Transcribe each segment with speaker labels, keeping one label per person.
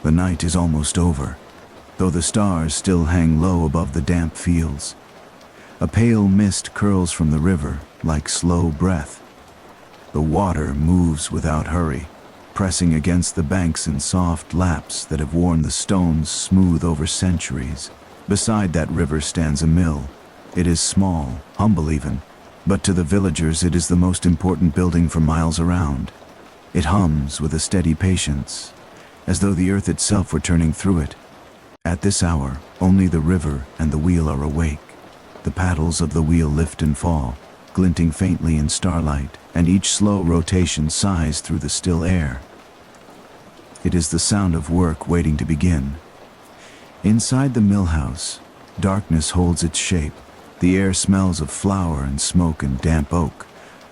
Speaker 1: The night is almost over, though the stars still hang low above the damp fields. A pale mist curls from the river like slow breath. The water moves without hurry, pressing against the banks in soft laps that have worn the stones smooth over centuries. Beside that river stands a mill. It is small, humble even, but to the villagers it is the most important building for miles around. It hums with a steady patience, as though the earth itself were turning through it. At this hour, only the river and the wheel are awake. The paddles of the wheel lift and fall, glinting faintly in starlight, and each slow rotation sighs through the still air. It is the sound of work waiting to begin. Inside the mill house, darkness holds its shape. The air smells of flour and smoke and damp oak.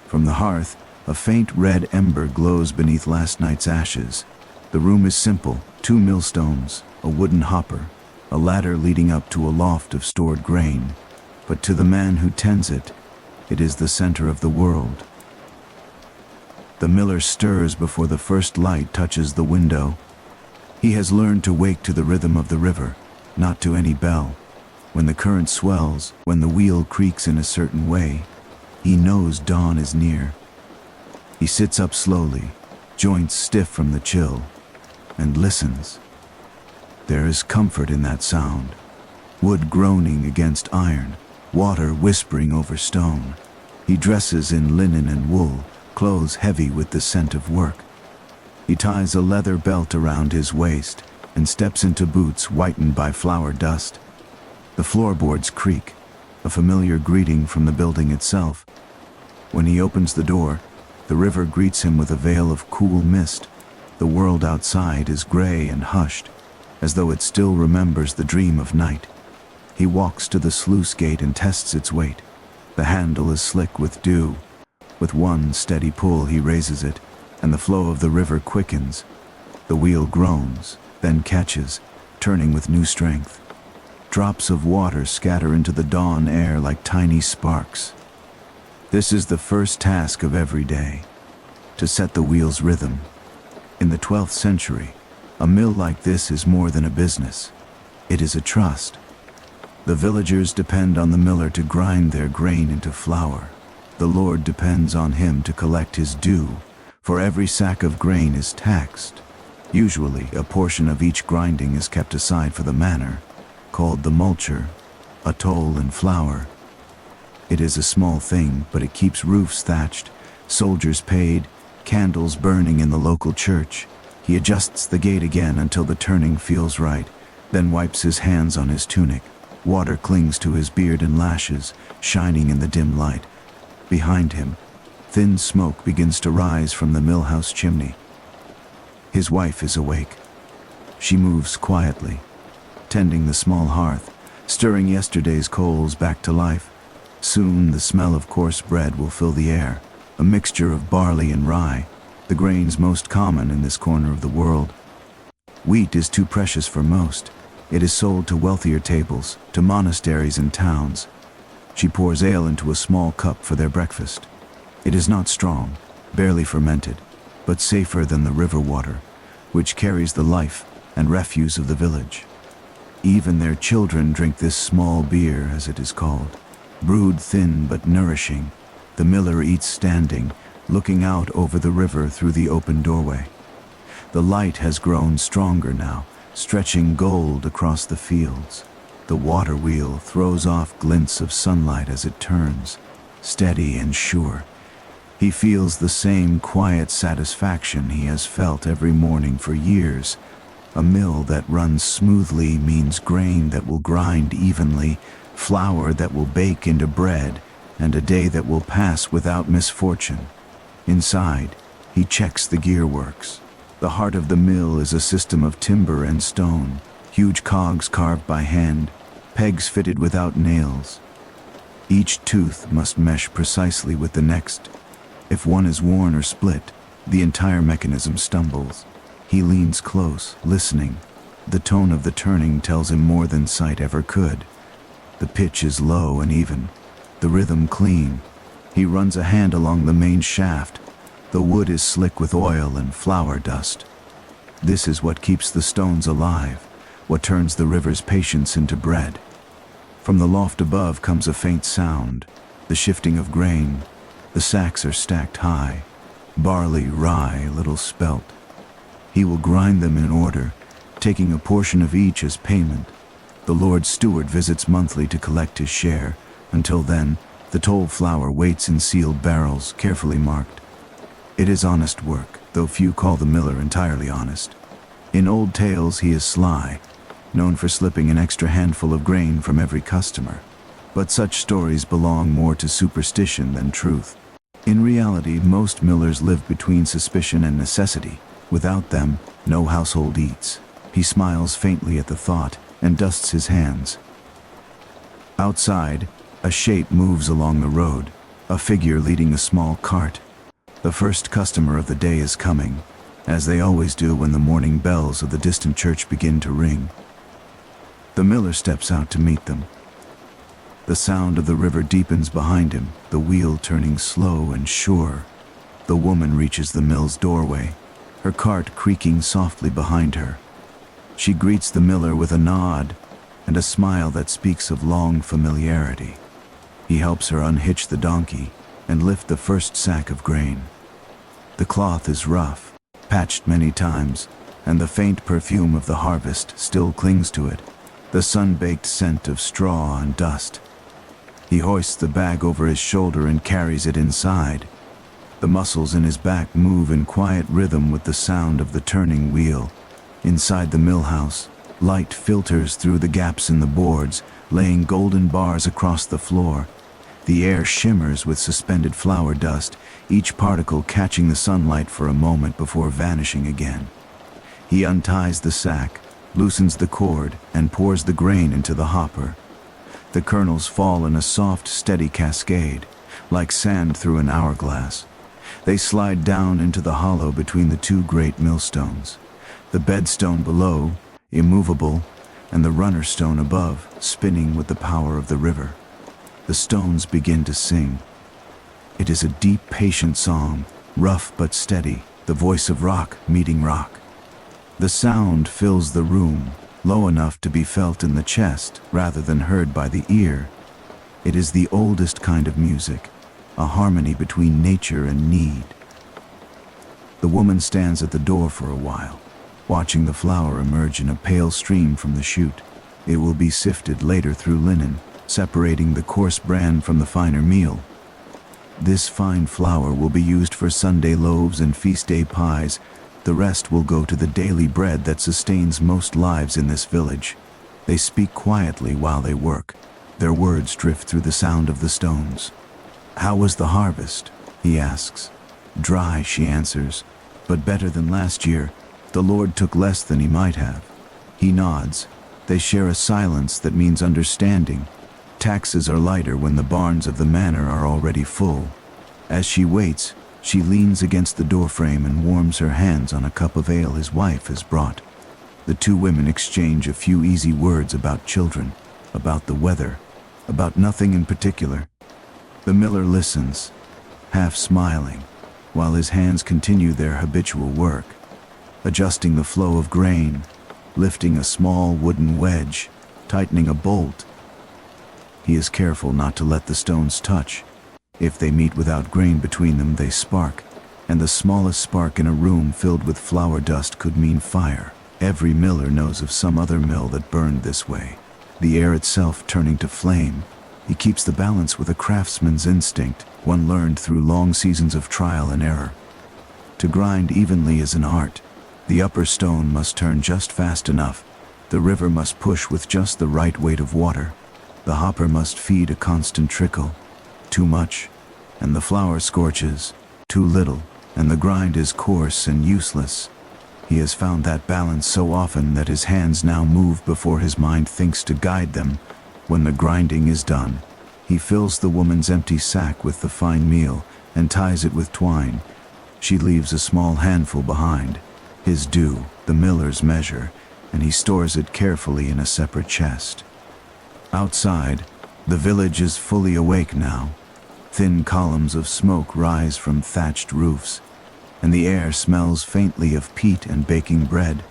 Speaker 1: From the hearth, a faint red ember glows beneath last night's ashes. The room is simple: 2 millstones, a wooden hopper, a ladder leading up to a loft of stored grain. But to the man who tends it, it is the center of the world. The miller stirs before the first light touches the window. He has learned to wake to the rhythm of the river, not to any bell. When the current swells, when the wheel creaks in a certain way, he knows dawn is near. He sits up slowly, joints stiff from the chill, and listens. There is comfort in that sound. Wood groaning against iron, water whispering over stone. He dresses in linen and wool, clothes heavy with the scent of work. He ties a leather belt around his waist and steps into boots whitened by flour dust. The floorboards creak, a familiar greeting from the building itself. When he opens the door, the river greets him with a veil of cool mist. The world outside is gray and hushed, as though it still remembers the dream of night. He walks to the sluice gate and tests its weight. The handle is slick with dew. With one steady pull he raises it, and the flow of the river quickens. The wheel groans, then catches, turning with new strength. Drops of water scatter into the dawn air like tiny sparks. This is the first task of every day, to set the wheel's rhythm. In the 12th century, a mill like this is more than a business. It is a trust. The villagers depend on the miller to grind their grain into flour. The Lord depends on him to collect his due, for every sack of grain is taxed. Usually, a portion of each grinding is kept aside for the manor, called the multure, a toll in flour. It is a small thing, but it keeps roofs thatched, soldiers paid, candles burning in the local church. He adjusts the gate again until the turning feels right, then wipes his hands on his tunic. Water clings to his beard and lashes, shining in the dim light. Behind him, thin smoke begins to rise from the mill house chimney. His wife is awake. She moves quietly, tending the small hearth, stirring yesterday's coals back to life. Soon the smell of coarse bread will fill the air, a mixture of barley and rye, the grains most common in this corner of the world. Wheat is too precious for most. It is sold to wealthier tables, to monasteries and towns. She pours ale into a small cup for their breakfast. It is not strong, barely fermented, but safer than the river water, which carries the life and refuse of the village. Even their children drink this small beer, as it is called. Brewed thin but nourishing, the miller eats standing, looking out over the river through the open doorway. The light has grown stronger now, stretching gold across the fields. The water wheel throws off glints of sunlight as it turns, steady and sure. He feels the same quiet satisfaction he has felt every morning for years. A mill that runs smoothly means grain that will grind evenly, flour that will bake into bread, and a day that will pass without misfortune. Inside, he checks the gearworks. The heart of the mill is a system of timber and stone, huge cogs carved by hand, pegs fitted without nails. Each tooth must mesh precisely with the next. If one is worn or split, the entire mechanism stumbles. He leans close, listening. The tone of the turning tells him more than sight ever could. The pitch is low and even, the rhythm clean. He runs a hand along the main shaft. The wood is slick with oil and flour dust. This is what keeps the stones alive, what turns the river's patience into bread. From the loft above comes a faint sound, the shifting of grain. The sacks are stacked high, barley, rye, little spelt. He will grind them in order, taking a portion of each as payment. The Lord's steward visits monthly to collect his share. Until then, the toll flour waits in sealed barrels, carefully marked. It is honest work, though few call the miller entirely honest. In old tales he is sly, known for slipping an extra handful of grain from every customer. But such stories belong more to superstition than truth. In reality, most millers live between suspicion and necessity. Without them, no household eats. He smiles faintly at the thought and dusts his hands. Outside, a shape moves along the road, a figure leading a small cart. The first customer of the day is coming, as they always do when the morning bells of the distant church begin to ring. The miller steps out to meet them. The sound of the river deepens behind him, the wheel turning slow and sure. The woman reaches the mill's doorway, her cart creaking softly behind her. She greets the miller with a nod and a smile that speaks of long familiarity. He helps her unhitch the donkey and lift the first sack of grain. The cloth is rough, patched many times, and the faint perfume of the harvest still clings to it, the sun-baked scent of straw and dust. He hoists the bag over his shoulder and carries it inside. The muscles in his back move in quiet rhythm with the sound of the turning wheel. Inside the mill house, light filters through the gaps in the boards, laying golden bars across the floor. The air shimmers with suspended flour dust, each particle catching the sunlight for a moment before vanishing again. He unties the sack, loosens the cord, and pours the grain into the hopper. The kernels fall in a soft, steady cascade, like sand through an hourglass. They slide down into the hollow between the two great millstones. The bedstone below, immovable, and the runner stone above, spinning with the power of the river. The stones begin to sing. It is a deep, patient song, rough but steady, the voice of rock meeting rock. The sound fills the room, low enough to be felt in the chest rather than heard by the ear. It is the oldest kind of music, a harmony between nature and need. The woman stands at the door for a while, watching the flour emerge in a pale stream from the chute. It will be sifted later through linen, separating the coarse bran from the finer meal. This fine flour will be used for Sunday loaves and feast day pies. The rest will go to the daily bread that sustains most lives in this village. They speak quietly while they work. Their words drift through the sound of the stones. "How was the harvest?" he asks. "Dry," she answers, "but better than last year. The Lord took less than he might have." He nods. They share a silence that means understanding. Taxes are lighter when the barns of the manor are already full. As she waits, she leans against the doorframe and warms her hands on a cup of ale his wife has brought. The two women exchange a few easy words about children, about the weather, about nothing in particular. The miller listens, half smiling, while his hands continue their habitual work, adjusting the flow of grain, lifting a small wooden wedge, tightening a bolt. He is careful not to let the stones touch. If they meet without grain between them, they spark, and the smallest spark in a room filled with flour dust could mean fire. Every miller knows of some other mill that burned this way, the air itself turning to flame. He keeps the balance with a craftsman's instinct, one learned through long seasons of trial and error. To grind evenly is an art. The upper stone must turn just fast enough. The river must push with just the right weight of water. The hopper must feed a constant trickle. Too much, and the flour scorches. Too little, and the grind is coarse and useless. He has found that balance so often that his hands now move before his mind thinks to guide them. When the grinding is done, he fills the woman's empty sack with the fine meal and ties it with twine. She leaves a small handful behind, his due, the miller's measure, and he stores it carefully in a separate chest. Outside, the village is fully awake now. Thin columns of smoke rise from thatched roofs. and the air smells faintly of peat and baking bread.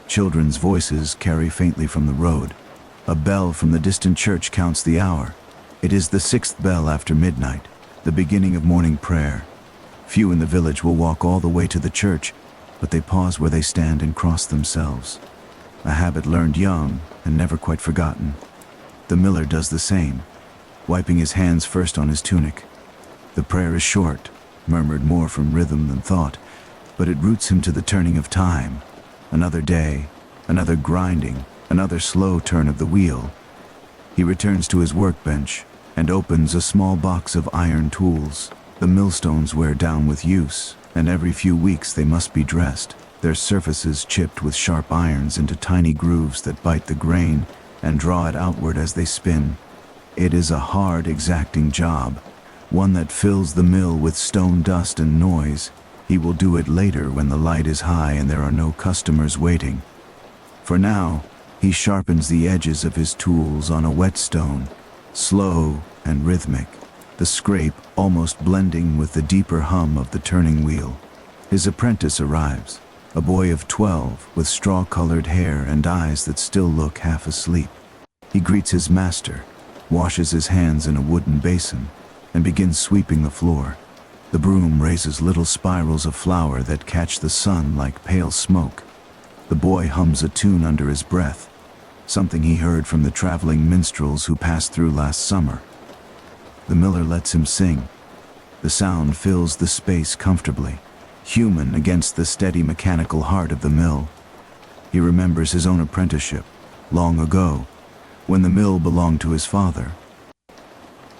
Speaker 1: Children's voices carry faintly from the road. A bell from the distant church counts the hour. It is the 6th bell after midnight, the beginning of morning prayer. Few in the village will walk all the way to the church, but they pause where they stand and cross themselves. A habit learned young and never quite forgotten. The miller does the same, wiping his hands first on his tunic. The prayer is short, murmured more from rhythm than thought, but it roots him to the turning of time. Another day, another grinding, another slow turn of the wheel. He returns to his workbench and opens a small box of iron tools. The millstones wear down with use, and every few weeks they must be dressed, their surfaces chipped with sharp irons into tiny grooves that bite the grain and draw it outward as they spin. It is a hard, exacting job, one that fills the mill with stone dust and noise. He will do it later when the light is high and there are no customers waiting. For now, he sharpens the edges of his tools on a whetstone, slow and rhythmic, the scrape almost blending with the deeper hum of the turning wheel. His apprentice arrives, a boy of 12 with straw-colored hair and eyes that still look half asleep. He greets his master, washes his hands in a wooden basin, and begins sweeping the floor. The broom raises little spirals of flour that catch the sun like pale smoke. The boy hums a tune under his breath, something he heard from the traveling minstrels who passed through last summer. The miller lets him sing. The sound fills the space comfortably, human against the steady mechanical heart of the mill. He remembers his own apprenticeship, long ago, when the mill belonged to his father.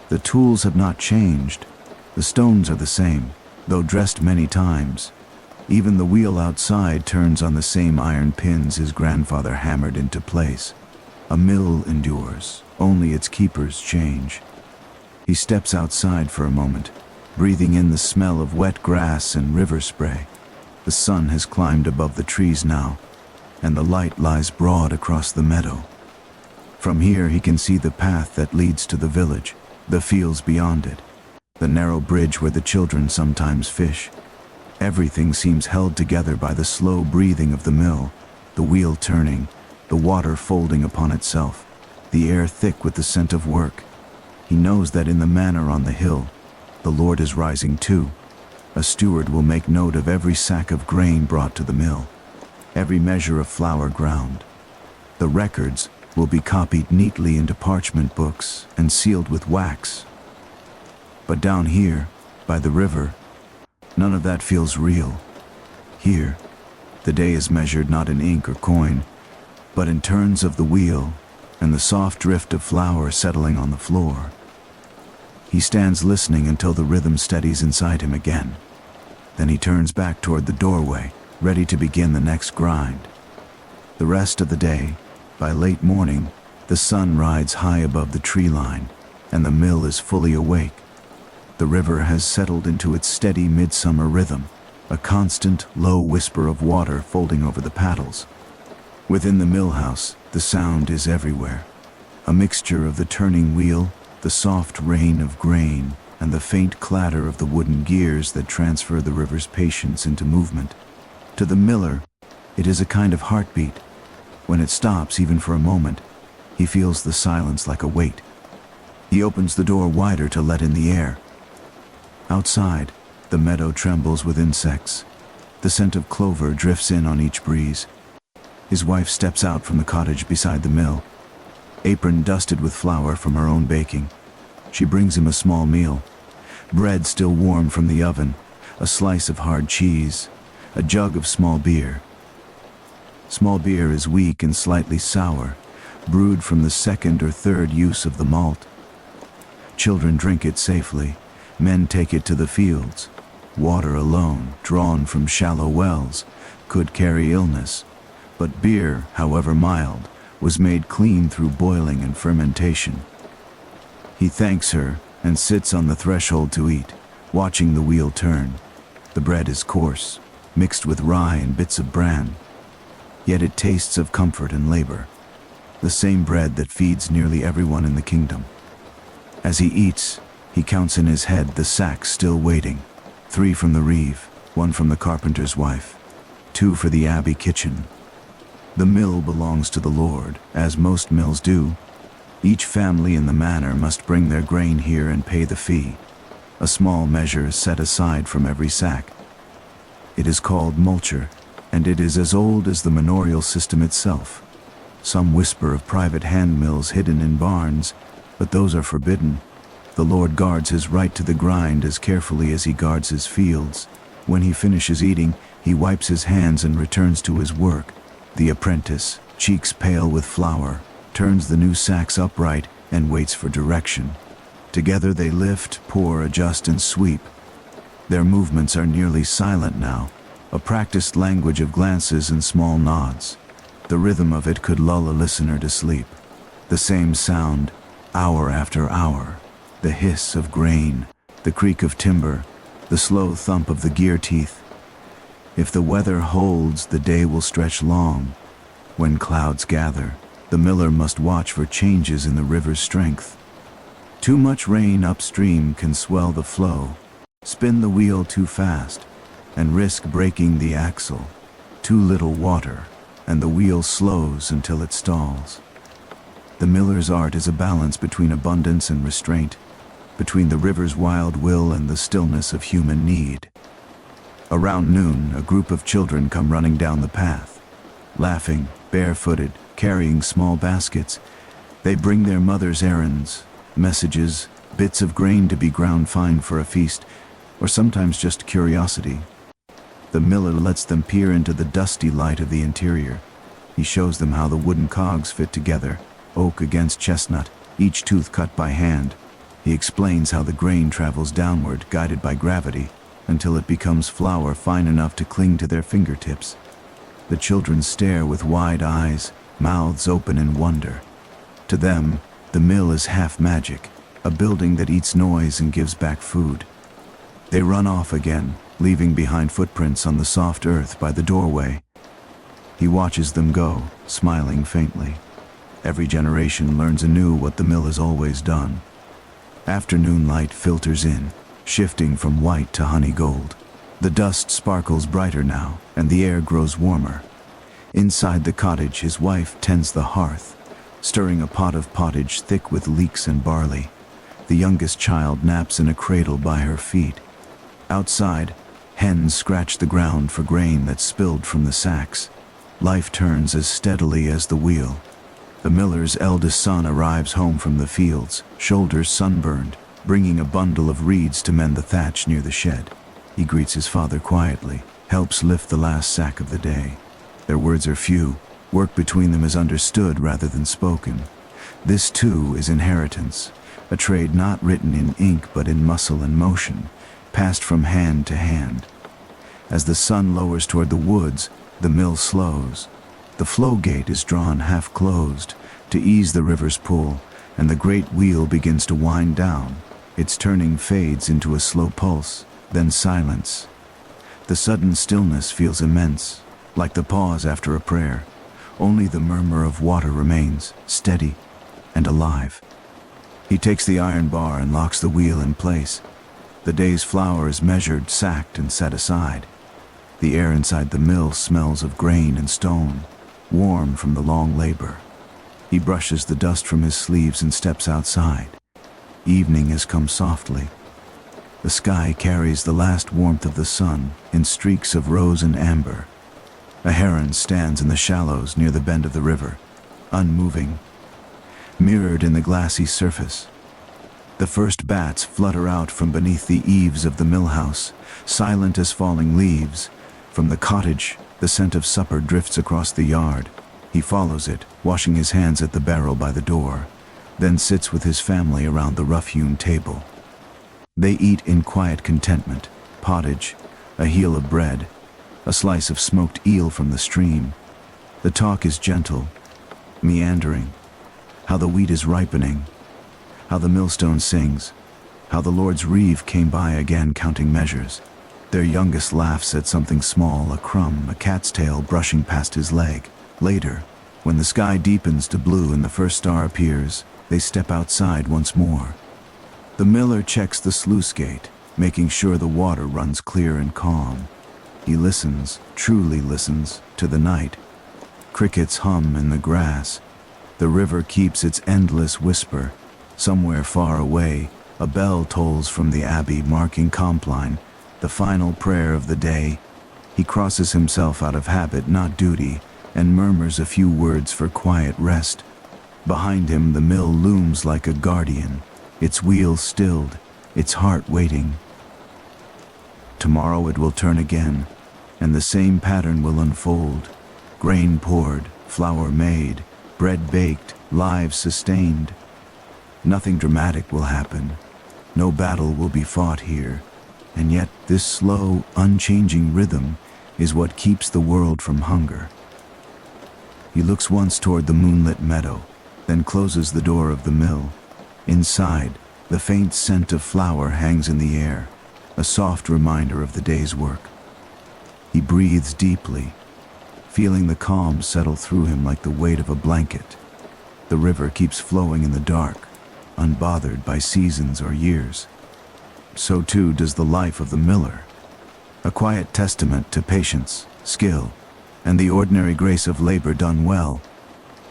Speaker 1: The tools have not changed. The stones are the same, though dressed many times. Even the wheel outside turns on the same iron pins his grandfather hammered into place. A mill endures, only its keepers change. He steps outside for a moment, breathing in the smell of wet grass and river spray. The sun has climbed above the trees now, and the light lies broad across the meadow. From here he can see the path that leads to the village, the fields beyond it, the narrow bridge where the children sometimes fish. Everything seems held together by the slow breathing of the mill, the wheel turning, the water folding upon itself, the air thick with the scent of work. He knows that in the manor on the hill, the Lord is rising too. A steward will make note of every sack of grain brought to the mill, every measure of flour ground. The records will be copied neatly into parchment books and sealed with wax. But down here, by the river, none of that feels real. Here, the day is measured not in ink or coin, but in turns of the wheel and the soft drift of flour settling on the floor. He stands listening until the rhythm steadies inside him again. Then he turns back toward the doorway, ready to begin the next grind. The rest of the day, by late morning, the sun rides high above the tree line, and the mill is fully awake. The river has settled into its steady midsummer rhythm, a constant, low whisper of water folding over the paddles. Within the mill house, the sound is everywhere. A mixture of the turning wheel, the soft rain of grain, and the faint clatter of the wooden gears that transfer the river's patience into movement. To the miller, it is a kind of heartbeat. When it stops, even for a moment, he feels the silence like a weight. He opens the door wider to let in the air. Outside, the meadow trembles with insects. The scent of clover drifts in on each breeze. His wife steps out from the cottage beside the mill, apron dusted with flour from her own baking. She brings him a small meal, bread still warm from the oven, a slice of hard cheese, a jug of small beer. Small beer is weak and slightly sour, brewed from the second or third use of the malt. Children drink it safely. Men take it to the fields. Water alone, drawn from shallow wells, could carry illness, but beer, however mild, was made clean through boiling and fermentation. He thanks her and sits on the threshold to eat, watching the wheel turn. The bread is coarse, mixed with rye and bits of bran, yet it tastes of comfort and labor, the same bread that feeds nearly everyone in the kingdom. As he eats, he counts in his head the sacks still waiting, 3 from the reeve, one from the carpenter's wife, 2 for the abbey kitchen. The mill belongs to the Lord, as most mills do. Each family in the manor must bring their grain here and pay the fee, a small measure set aside from every sack. It is called multure, and it is as old as the manorial system itself. Some whisper of private hand mills hidden in barns, but those are forbidden. The Lord guards his right to the grind as carefully as he guards his fields. When he finishes eating, he wipes his hands and returns to his work. The apprentice, cheeks pale with flour, turns the new sacks upright and waits for direction. Together they lift, pour, adjust, and sweep. Their movements are nearly silent now, a practiced language of glances and small nods. The rhythm of it could lull a listener to sleep. The same sound, hour after hour. The hiss of grain, the creak of timber, the slow thump of the gear teeth. If the weather holds, the day will stretch long. When clouds gather, the miller must watch for changes in the river's strength. Too much rain upstream can swell the flow, spin the wheel too fast, and risk breaking the axle. Too little water, and the wheel slows until it stalls. The miller's art is a balance between abundance and restraint, between the river's wild will and the stillness of human need. Around noon, a group of children come running down the path, laughing, barefooted, carrying small baskets. They bring their mother's errands, messages, bits of grain to be ground fine for a feast, or sometimes just curiosity. The miller lets them peer into the dusty light of the interior. He shows them how the wooden cogs fit together, oak against chestnut, each tooth cut by hand. He explains how the grain travels downward, guided by gravity, until it becomes flour fine enough to cling to their fingertips. The children stare with wide eyes, mouths open in wonder. To them, the mill is half magic, a building that eats noise and gives back food. They run off again, leaving behind footprints on the soft earth by the doorway. He watches them go, smiling faintly. Every generation learns anew what the mill has always done. Afternoon light filters in, shifting from white to honey gold. The dust sparkles brighter now, and the air grows warmer. Inside the cottage, his wife tends the hearth, stirring a pot of pottage thick with leeks and barley. The youngest child naps in a cradle by her feet. Outside, hens scratch the ground for grain that's spilled from the sacks. Life turns as steadily as the wheel. The miller's eldest son arrives home from the fields, shoulders sunburned, bringing a bundle of reeds to mend the thatch near the shed. He greets his father quietly, helps lift the last sack of the day. Their words are few. Work between them is understood rather than spoken. This too is inheritance, a trade not written in ink but in muscle and motion, passed from hand to hand. As the sun lowers toward the woods, the mill slows. The flow gate is drawn half closed to ease the river's pull, and the great wheel begins to wind down. Its turning fades into a slow pulse, then silence. The sudden stillness feels immense, like the pause after a prayer. Only the murmur of water remains, steady and alive. He takes the iron bar and locks the wheel in place. The day's flour is measured, sacked, and set aside. The air inside the mill smells of grain and stone, warm from the long labor. He brushes the dust from his sleeves and steps outside. Evening has come softly. The sky carries the last warmth of the sun in streaks of rose and amber. A heron stands in the shallows near the bend of the river, unmoving, mirrored in the glassy surface. The first bats flutter out from beneath the eaves of the mill house, silent as falling leaves. From the cottage, the scent of supper drifts across the yard. He follows it, washing his hands at the barrel by the door, then sits with his family around the rough-hewn table. They eat in quiet contentment, pottage, a heel of bread, a slice of smoked eel from the stream. The talk is gentle, meandering, how the wheat is ripening, how the millstone sings, how the Lord's reeve came by again counting measures. Their youngest laughs at something small, a crumb, a cat's tail brushing past his leg. Later, when the sky deepens to blue and the first star appears, they step outside once more. The miller checks the sluice gate, making sure the water runs clear and calm. He listens, truly listens, to the night. Crickets hum in the grass. The river keeps its endless whisper. Somewhere far away, a bell tolls from the abbey marking compline, the final prayer of the day. He crosses himself out of habit, not duty, and murmurs a few words for quiet rest. Behind him the mill looms like a guardian, its wheels stilled, its heart waiting. Tomorrow it will turn again, and the same pattern will unfold. Grain poured, flour made, bread baked, lives sustained. Nothing dramatic will happen. No battle will be fought here. And yet this slow, unchanging rhythm is what keeps the world from hunger. He looks once toward the moonlit meadow, then closes the door of the mill. Inside, the faint scent of flour hangs in the air, a soft reminder of the day's work. He breathes deeply, feeling the calm settle through him like the weight of a blanket. The river keeps flowing in the dark, unbothered by seasons or years. So too does the life of the miller, a quiet testament to patience, skill, and the ordinary grace of labor done well.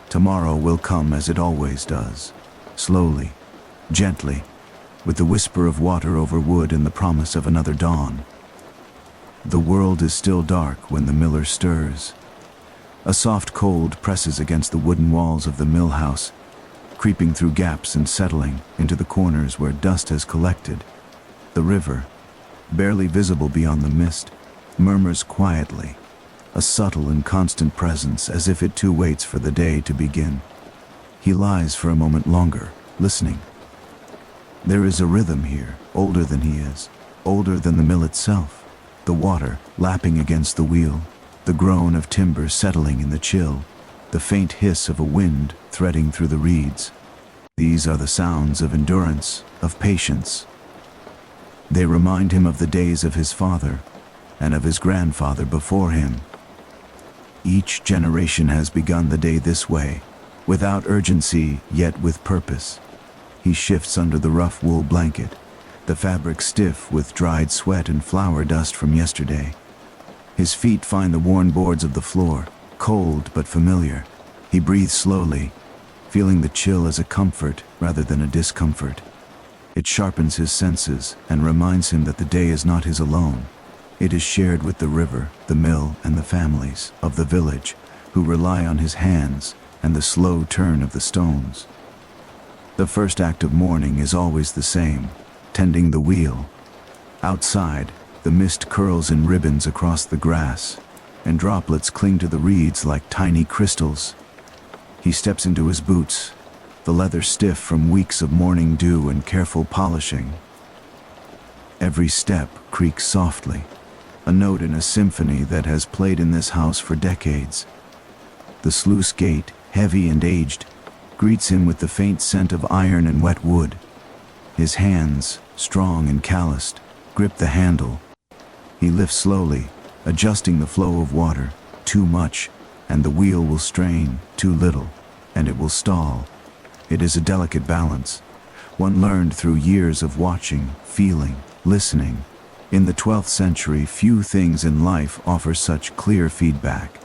Speaker 1: Tomorrow will come as it always does, slowly, gently, with the whisper of water over wood and the promise of another dawn. The world is still dark when the miller stirs. A soft cold presses against the wooden walls of the mill house, creeping through gaps and settling into the corners where dust has collected. The river, barely visible beyond the mist, murmurs quietly, a subtle and constant presence as if it too waits for the day to begin. He lies for a moment longer, listening. There is a rhythm here, older than he is, older than the mill itself. The water lapping against the wheel, the groan of timber settling in the chill, the faint hiss of a wind threading through the reeds. These are the sounds of endurance, of patience. They remind him of the days of his father and of his grandfather before him. Each generation has begun the day this way, without urgency, yet with purpose. He shifts under the rough wool blanket, the fabric stiff with dried sweat and flour dust from yesterday. His feet find the worn boards of the floor, cold but familiar. He breathes slowly, feeling the chill as a comfort rather than a discomfort. It sharpens his senses and reminds him that the day is not his alone. It is shared with the river, the mill, and the families of the village who rely on his hands and the slow turn of the stones. The first act of mourning is always the same, tending the wheel. Outside, the mist curls in ribbons across the grass, and droplets cling to the reeds like tiny crystals. He steps into his boots, the leather stiff from weeks of morning dew and careful polishing. Every step creaks softly, a note in a symphony that has played in this house for decades. The sluice gate, heavy and aged, greets him with the faint scent of iron and wet wood. His hands, strong and calloused, grip the handle. He lifts slowly, adjusting the flow of water. Too much, and the wheel will strain. Too little, and it will stall. It is a delicate balance, one learned through years of watching, feeling, listening. In the 12th century, few things in life offer such clear feedback.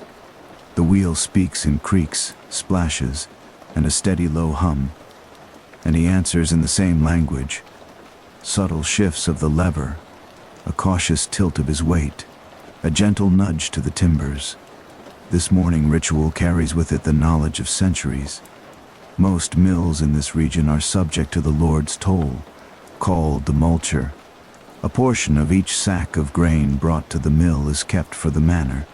Speaker 1: The wheel speaks in creaks, splashes, and a steady low hum, and he answers in the same language. Subtle shifts of the lever, a cautious tilt of his weight, a gentle nudge to the timbers. This morning ritual carries with it the knowledge of centuries. Most mills in this region are subject to the Lord's toll, called the multure. A portion of each sack of grain brought to the mill is kept for the manor,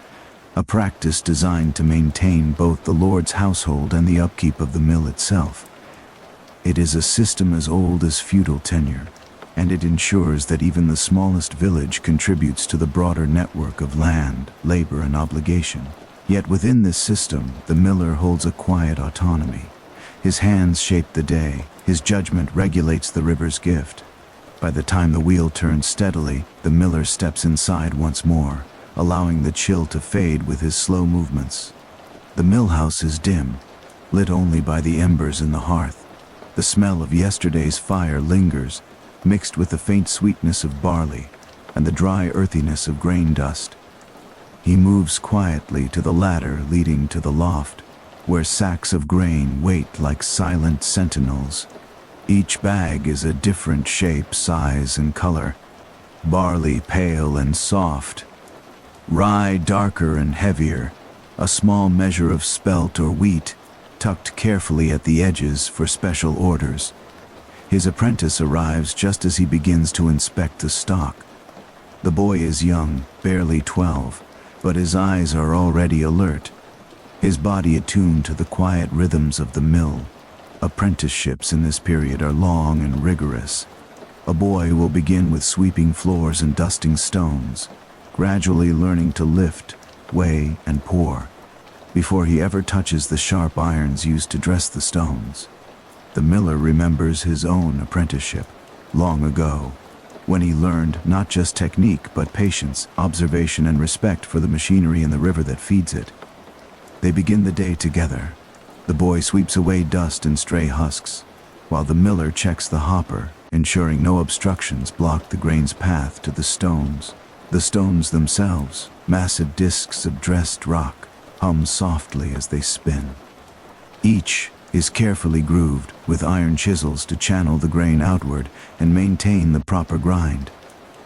Speaker 1: a practice designed to maintain both the Lord's household and the upkeep of the mill itself. It is a system as old as feudal tenure, and it ensures that even the smallest village contributes to the broader network of land, labor, and obligation. Yet within this system, the miller holds a quiet autonomy. His hands shape the day, his judgment regulates the river's gift. By the time the wheel turns steadily, the miller steps inside once more, allowing the chill to fade with his slow movements. The mill house is dim, lit only by the embers in the hearth. The smell of yesterday's fire lingers, mixed with the faint sweetness of barley and the dry earthiness of grain dust. He moves quietly to the ladder leading to the loft, where sacks of grain wait like silent sentinels. Each bag is a different shape, size, and color. Barley pale and soft, rye darker and heavier, a small measure of spelt or wheat tucked carefully at the edges for special orders. His apprentice arrives just as he begins to inspect the stock. The boy is young, barely 12, but his eyes are already alert, his body attuned to the quiet rhythms of the mill. Apprenticeships in this period are long and rigorous. A boy will begin with sweeping floors and dusting stones, gradually learning to lift, weigh, and pour, before he ever touches the sharp irons used to dress the stones. The miller remembers his own apprenticeship, long ago, when he learned not just technique but patience, observation, and respect for the machinery and the river that feeds it. They begin the day together. The boy sweeps away dust and stray husks, while the miller checks the hopper, ensuring no obstructions block the grain's path to the stones. The stones themselves, massive discs of dressed rock, hum softly as they spin. Each is carefully grooved with iron chisels to channel the grain outward and maintain the proper grind.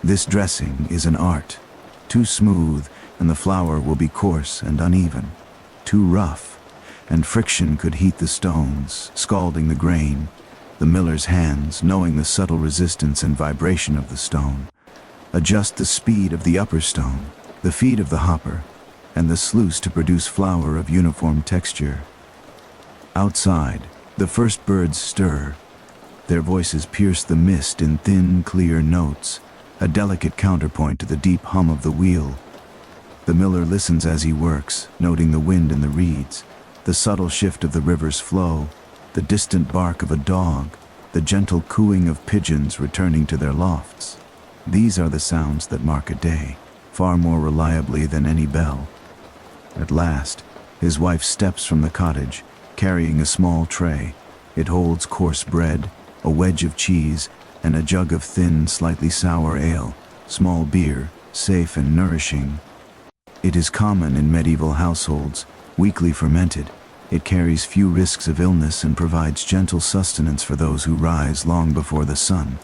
Speaker 1: This dressing is an art. Too smooth, and the flour will be coarse and uneven. Too rough, and friction could heat the stones, scalding the grain. The miller's hands, knowing the subtle resistance and vibration of the stone, adjust the speed of the upper stone, the feed of the hopper, and the sluice to produce flour of uniform texture. Outside, the first birds stir. Their voices pierce the mist in thin, clear notes, a delicate counterpoint to the deep hum of the wheel. The miller listens as he works, noting the wind in the reeds, the subtle shift of the river's flow, the distant bark of a dog, the gentle cooing of pigeons returning to their lofts. These are the sounds that mark a day, far more reliably than any bell. At last, his wife steps from the cottage, carrying a small tray. It holds coarse bread, a wedge of cheese, and a jug of thin, slightly sour ale, small beer, safe and nourishing. It is common in medieval households, weekly fermented. It carries few risks of illness and provides gentle sustenance for those who rise long before the sun.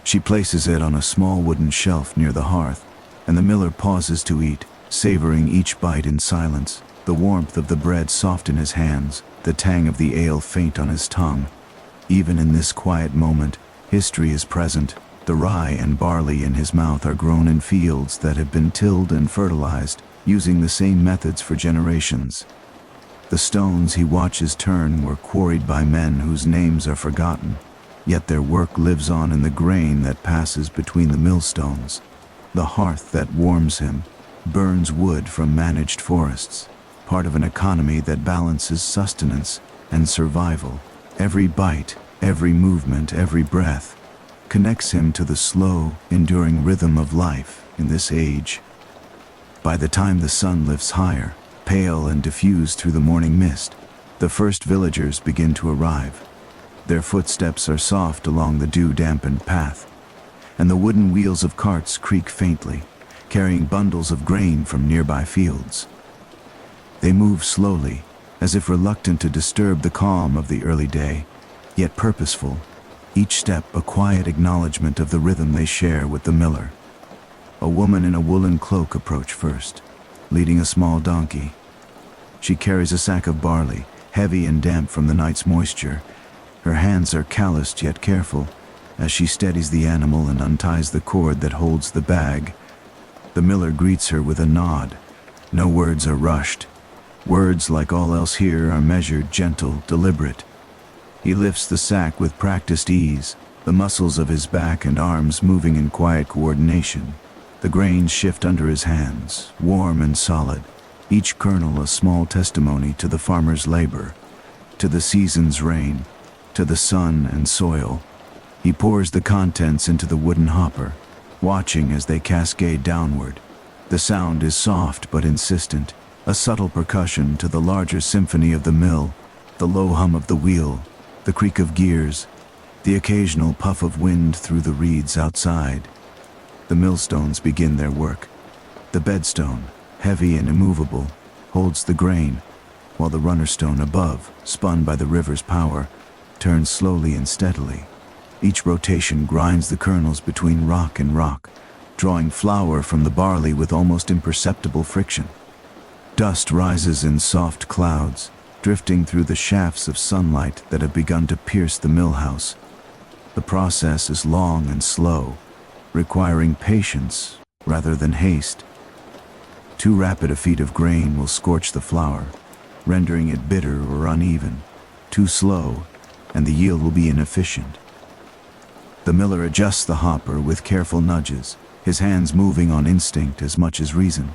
Speaker 1: She places it on a small wooden shelf near the hearth, and the miller pauses to eat, savoring each bite in silence, the warmth of the bread soft in his hands, the tang of the ale faint on his tongue. Even in this quiet moment, history is present. The rye and barley in his mouth are grown in fields that have been tilled and fertilized, using the same methods for generations. The stones he watches turn were quarried by men whose names are forgotten, yet their work lives on in the grain that passes between the millstones. The hearth that warms him burns wood from managed forests, part of an economy that balances sustenance and survival. Every bite, every movement, every breath connects him to the slow, enduring rhythm of life in this age. By the time the sun lifts higher, pale and diffused through the morning mist, the first villagers begin to arrive. Their footsteps are soft along the dew-dampened path, and the wooden wheels of carts creak faintly, carrying bundles of grain from nearby fields. They move slowly, as if reluctant to disturb the calm of the early day, yet purposeful, each step a quiet acknowledgement of the rhythm they share with the miller. A woman in a woolen cloak approaches first, leading a small donkey. She carries a sack of barley, heavy and damp from the night's moisture. Her hands are calloused yet careful, as she steadies the animal and unties the cord that holds the bag. The miller greets her with a nod. No words are rushed. Words, like all else here, are measured, gentle, deliberate. He lifts the sack with practiced ease, the muscles of his back and arms moving in quiet coordination. The grains shift under his hands, warm and solid, each kernel a small testimony to the farmer's labor, to the season's rain, to the sun and soil. He pours the contents into the wooden hopper, watching as they cascade downward. The sound is soft but insistent, a subtle percussion to the larger symphony of the mill, the low hum of the wheel, the creak of gears, the occasional puff of wind through the reeds outside. The millstones begin their work. The bedstone, heavy and immovable, holds the grain, while the runner stone above, spun by the river's power, turns slowly and steadily. Each rotation grinds the kernels between rock and rock, drawing flour from the barley with almost imperceptible friction. Dust rises in soft clouds, drifting through the shafts of sunlight that have begun to pierce the mill house. The process is long and slow, requiring patience rather than haste. Too rapid a feed of grain will scorch the flour, rendering it bitter or uneven. Too slow, and the yield will be inefficient. The miller adjusts the hopper with careful nudges, his hands moving on instinct as much as reason.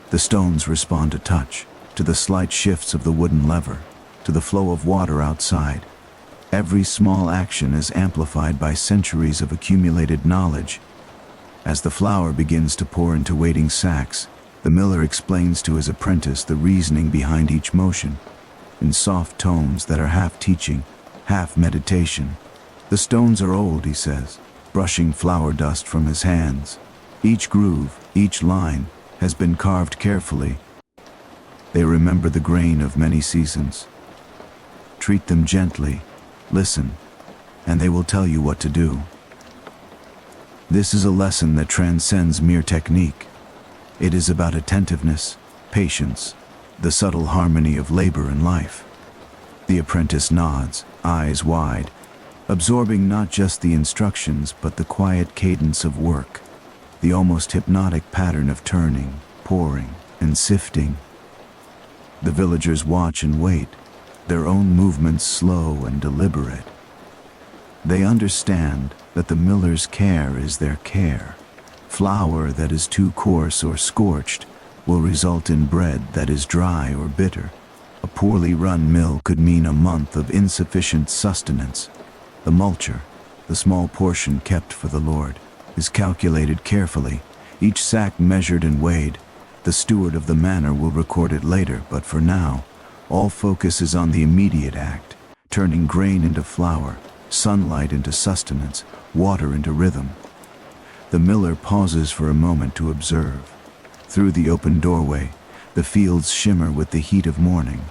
Speaker 1: The stones respond to touch, to the slight shifts of the wooden lever, to the flow of water outside. Every small action is amplified by centuries of accumulated knowledge. As the flour begins to pour into waiting sacks, the miller explains to his apprentice the reasoning behind each motion, in soft tones that are half teaching, half meditation. The stones are old, he says, brushing flour dust from his hands. Each groove, each line, has been carved carefully. They remember the grain of many seasons. Treat them gently, listen, and they will tell you what to do. This is a lesson that transcends mere technique. It is about attentiveness, patience, the subtle harmony of labor and life. The apprentice nods, eyes wide, absorbing not just the instructions but the quiet cadence of work, the almost hypnotic pattern of turning, pouring, and sifting. The villagers watch and wait, their own movements slow and deliberate. They understand that the miller's care is their care. Flour that is too coarse or scorched will result in bread that is dry or bitter. A poorly run mill could mean a month of insufficient sustenance. The multure, the small portion kept for the Lord, is calculated carefully, each sack measured and weighed. The steward of the manor will record it later, but for now, all focus is on the immediate act, turning grain into flour, sunlight into sustenance, water into rhythm. The miller pauses for a moment to observe. Through the open doorway, the fields shimmer with the heat of morning.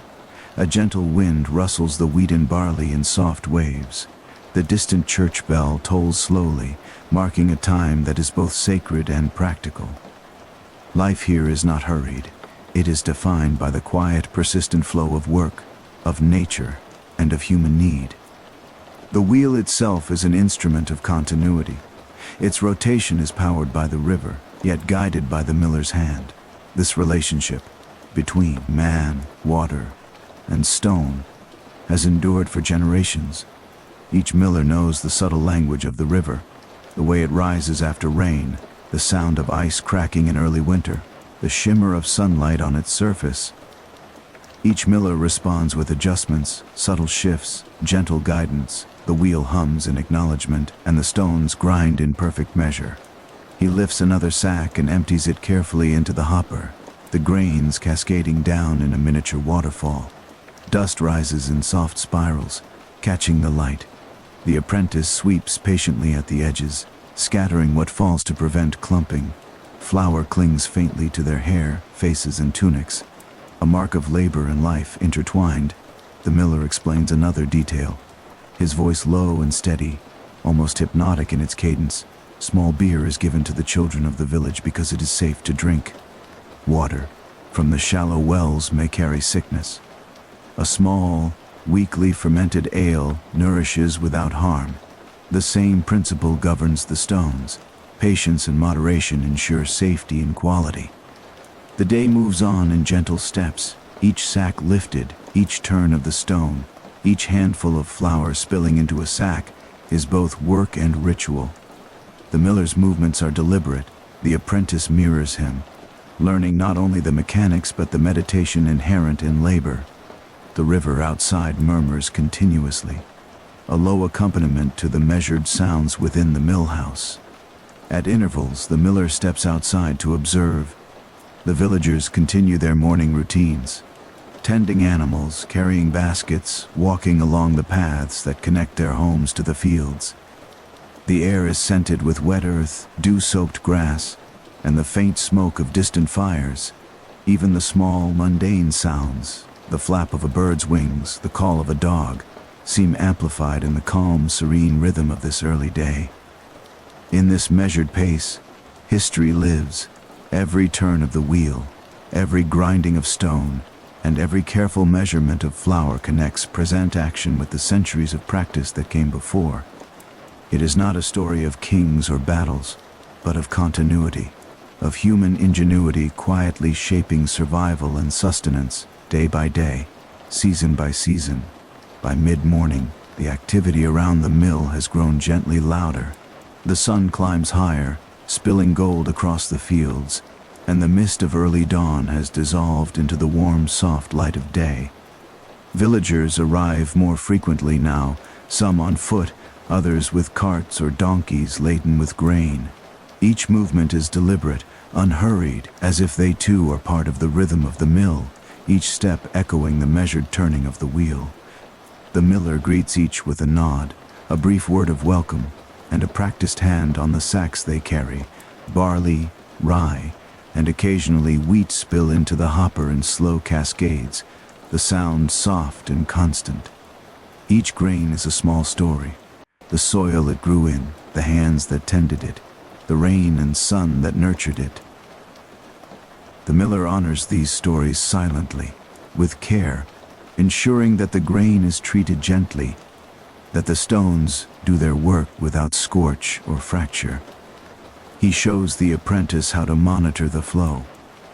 Speaker 1: A gentle wind rustles the wheat and barley in soft waves. The distant church bell tolls slowly, marking a time that is both sacred and practical. Life here is not hurried. It is defined by the quiet, persistent flow of work, of nature, and of human need. The wheel itself is an instrument of continuity. Its rotation is powered by the river, yet guided by the miller's hand. This relationship between man, water, and stone has endured for generations. Each miller knows the subtle language of the river, the way it rises after rain, the sound of ice cracking in early winter, the shimmer of sunlight on its surface. Each miller responds with adjustments, subtle shifts, gentle guidance. The wheel hums in acknowledgement, and the stones grind in perfect measure. He lifts another sack and empties it carefully into the hopper, the grains cascading down in a miniature waterfall. Dust rises in soft spirals, catching the light. The apprentice sweeps patiently at the edges, scattering what falls to prevent clumping. Flour clings faintly to their hair, faces, and tunics, a mark of labor and life intertwined. The miller explains another detail, his voice low and steady, almost hypnotic in its cadence. Small beer is given to the children of the village because it is safe to drink. Water from the shallow wells may carry sickness. A small, weakly fermented ale nourishes without harm. The same principle governs the stones. Patience and moderation ensure safety and quality. The day moves on in gentle steps, each sack lifted, each turn of the stone, each handful of flour spilling into a sack is both work and ritual. The miller's movements are deliberate. The apprentice mirrors him, learning not only the mechanics but the meditation inherent in labor. The river outside murmurs continuously, a low accompaniment to the measured sounds within the mill house. At intervals, the miller steps outside to observe. The villagers continue their morning routines, tending animals, carrying baskets, walking along the paths that connect their homes to the fields. The air is scented with wet earth, dew-soaked grass, and the faint smoke of distant fires. Even the small, mundane sounds, the flap of a bird's wings, the call of a dog, seem amplified in the calm, serene rhythm of this early day. In this measured pace, history lives. Every turn of the wheel, every grinding of stone, and every careful measurement of flour connects present action with the centuries of practice that came before. It is not a story of kings or battles, but of continuity, of human ingenuity quietly shaping survival and sustenance day by day, season by season. By mid-morning, the activity around the mill has grown gently louder. The sun climbs higher, spilling gold across the fields, and the mist of early dawn has dissolved into the warm, soft light of day. Villagers arrive more frequently now, some on foot, others with carts or donkeys laden with grain. Each movement is deliberate, unhurried, as if they too are part of the rhythm of the mill, each step echoing the measured turning of the wheel. The miller greets each with a nod, a brief word of welcome, and a practiced hand on the sacks they carry. Barley, rye, and occasionally wheat spill into the hopper in slow cascades, the sound soft and constant. Each grain is a small story. The soil it grew in, the hands that tended it, the rain and sun that nurtured it. The miller honors these stories silently, with care, ensuring that the grain is treated gently, that the stones do their work without scorch or fracture. He shows the apprentice how to monitor the flow.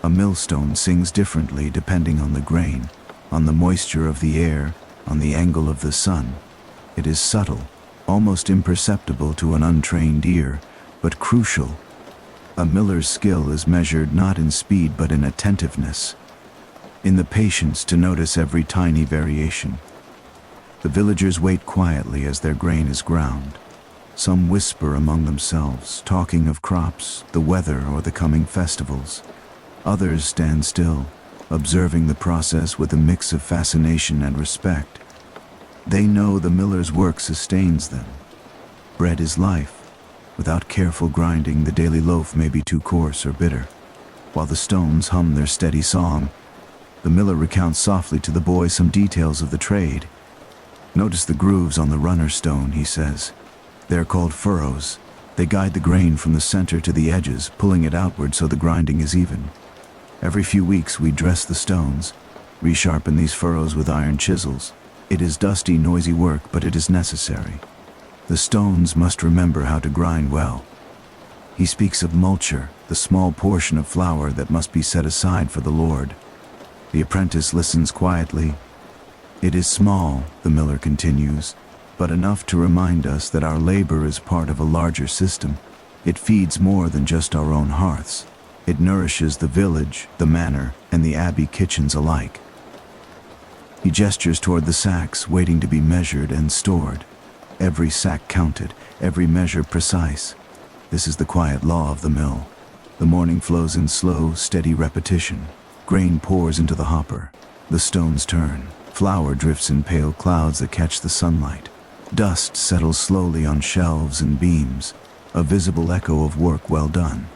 Speaker 1: A millstone sings differently depending on the grain, on the moisture of the air, on the angle of the sun. It is subtle, almost imperceptible to an untrained ear, but crucial. A miller's skill is measured not in speed but in attentiveness, in the patience to notice every tiny variation. The villagers wait quietly as their grain is ground. Some whisper among themselves, talking of crops, the weather, or the coming festivals. Others stand still, observing the process with a mix of fascination and respect. They know the miller's work sustains them. Bread is life. Without careful grinding, the daily loaf may be too coarse or bitter. While the stones hum their steady song, the miller recounts softly to the boy some details of the trade. "Notice the grooves on the runner stone," he says. "They're called furrows. They guide the grain from the center to the edges, pulling it outward so the grinding is even. Every few weeks we dress the stones, resharpen these furrows with iron chisels. It is dusty, noisy work, but it is necessary. The stones must remember how to grind well." He speaks of multure, the small portion of flour that must be set aside for the Lord. The apprentice listens quietly. "It is small," the miller continues, "but enough to remind us that our labor is part of a larger system. It feeds more than just our own hearths. It nourishes the village, the manor, and the abbey kitchens alike." He gestures toward the sacks, waiting to be measured and stored. Every sack counted, every measure precise. This is the quiet law of the mill. The morning flows in slow, steady repetition. Grain pours into the hopper. The stones turn. Flour drifts in pale clouds that catch the sunlight. Dust settles slowly on shelves and beams, a visible echo of work well done.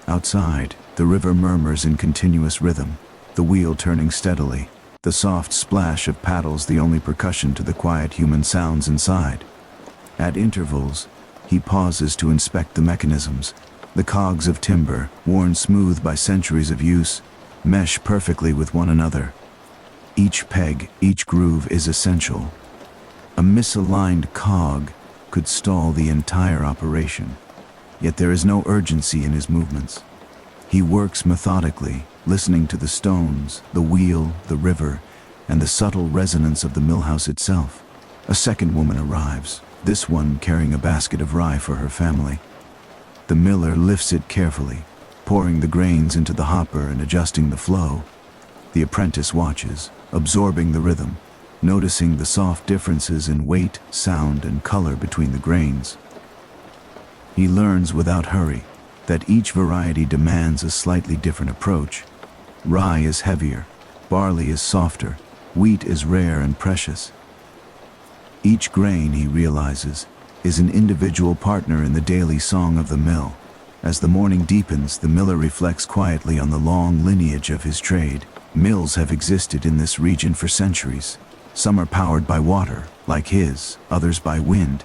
Speaker 1: Outside, the river murmurs in continuous rhythm, the wheel turning steadily, the soft splash of paddles the only percussion to the quiet human sounds inside. At intervals, he pauses to inspect the mechanisms. The cogs of timber, worn smooth by centuries of use, mesh perfectly with one another. Each peg, each groove is essential. A misaligned cog could stall the entire operation. Yet there is no urgency in his movements. He works methodically, listening to the stones, the wheel, the river, and the subtle resonance of the millhouse itself. A second woman arrives, this one carrying a basket of rye for her family. The miller lifts it carefully, pouring the grains into the hopper and adjusting the flow. The apprentice watches, absorbing the rhythm, noticing the soft differences in weight, sound, and color between the grains. He learns without hurry that each variety demands a slightly different approach. Rye is heavier, barley is softer, wheat is rare and precious. Each grain, he realizes, is an individual partner in the daily song of the mill, As the morning deepens, the miller reflects quietly on the long lineage of his trade. Mills have existed in this region for centuries. Some are powered by water, like his, others by wind.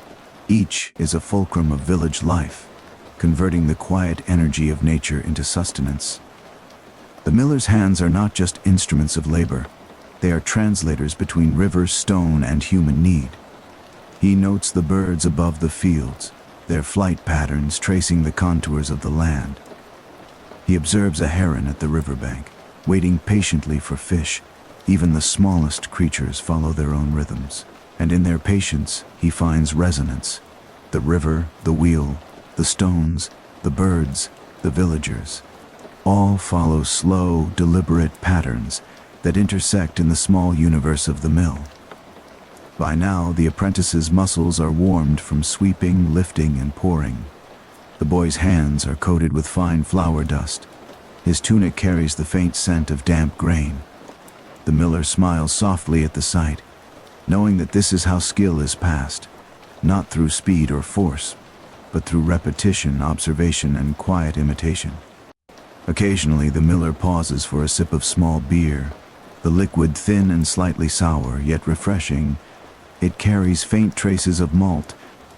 Speaker 1: Each is a fulcrum of village life, converting the quiet energy of nature into sustenance. The miller's hands are not just instruments of labor. They are translators between river, stone, and human need. He notes the birds above the fields, their flight patterns tracing the contours of the land. He observes a heron at the riverbank, waiting patiently for fish. Even the smallest creatures follow their own rhythms, and in their patience he finds resonance. The river, the wheel, the stones, the birds, the villagers, all follow slow, deliberate patterns that intersect in the small universe of the mill. By now, the apprentice's muscles are warmed from sweeping, lifting, and pouring. The boy's hands are coated with fine flour dust. His tunic carries the faint scent of damp grain. The miller smiles softly at the sight, knowing that this is how skill is passed, not through speed or force, but through repetition, observation, and quiet imitation. Occasionally, the miller pauses for a sip of small beer, the liquid thin and slightly sour, yet refreshing. It carries faint traces of malt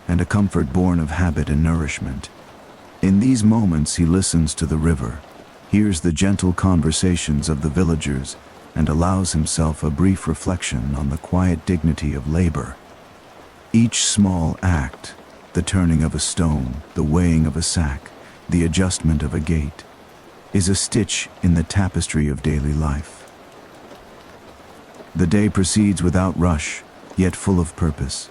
Speaker 1: and a comfort born of habit and nourishment. In these moments, he listens to the river, hears the gentle conversations of the villagers, and allows himself a brief reflection on the quiet dignity of labor. Each small act, the turning of a stone, the weighing of a sack, the adjustment of a gate, is a stitch in the tapestry of daily life. The day proceeds without rush, yet full of purpose.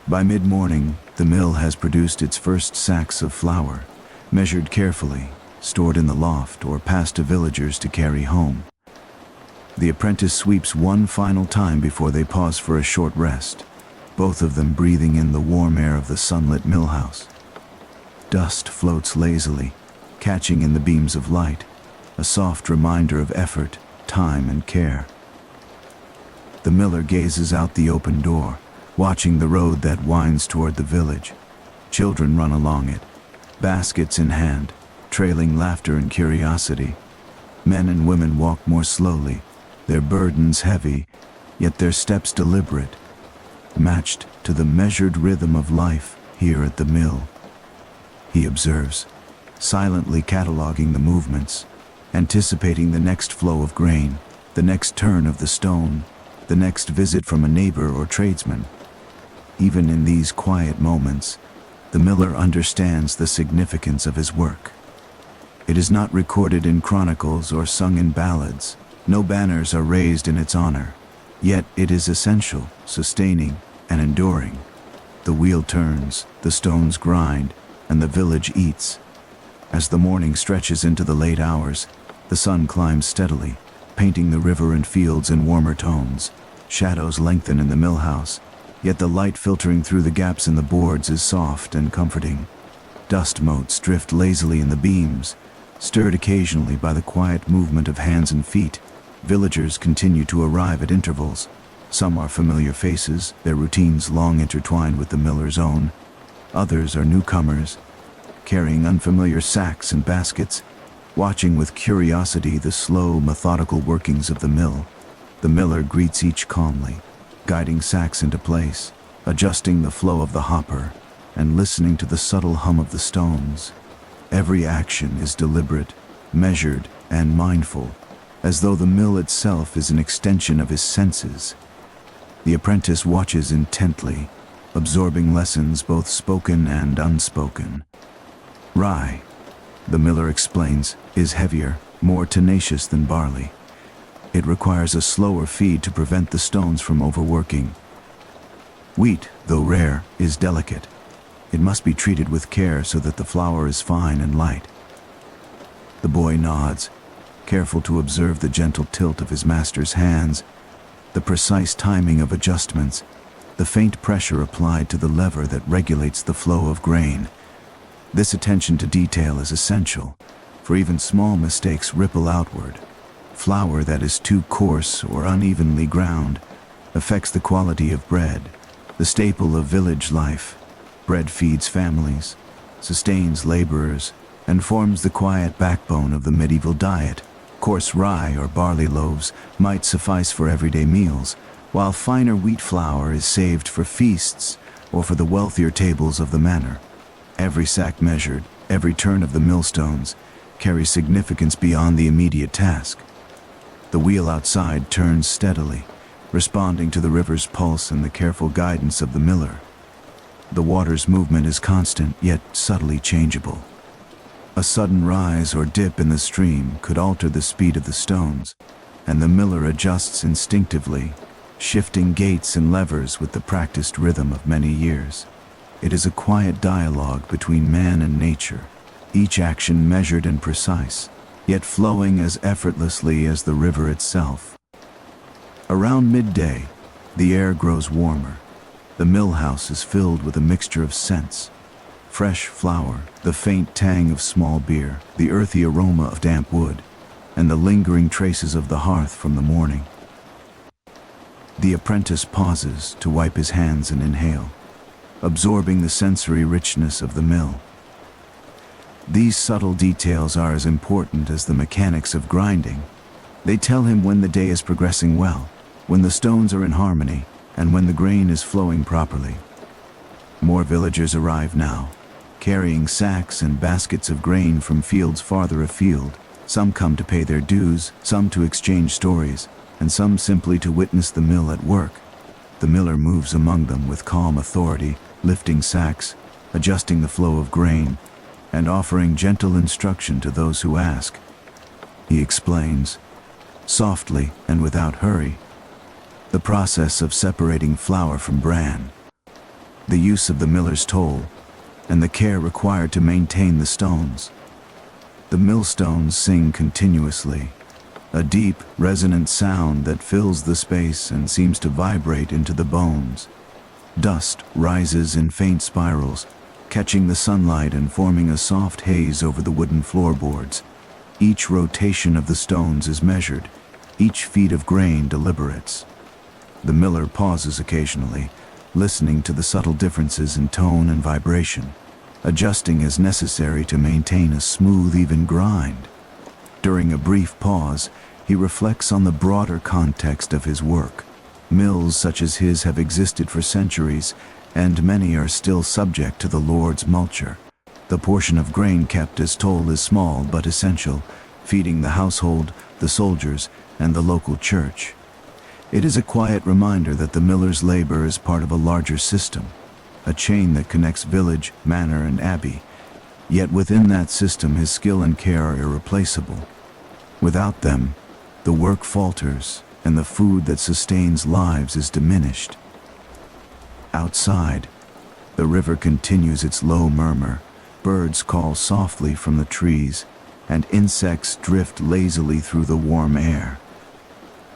Speaker 1: By mid-morning, the mill has produced its first sacks of flour, measured carefully, stored in the loft, or passed to villagers to carry home. The apprentice sweeps one final time before they pause for a short rest, both of them breathing in the warm air of the sunlit mill house. Dust floats lazily, catching in the beams of light, a soft reminder of effort, time, and care. The miller gazes out the open door, watching the road that winds toward the village. Children run along it, baskets in hand, trailing laughter and curiosity. Men and women walk more slowly, their burdens heavy, yet their steps deliberate, matched to the measured rhythm of life here at the mill. He observes, silently cataloging the movements, anticipating the next flow of grain, the next turn of the stone, the next visit from a neighbor or tradesman. Even in these quiet moments, the miller understands the significance of his work. It is not recorded in chronicles or sung in ballads. No banners are raised in its honor. Yet it is essential, sustaining, and enduring. The wheel turns, the stones grind, and the village eats. As the morning stretches into the late hours, the sun climbs steadily, painting the river and fields in warmer tones. Shadows lengthen in the mill house, yet the light filtering through the gaps in the boards is soft and comforting. Dust motes drift lazily in the beams, stirred occasionally by the quiet movement of hands and feet. Villagers continue to arrive at intervals. Some are familiar faces, their routines long intertwined with the miller's own. Others are newcomers, carrying unfamiliar sacks and baskets, watching with curiosity the slow, methodical workings of the mill. The miller greets each calmly, guiding sacks into place, adjusting the flow of the hopper, and listening to the subtle hum of the stones. Every action is deliberate, measured, and mindful, as though the mill itself is an extension of his senses. The apprentice watches intently, absorbing lessons both spoken and unspoken. Rye, the miller explains, is heavier, more tenacious than barley. It requires a slower feed to prevent the stones from overworking. Wheat, though rare, is delicate. It must be treated with care so that the flour is fine and light. The boy nods, careful to observe the gentle tilt of his master's hands, the precise timing of adjustments, the faint pressure applied to the lever that regulates the flow of grain. This attention to detail is essential, for even small mistakes ripple outward. Flour that is too coarse or unevenly ground affects the quality of bread, the staple of village life. Bread feeds families, sustains laborers, and forms the quiet backbone of the medieval diet. Coarse rye or barley loaves might suffice for everyday meals, while finer wheat flour is saved for feasts or for the wealthier tables of the manor. Every sack measured, every turn of the millstones, carries significance beyond the immediate task. The wheel outside turns steadily, responding to the river's pulse and the careful guidance of the miller. The water's movement is constant, yet subtly changeable. A sudden rise or dip in the stream could alter the speed of the stones, and the miller adjusts instinctively, shifting gates and levers with the practiced rhythm of many years. It is a quiet dialogue between man and nature, each action measured and precise, yet flowing as effortlessly as the river itself. Around midday, the air grows warmer. The mill house is filled with a mixture of scents: fresh flour, the faint tang of small beer, the earthy aroma of damp wood, and the lingering traces of the hearth from the morning. The apprentice pauses to wipe his hands and inhale, absorbing the sensory richness of the mill. These subtle details are as important as the mechanics of grinding. They tell him when the day is progressing well, when the stones are in harmony, and when the grain is flowing properly. More villagers arrive now, carrying sacks and baskets of grain from fields farther afield. Some come to pay their dues, some to exchange stories, and some simply to witness the mill at work. The miller moves among them with calm authority, lifting sacks, adjusting the flow of grain, and offering gentle instruction to those who ask. He explains, softly and without hurry, the process of separating flour from bran, the use of the miller's toll, and the care required to maintain the stones. The millstones sing continuously, a deep, resonant sound that fills the space and seems to vibrate into the bones. Dust rises in faint spirals, catching the sunlight and forming a soft haze over the wooden floorboards. Each rotation of the stones is measured, each feed of grain deliberates. The miller pauses occasionally, listening to the subtle differences in tone and vibration, adjusting as necessary to maintain a smooth, even grind. During a brief pause, he reflects on the broader context of his work. Mills such as his have existed for centuries, and many are still subject to the Lord's multure. The portion of grain kept as toll is small but essential, feeding the household, the soldiers, and the local church. It is a quiet reminder that the miller's labor is part of a larger system, a chain that connects village, manor, and abbey. Yet within that system his skill and care are irreplaceable. Without them, the work falters, and the food that sustains lives is diminished. Outside, the river continues its low murmur. Birds call softly from the trees, and insects drift lazily through the warm air.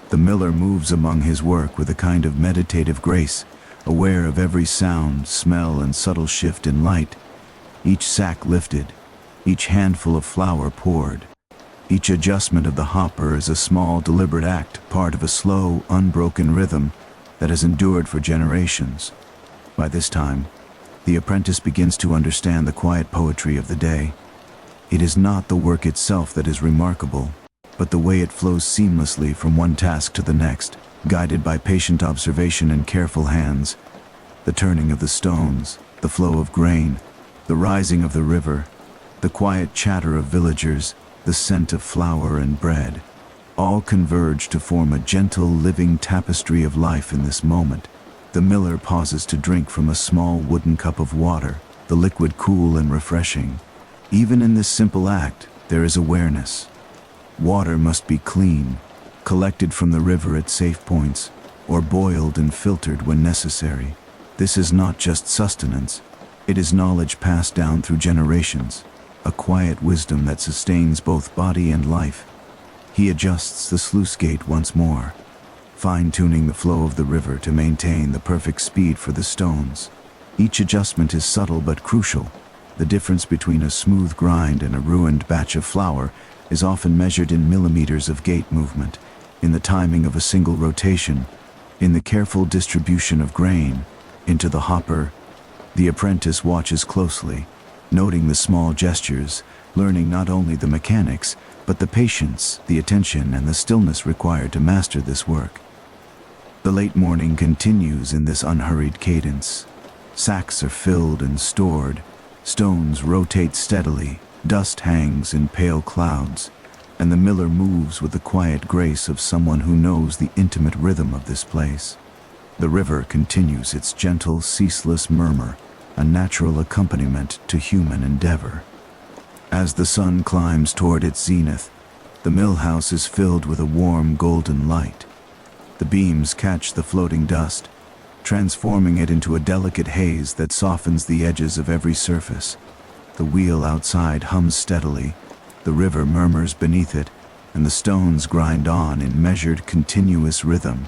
Speaker 1: The miller moves among his work with a kind of meditative grace, aware of every sound, smell, and subtle shift in light. Each sack lifted, each handful of flour poured, each adjustment of the hopper is a small, deliberate act, part of a slow, unbroken rhythm that has endured for generations. By this time, the apprentice begins to understand the quiet poetry of the day. It is not the work itself that is remarkable, but the way it flows seamlessly from one task to the next, guided by patient observation and careful hands. The turning of the stones, the flow of grain, the rising of the river, the quiet chatter of villagers, the scent of flour and bread, all converge to form a gentle, living tapestry of life in this moment. The miller pauses to drink from a small wooden cup of water, the liquid cool and refreshing. Even in this simple act, there is awareness. Water must be clean, collected from the river at safe points, or boiled and filtered when necessary. This is not just sustenance, it is knowledge passed down through generations, a quiet wisdom that sustains both body and life. He adjusts the sluice gate once more, fine-tuning the flow of the river to maintain the perfect speed for the stones. Each adjustment is subtle but crucial. The difference between a smooth grind and a ruined batch of flour is often measured in millimeters of gate movement, in the timing of a single rotation, in the careful distribution of grain into the hopper. The apprentice watches closely, noting the small gestures, learning not only the mechanics, but the patience, the attention, and the stillness required to master this work. The late morning continues in this unhurried cadence. Sacks are filled and stored, stones rotate steadily, dust hangs in pale clouds, and the miller moves with the quiet grace of someone who knows the intimate rhythm of this place. The river continues its gentle, ceaseless murmur, a natural accompaniment to human endeavor. As the sun climbs toward its zenith, the mill house is filled with a warm golden light. The beams catch the floating dust, transforming it into a delicate haze that softens the edges of every surface. The wheel outside hums steadily, the river murmurs beneath it, and the stones grind on in measured, continuous rhythm.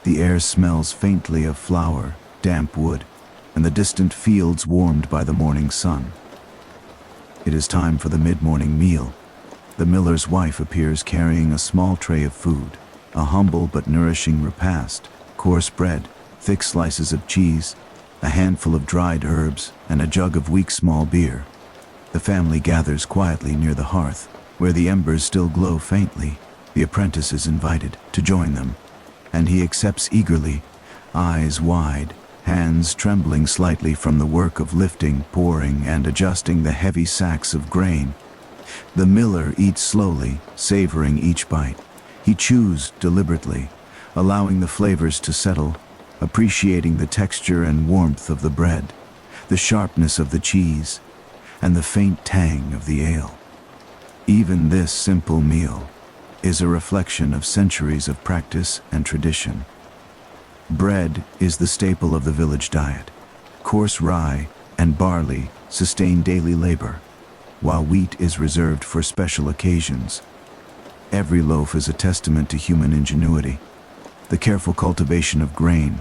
Speaker 1: The air smells faintly of flour, damp wood, and the distant fields warmed by the morning sun. It is time for the mid-morning meal. The miller's wife appears carrying a small tray of food, a humble but nourishing repast: coarse bread, thick slices of cheese, a handful of dried herbs, and a jug of weak small beer. The family gathers quietly near the hearth, where the embers still glow faintly. The apprentice is invited to join them, and he accepts eagerly, eyes wide, hands trembling slightly from the work of lifting, pouring, and adjusting the heavy sacks of grain. The miller eats slowly, savoring each bite. He chews deliberately, allowing the flavors to settle, appreciating the texture and warmth of the bread, the sharpness of the cheese, and the faint tang of the ale. Even this simple meal is a reflection of centuries of practice and tradition. Bread is the staple of the village diet. Coarse rye and barley sustain daily labor, while wheat is reserved for special occasions. Every loaf is a testament to human ingenuity. The careful cultivation of grain,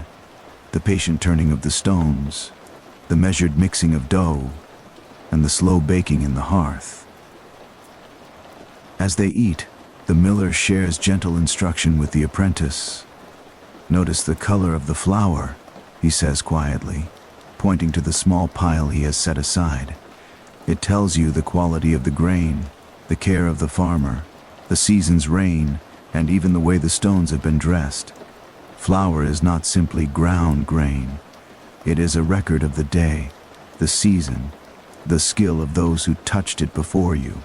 Speaker 1: the patient turning of the stones, the measured mixing of dough, and the slow baking in the hearth. As they eat, the miller shares gentle instruction with the apprentice. "Notice the color of the flour," he says quietly, pointing to the small pile he has set aside. "It tells you the quality of the grain, the care of the farmer, the season's rain, and even the way the stones have been dressed. Flour is not simply ground grain. It is a record of the day, the season, the skill of those who touched it before you."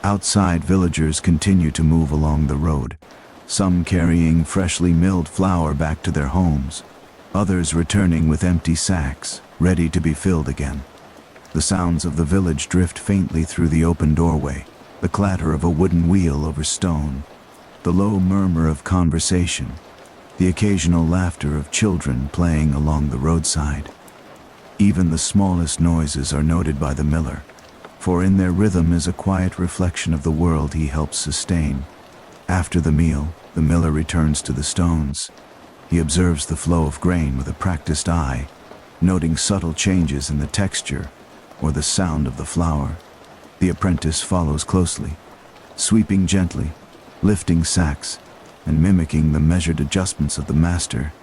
Speaker 1: Outside, villagers continue to move along the road, some carrying freshly milled flour back to their homes, others returning with empty sacks, ready to be filled again. The sounds of the village drift faintly through the open doorway, the clatter of a wooden wheel over stone, the low murmur of conversation, the occasional laughter of children playing along the roadside. Even the smallest noises are noted by the miller, for in their rhythm is a quiet reflection of the world he helps sustain. After the meal, the miller returns to the stones. He observes the flow of grain with a practiced eye, noting subtle changes in the texture or the sound of the flour. The apprentice follows closely, sweeping gently, lifting sacks, and mimicking the measured adjustments of the master.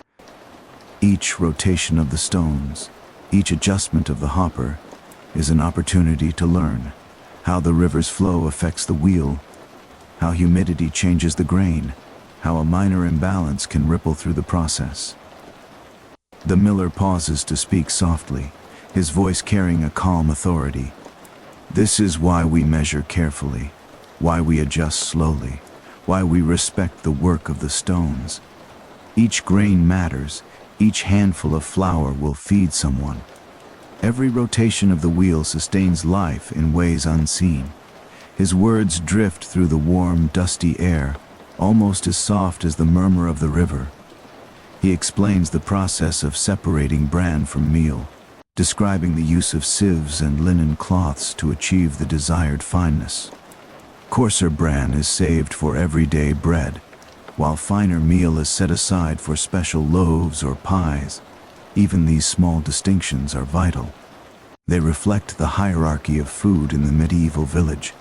Speaker 1: Each rotation of the stones, each adjustment of the hopper, is an opportunity to learn how the river's flow affects the wheel, how humidity changes the grain, how a minor imbalance can ripple through the process. The miller pauses to speak softly, his voice carrying a calm authority. "This is why we measure carefully, why we adjust slowly, why we respect the work of the stones. Each grain matters, each handful of flour will feed someone. Every rotation of the wheel sustains life in ways unseen." His words drift through the warm, dusty air, almost as soft as the murmur of the river. He explains the process of separating bran from meal, describing the use of sieves and linen cloths to achieve the desired fineness. Coarser bran is saved for everyday bread, while finer meal is set aside for special loaves or pies. Even these small distinctions are vital. They reflect the hierarchy of food in the medieval village,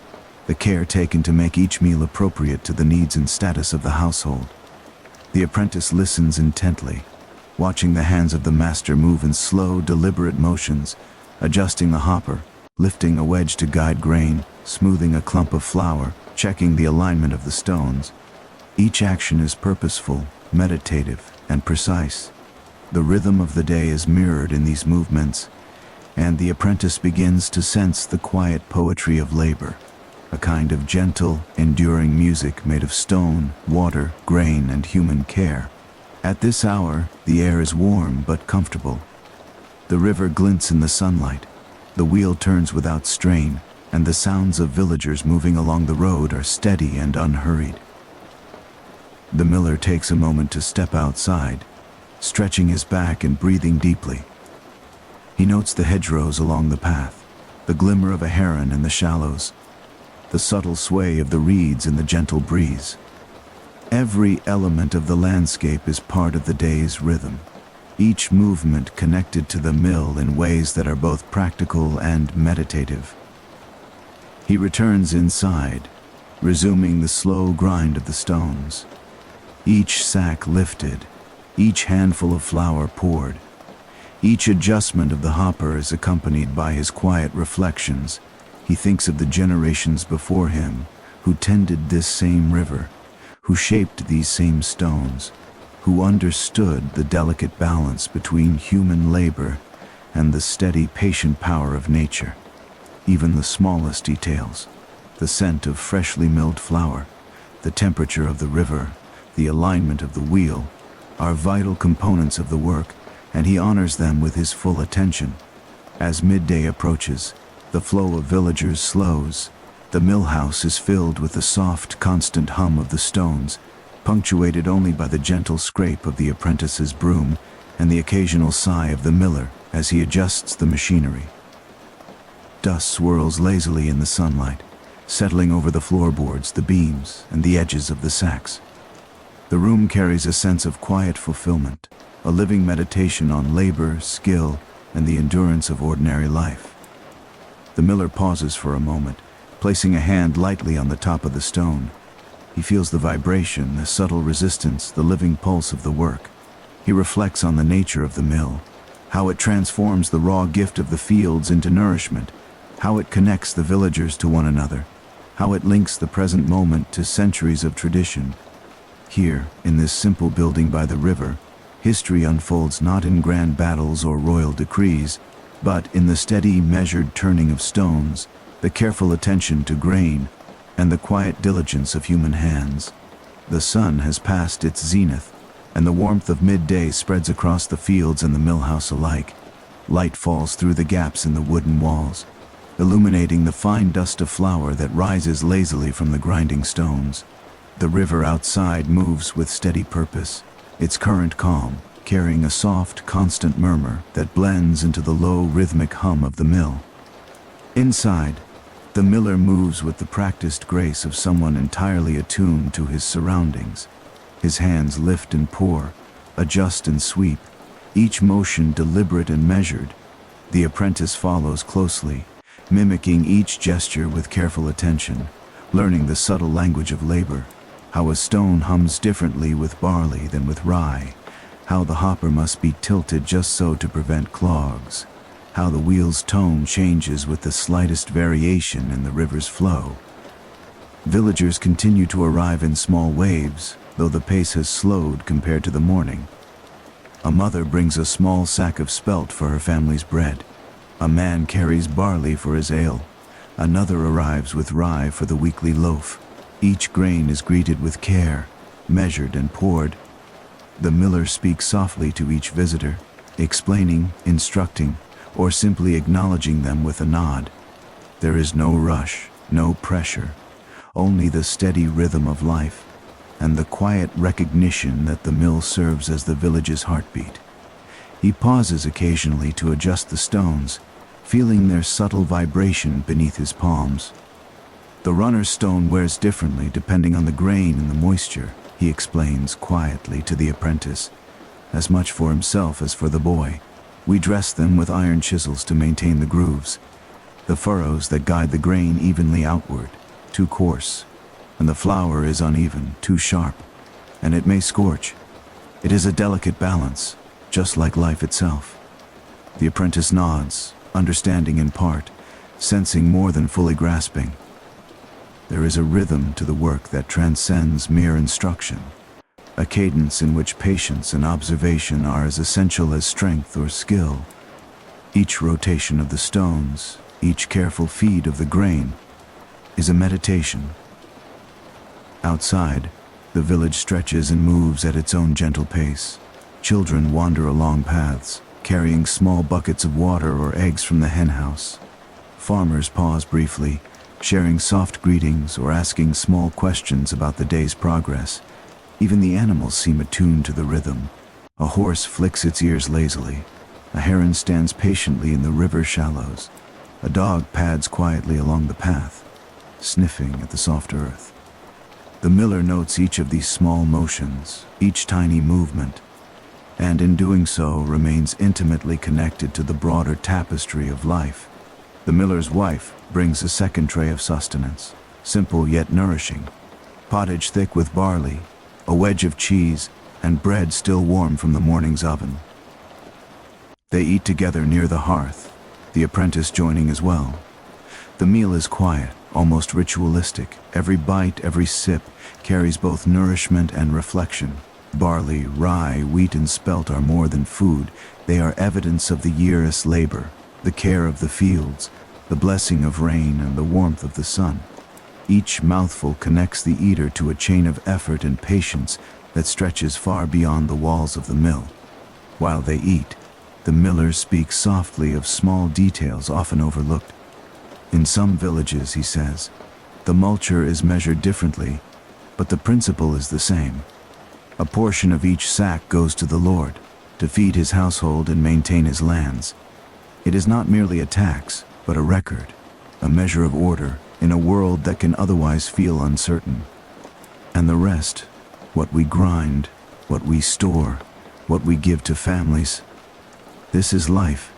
Speaker 1: the care taken to make each meal appropriate to the needs and status of the household. The apprentice listens intently, watching the hands of the master move in slow, deliberate motions, adjusting the hopper, lifting a wedge to guide grain, smoothing a clump of flour, checking the alignment of the stones. Each action is purposeful, meditative, and precise. The rhythm of the day is mirrored in these movements, and the apprentice begins to sense the quiet poetry of labor, a kind of gentle, enduring music made of stone, water, grain, and human care. At this hour, the air is warm but comfortable. The river glints in the sunlight, the wheel turns without strain, and the sounds of villagers moving along the road are steady and unhurried. The miller takes a moment to step outside, stretching his back and breathing deeply. He notes the hedgerows along the path, the glimmer of a heron in the shallows, the subtle sway of the reeds in the gentle breeze. Every element of the landscape is part of the day's rhythm, each movement connected to the mill in ways that are both practical and meditative. He returns inside, resuming the slow grind of the stones. Each sack lifted, each handful of flour poured. Each adjustment of the hopper is accompanied by his quiet reflections. He thinks of the generations before him who tended this same river, who shaped these same stones, who understood the delicate balance between human labor and the steady, patient power of nature. Even the smallest details, the scent of freshly milled flour, the temperature of the river, the alignment of the wheel, are vital components of the work, and he honors them with his full attention. As midday approaches, the flow of villagers slows. The mill house is filled with the soft, constant hum of the stones, punctuated only by the gentle scrape of the apprentice's broom and the occasional sigh of the miller as he adjusts the machinery. Dust swirls lazily in the sunlight, settling over the floorboards, the beams, and the edges of the sacks. The room carries a sense of quiet fulfillment, a living meditation on labor, skill, and the endurance of ordinary life. The miller pauses for a moment, placing a hand lightly on the top of the stone. He feels the vibration, the subtle resistance, the living pulse of the work. He reflects on the nature of the mill, how it transforms the raw gift of the fields into nourishment, how it connects the villagers to one another, how it links the present moment to centuries of tradition. Here, in this simple building by the river, history unfolds not in grand battles or royal decrees, but in the steady, measured turning of stones, the careful attention to grain, and the quiet diligence of human hands. The sun has passed its zenith, and the warmth of midday spreads across the fields and the mill house alike. Light falls through the gaps in the wooden walls, illuminating the fine dust of flour that rises lazily from the grinding stones. The river outside moves with steady purpose, its current calm, carrying a soft, constant murmur that blends into the low, rhythmic hum of the mill. Inside, the miller moves with the practiced grace of someone entirely attuned to his surroundings. His hands lift and pour, adjust and sweep, each motion deliberate and measured. The apprentice follows closely, mimicking each gesture with careful attention, learning the subtle language of labor, how a stone hums differently with barley than with rye, how the hopper must be tilted just so to prevent clogs, how the wheel's tone changes with the slightest variation in the river's flow. Villagers continue to arrive in small waves, though the pace has slowed compared to the morning. A mother brings a small sack of spelt for her family's bread. A man carries barley for his ale. Another arrives with rye for the weekly loaf. Each grain is greeted with care, measured and poured. The miller speaks softly to each visitor, explaining, instructing, or simply acknowledging them with a nod. There is no rush, no pressure, only the steady rhythm of life, and the quiet recognition that the mill serves as the village's heartbeat. He pauses occasionally to adjust the stones, feeling their subtle vibration beneath his palms. The runner's stone wears differently depending on the grain and the moisture, he explains quietly to the apprentice, as much for himself as for the boy. We dress them with iron chisels to maintain the grooves, the furrows that guide the grain evenly outward, too coarse, and the flour is uneven, too sharp, and it may scorch. It is a delicate balance, just like life itself. The apprentice nods, understanding in part, sensing more than fully grasping. There is a rhythm to the work that transcends mere instruction, a cadence in which patience and observation are as essential as strength or skill. Each rotation of the stones, each careful feed of the grain, is a meditation. Outside, the village stretches and moves at its own gentle pace. Children wander along paths, carrying small buckets of water or eggs from the henhouse. Farmers pause briefly, sharing soft greetings or asking small questions about the day's progress. Even the animals seem attuned to the rhythm. A horse flicks its ears lazily. A heron stands patiently in the river shallows. A dog pads quietly along the path, sniffing at the soft earth. The miller notes each of these small motions, each tiny movement, and in doing so remains intimately connected to the broader tapestry of life. The miller's wife brings a second tray of sustenance, simple yet nourishing. Pottage thick with barley, a wedge of cheese, and bread still warm from the morning's oven. They eat together near the hearth, the apprentice joining as well. The meal is quiet, almost ritualistic. Every bite, every sip carries both nourishment and reflection. Barley, rye, wheat, and spelt are more than food. They are evidence of the year's labor, the care of the fields, the blessing of rain, and the warmth of the sun. Each mouthful connects the eater to a chain of effort and patience that stretches far beyond the walls of the mill. While they eat, the miller speaks softly of small details often overlooked. In some villages, he says, the multure is measured differently, but the principle is the same. A portion of each sack goes to the Lord, to feed his household and maintain his lands. It is not merely a tax, but a record, a measure of order in a world that can otherwise feel uncertain. And the rest, what we grind, what we store, what we give to families, this is life,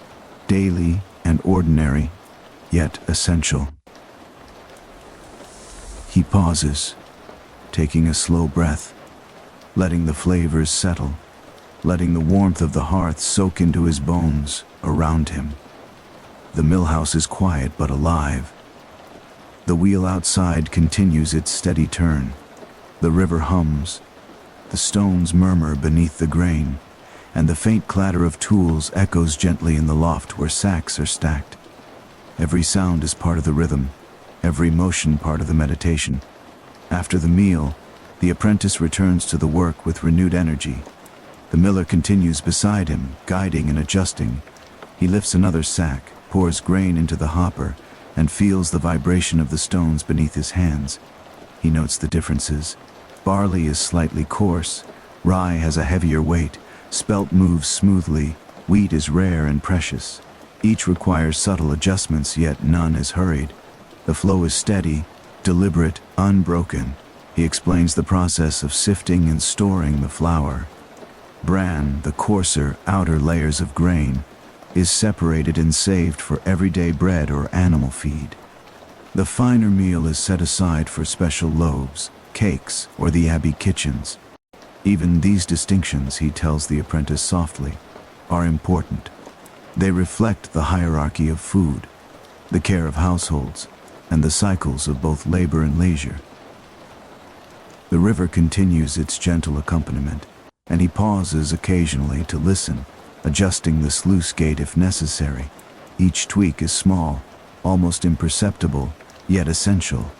Speaker 1: daily and ordinary, yet essential. He pauses, taking a slow breath, letting the flavors settle, letting the warmth of the hearth soak into his bones around him. The millhouse is quiet but alive. The wheel outside continues its steady turn. The river hums. The stones murmur beneath the grain, and the faint clatter of tools echoes gently in the loft where sacks are stacked. Every sound is part of the rhythm, every motion part of the meditation. After the meal, the apprentice returns to the work with renewed energy. The miller continues beside him, guiding and adjusting. He lifts another sack, pours grain into the hopper, and feels the vibration of the stones beneath his hands. He notes the differences. Barley is slightly coarse, rye has a heavier weight, spelt moves smoothly, wheat is rare and precious. Each requires subtle adjustments, yet none is hurried. The flow is steady, deliberate, unbroken. He explains the process of sifting and storing the flour. Bran, the coarser, outer layers of grain, is separated and saved for everyday bread or animal feed. The finer meal is set aside for special loaves, cakes, or the abbey kitchens. Even these distinctions, he tells the apprentice softly, are important. They reflect the hierarchy of food, the care of households, and the cycles of both labor and leisure. The river continues its gentle accompaniment, and he pauses occasionally to listen, adjusting the sluice gate if necessary. Each tweak is small, almost imperceptible, yet essential.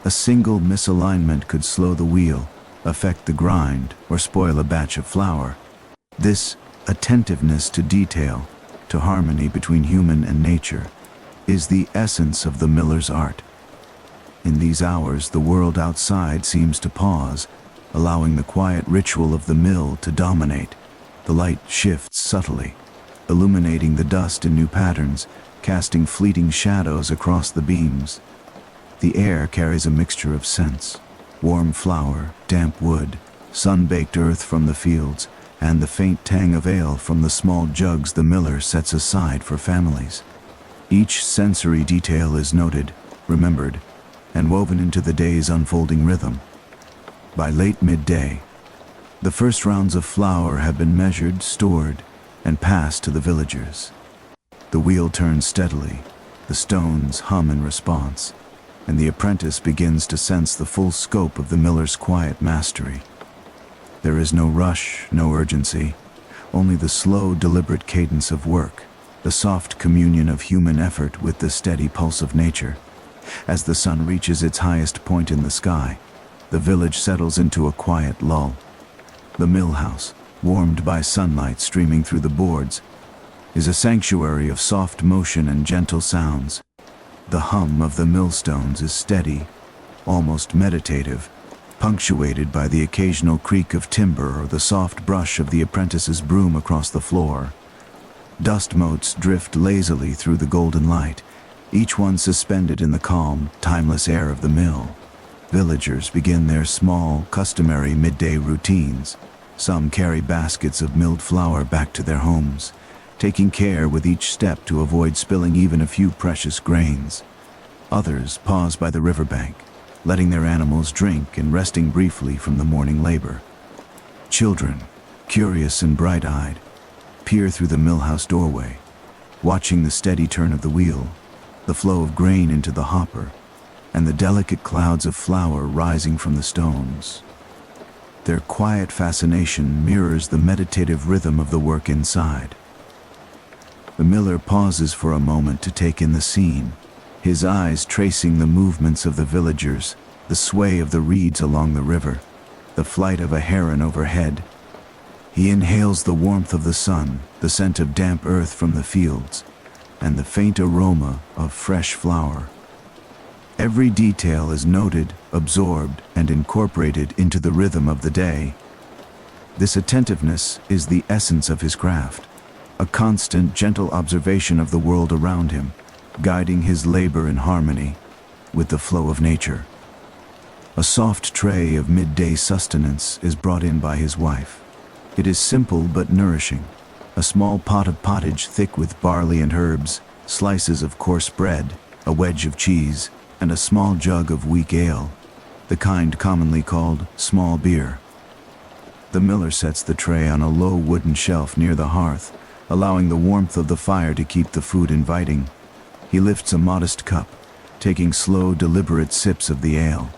Speaker 1: A single misalignment could slow the wheel, affect the grind, or spoil a batch of flour. This attentiveness to detail, to harmony between human and nature, is the essence of the miller's art. In these hours, the world outside seems to pause, allowing the quiet ritual of the mill to dominate. The light shifts subtly, illuminating the dust in new patterns, casting fleeting shadows across the beams. The air carries a mixture of scents: warm flour, damp wood, sun-baked earth from the fields, and the faint tang of ale from the small jugs the miller sets aside for families. Each sensory detail is noted, remembered, and woven into the day's unfolding rhythm. By late midday, the first rounds of flour have been measured, stored, and passed to the villagers. The wheel turns steadily, the stones hum in response, and the apprentice begins to sense the full scope of the miller's quiet mastery. There is no rush, no urgency, only the slow, deliberate cadence of work, the soft communion of human effort with the steady pulse of nature. As the sun reaches its highest point in the sky, the village settles into a quiet lull. The mill house, warmed by sunlight streaming through the boards, is a sanctuary of soft motion and gentle sounds. The hum of the millstones is steady, almost meditative, punctuated by the occasional creak of timber or the soft brush of the apprentice's broom across the floor. Dust motes drift lazily through the golden light, each one suspended in the calm, timeless air of the mill. Villagers begin their small, customary midday routines. Some carry baskets of milled flour back to their homes, taking care with each step to avoid spilling even a few precious grains. Others pause by the riverbank, letting their animals drink and resting briefly from the morning labor. Children, curious and bright-eyed, peer through the millhouse doorway, watching the steady turn of the wheel, the flow of grain into the hopper, and the delicate clouds of flour rising from the stones. Their quiet fascination mirrors the meditative rhythm of the work inside. The miller pauses for a moment to take in the scene, his eyes tracing the movements of the villagers, the sway of the reeds along the river, the flight of a heron overhead. He inhales the warmth of the sun, the scent of damp earth from the fields, and the faint aroma of fresh flour. Every detail is noted, absorbed, and incorporated into the rhythm of the day. This attentiveness is the essence of his craft, a constant, gentle observation of the world around him, guiding his labor in harmony with the flow of nature. A soft tray of midday sustenance is brought in by his wife. It is simple but nourishing. A small pot of pottage thick with barley and herbs, slices of coarse bread, a wedge of cheese, and a small jug of weak ale, the kind commonly called small beer. The miller sets the tray on a low wooden shelf near the hearth, allowing the warmth of the fire to keep the food inviting. He lifts a modest cup, taking slow, deliberate sips of the ale.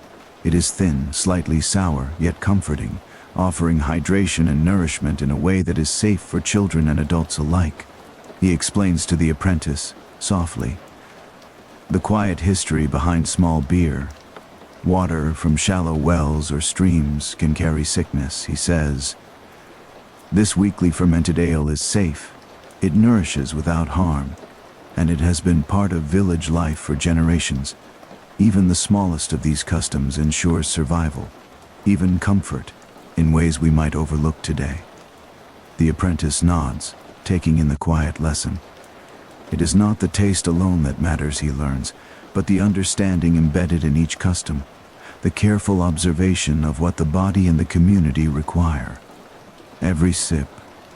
Speaker 1: It is thin, slightly sour, yet comforting, offering hydration and nourishment in a way that is safe for children and adults alike. He explains to the apprentice, softly, the quiet history behind small beer. Water from shallow wells or streams can carry sickness, he says. This weekly fermented ale is safe. It nourishes without harm, and it has been part of village life for generations. Even the smallest of these customs ensures survival, even comfort, in ways we might overlook today. The apprentice nods, taking in the quiet lesson. It is not the taste alone that matters, he learns, but the understanding embedded in each custom, the careful observation of what the body and the community require. Every sip,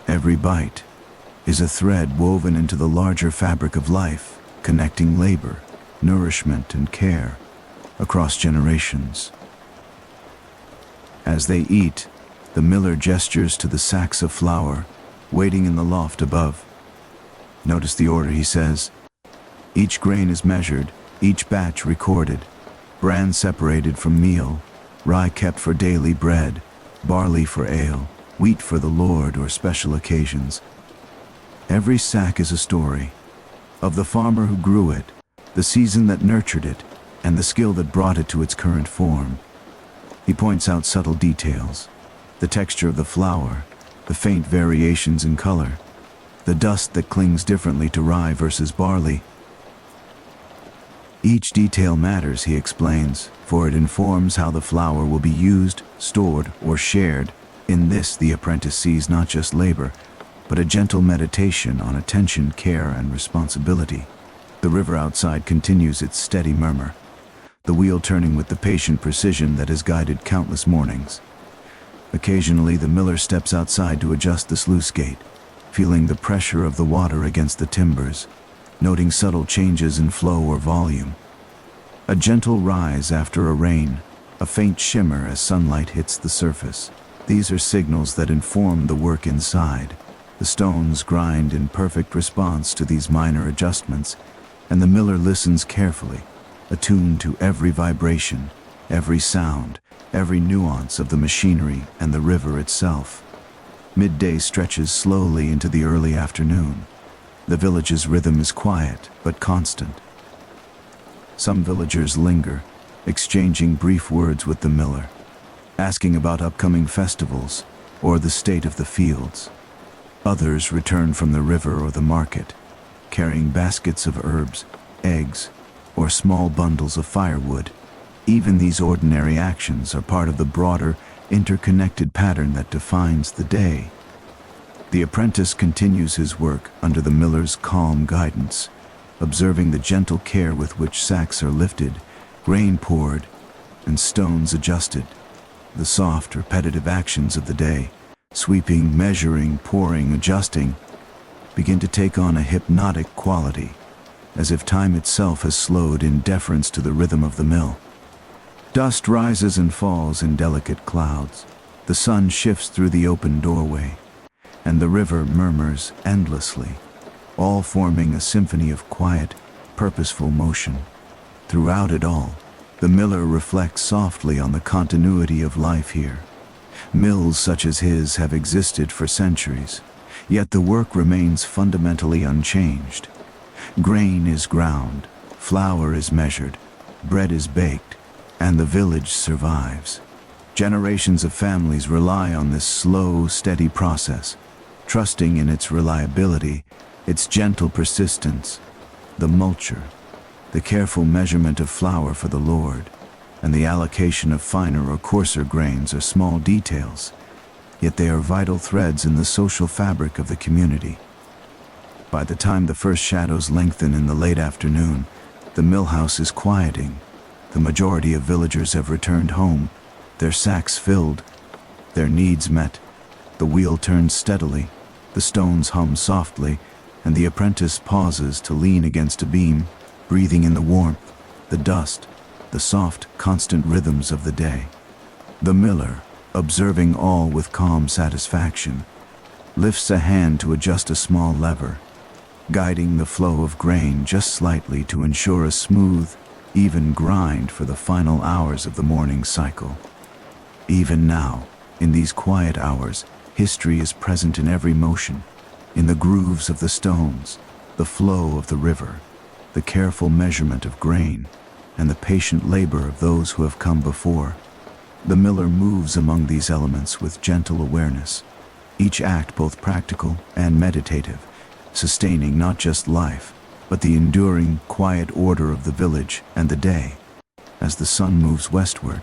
Speaker 1: every bite, is a thread woven into the larger fabric of life, connecting labor, nourishment, and care across generations. As they eat, the miller gestures to the sacks of flour waiting in the loft above. Notice the order, he says. Each grain is measured, each batch recorded, bran separated from meal, rye kept for daily bread, barley for ale, wheat for the Lord or special occasions. Every sack is a story of the farmer who grew it, the season that nurtured it, and the skill that brought it to its current form. He points out subtle details, the texture of the flour, the faint variations in color, the dust that clings differently to rye versus barley. Each detail matters, he explains, for it informs how the flour will be used, stored, or shared. In this, the apprentice sees not just labor, but a gentle meditation on attention, care, and responsibility. The river outside continues its steady murmur, the wheel turning with the patient precision that has guided countless mornings. Occasionally, the miller steps outside to adjust the sluice gate, feeling the pressure of the water against the timbers, noting subtle changes in flow or volume. A gentle rise after a rain, a faint shimmer as sunlight hits the surface. These are signals that inform the work inside. The stones grind in perfect response to these minor adjustments, and the miller listens carefully, attuned to every vibration, every sound, every nuance of the machinery and the river itself. Midday stretches slowly into the early afternoon. The village's rhythm is quiet but constant. Some villagers linger, exchanging brief words with the miller, asking about upcoming festivals or the state of the fields. Others return from the river or the market, carrying baskets of herbs, eggs, or small bundles of firewood. Even these ordinary actions are part of the broader, interconnected pattern that defines the day. The apprentice continues his work under the miller's calm guidance, observing the gentle care with which sacks are lifted, grain poured, and stones adjusted. The soft, repetitive actions of the day, sweeping, measuring, pouring, adjusting, begin to take on a hypnotic quality, as if time itself has slowed in deference to the rhythm of the mill. Dust rises and falls in delicate clouds. The sun shifts through the open doorway, and the river murmurs endlessly, all forming a symphony of quiet, purposeful motion. Throughout it all, the miller reflects softly on the continuity of life here. Mills such as his have existed for centuries, yet the work remains fundamentally unchanged. Grain is ground, flour is measured, bread is baked, and the village survives. Generations of families rely on this slow, steady process, trusting in its reliability, its gentle persistence. The multure, the careful measurement of flour for the Lord, and the allocation of finer or coarser grains are small details, yet they are vital threads in the social fabric of the community. By the time the first shadows lengthen in the late afternoon, the mill house is quieting. The majority of villagers have returned home, their sacks filled, their needs met. The wheel turns steadily, the stones hum softly, and the apprentice pauses to lean against a beam, breathing in the warmth, the dust, the soft, constant rhythms of the day. The miller, observing all with calm satisfaction, lifts a hand to adjust a small lever, guiding the flow of grain just slightly to ensure a smooth, even grind for the final hours of the morning cycle. Even now, in these quiet hours, history is present in every motion, in the grooves of the stones, the flow of the river, the careful measurement of grain, and the patient labor of those who have come before. The miller moves among these elements with gentle awareness, each act both practical and meditative, sustaining not just life, but the enduring, quiet order of the village and the day. As the sun moves westward,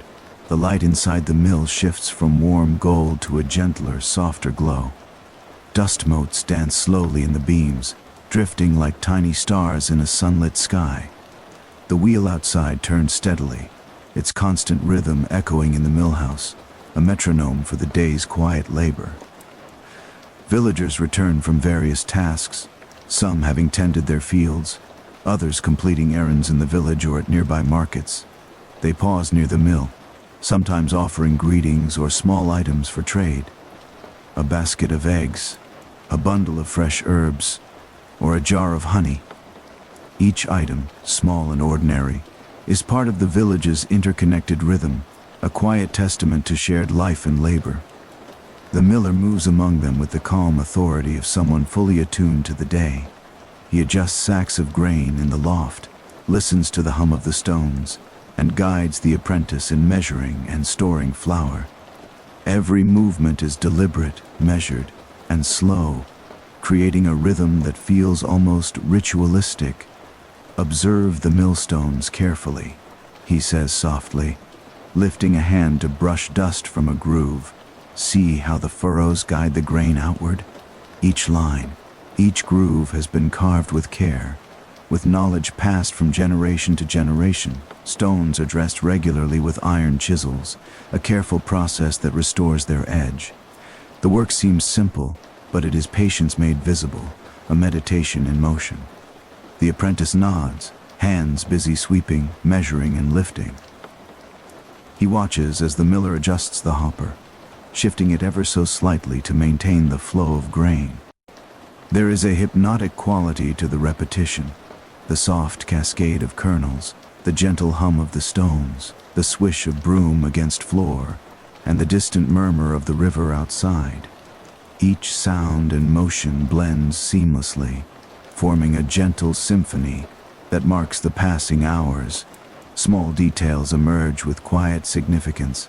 Speaker 1: the light inside the mill shifts from warm gold to a gentler, softer glow. Dust motes dance slowly in the beams, drifting like tiny stars in a sunlit sky. The wheel outside turns steadily, its constant rhythm echoing in the mill house, a metronome for the day's quiet labor. Villagers return from various tasks, some having tended their fields, others completing errands in the village or at nearby markets. They pause near the mill, sometimes offering greetings or small items for trade. A basket of eggs, a bundle of fresh herbs, or a jar of honey. Each item, small and ordinary, is part of the village's interconnected rhythm, a quiet testament to shared life and labor. The miller moves among them with the calm authority of someone fully attuned to the day. He adjusts sacks of grain in the loft, listens to the hum of the stones, and guides the apprentice in measuring and storing flour. Every movement is deliberate, measured, and slow, creating a rhythm that feels almost ritualistic. "Observe the millstones carefully," he says softly, lifting a hand to brush dust from a groove. "See how the furrows guide the grain outward? Each line, each groove has been carved with care, with knowledge passed from generation to generation. Stones are dressed regularly with iron chisels, a careful process that restores their edge. The work seems simple, but it is patience made visible, a meditation in motion." The apprentice nods, hands busy sweeping, measuring, and lifting. He watches as the miller adjusts the hopper, shifting it ever so slightly to maintain the flow of grain. There is a hypnotic quality to the repetition, the soft cascade of kernels, the gentle hum of the stones, the swish of broom against floor, and the distant murmur of the river outside. Each sound and motion blends seamlessly, forming a gentle symphony that marks the passing hours. Small details emerge with quiet significance.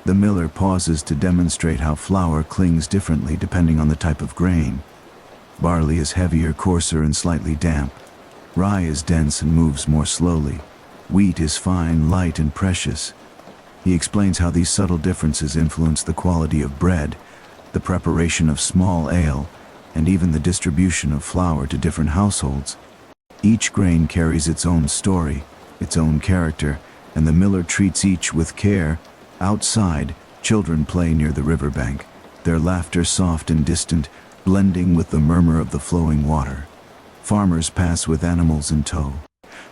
Speaker 1: The miller pauses to demonstrate how flour clings differently depending on the type of grain. Barley is heavier, coarser, and slightly damp. Rye is dense and moves more slowly. Wheat is fine, light, and precious. He explains how these subtle differences influence the quality of bread, the preparation of small ale, and even the distribution of flour to different households. Each grain carries its own story, its own character, and the miller treats each with care. Outside, children play near the riverbank, their laughter soft and distant, blending with the murmur of the flowing water. Farmers pass with animals in tow,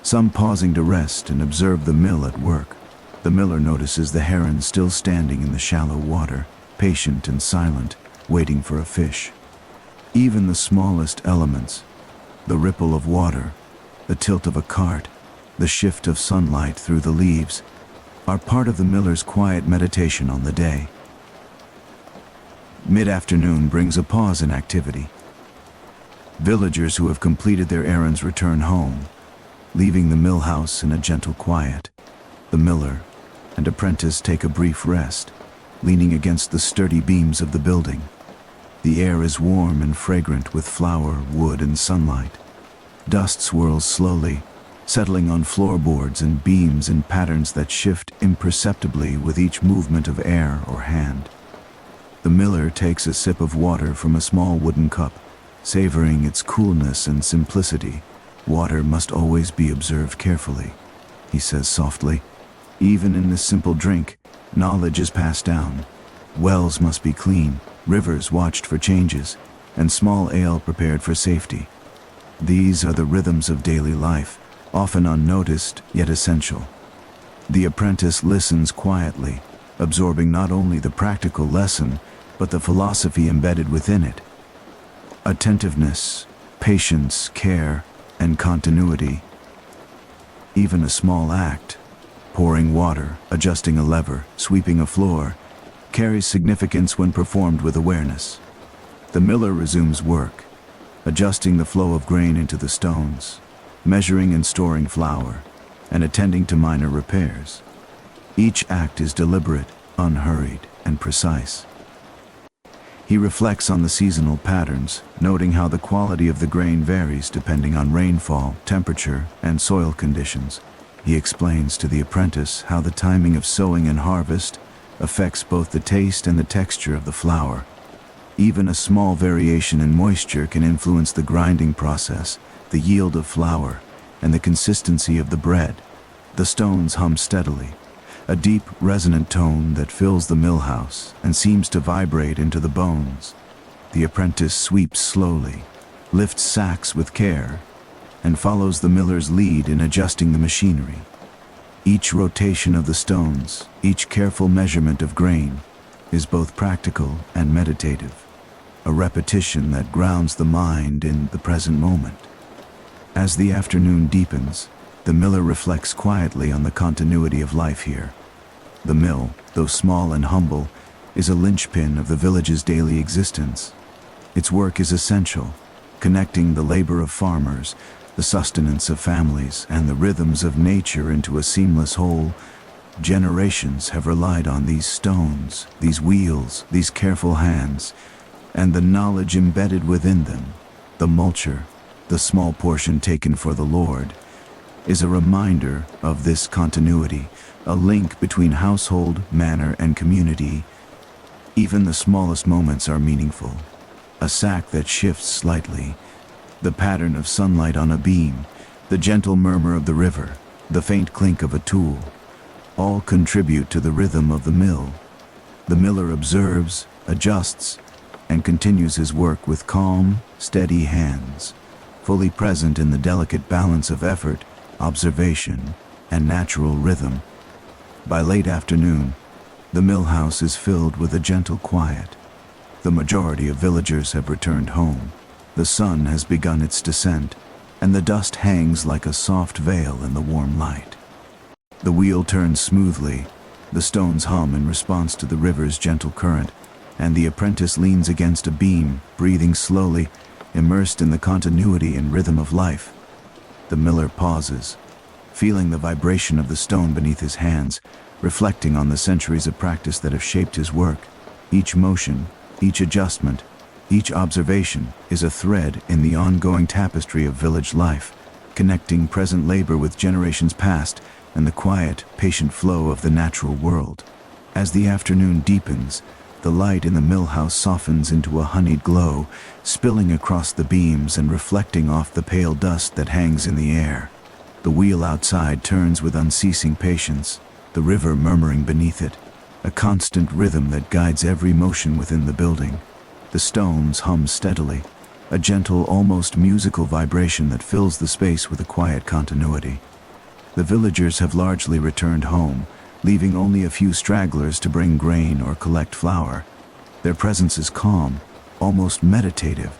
Speaker 1: some pausing to rest and observe the mill at work. The miller notices the heron still standing in the shallow water, patient and silent, waiting for a fish. Even the smallest elements, the ripple of water, the tilt of a cart, the shift of sunlight through the leaves, are part of the miller's quiet meditation on the day. Mid-afternoon brings a pause in activity. Villagers who have completed their errands return home, leaving the mill house in a gentle quiet. The miller and apprentice take a brief rest, leaning against the sturdy beams of the building. The air is warm and fragrant with flour, wood, and sunlight. Dust swirls slowly, settling on floorboards and beams in patterns that shift imperceptibly with each movement of air or hand. The miller takes a sip of water from a small wooden cup, savoring its coolness and simplicity. Water must always be observed carefully, he says softly. Even in this simple drink, knowledge is passed down. Wells must be clean, rivers watched for changes, and small ale prepared for safety. These are the rhythms of daily life, often unnoticed yet essential. The apprentice listens quietly, absorbing not only the practical lesson, but the philosophy embedded within it. Attentiveness, patience, care, and continuity. Even a small act, pouring water, adjusting a lever, sweeping a floor, carries significance when performed with awareness. The miller resumes work, adjusting the flow of grain into the stones, measuring and storing flour, and attending to minor repairs. Each act is deliberate, unhurried, and precise. He reflects on the seasonal patterns, noting how the quality of the grain varies depending on rainfall, temperature, and soil conditions. He explains to the apprentice how the timing of sowing and harvest affects both the taste and the texture of the flour. Even a small variation in moisture can influence the grinding process, the yield of flour, and the consistency of the bread. The stones hum steadily, a deep, resonant tone that fills the mill house and seems to vibrate into the bones. The apprentice sweeps slowly, lifts sacks with care, and follows the miller's lead in adjusting the machinery. Each rotation of the stones, each careful measurement of grain, is both practical and meditative, a repetition that grounds the mind in the present moment. As the afternoon deepens, the miller reflects quietly on the continuity of life here. The mill, though small and humble, is a linchpin of the village's daily existence. Its work is essential, connecting the labor of farmers, the sustenance of families, and the rhythms of nature into a seamless whole. Generations have relied on these stones, these wheels, these careful hands, and the knowledge embedded within them. The mulcher, the small portion taken for the Lord, is a reminder of this continuity, a link between household, manor, and community. Even the smallest moments are meaningful. A sack that shifts slightly, the pattern of sunlight on a beam, the gentle murmur of the river, the faint clink of a tool, all contribute to the rhythm of the mill. The miller observes, adjusts, and continues his work with calm, steady hands, fully present in the delicate balance of effort, observation, and natural rhythm. By late afternoon, the mill house is filled with a gentle quiet. The majority of villagers have returned home, The sun has begun its descent, and the dust hangs like a soft veil in the warm light. The wheel turns smoothly, the stones hum in response to the river's gentle current, and the apprentice leans against a beam, breathing slowly, immersed in the continuity and rhythm of life. The miller pauses, feeling the vibration of the stone beneath his hands, reflecting on the centuries of practice that have shaped his work. Each motion, each adjustment, each observation is a thread in the ongoing tapestry of village life, connecting present labor with generations past and the quiet, patient flow of the natural world. As the afternoon deepens, the light in the mill house softens into a honeyed glow, spilling across the beams and reflecting off the pale dust that hangs in the air. The wheel outside turns with unceasing patience, the river murmuring beneath it, a constant rhythm that guides every motion within the building. The stones hum steadily, a gentle, almost musical vibration that fills the space with a quiet continuity. The villagers have largely returned home, leaving only a few stragglers to bring grain or collect flour. Their presence is calm, almost meditative,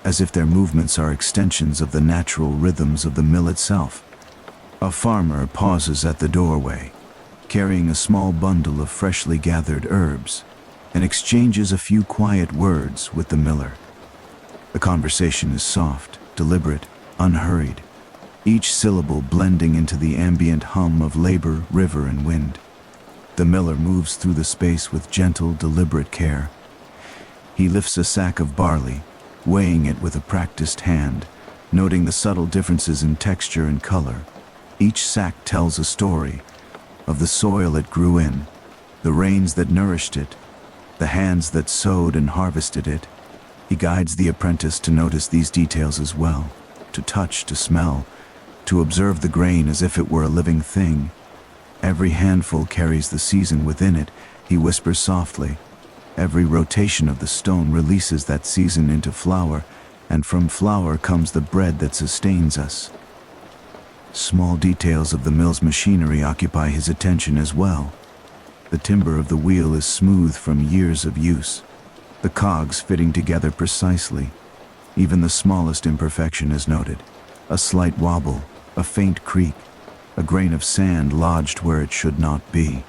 Speaker 1: as if their movements are extensions of the natural rhythms of the mill itself. A farmer pauses at the doorway, carrying a small bundle of freshly gathered herbs, and exchanges a few quiet words with the miller. The conversation is soft, deliberate, unhurried, each syllable blending into the ambient hum of labor, river, and wind. The miller moves through the space with gentle, deliberate care. He lifts a sack of barley, weighing it with a practiced hand, noting the subtle differences in texture and color. Each sack tells a story of the soil it grew in, the rains that nourished it, the hands that sowed and harvested it. He guides the apprentice to notice these details as well, to touch, to smell, to observe the grain as if it were a living thing. Every handful carries the season within it, he whispers softly. Every rotation of the stone releases that season into flour, and from flour comes the bread that sustains us. Small details of the mill's machinery occupy his attention as well. The timber of the wheel is smooth from years of use, the cogs fitting together precisely. Even the smallest imperfection is noted, a slight wobble, a faint creak, a grain of sand lodged where it should not be.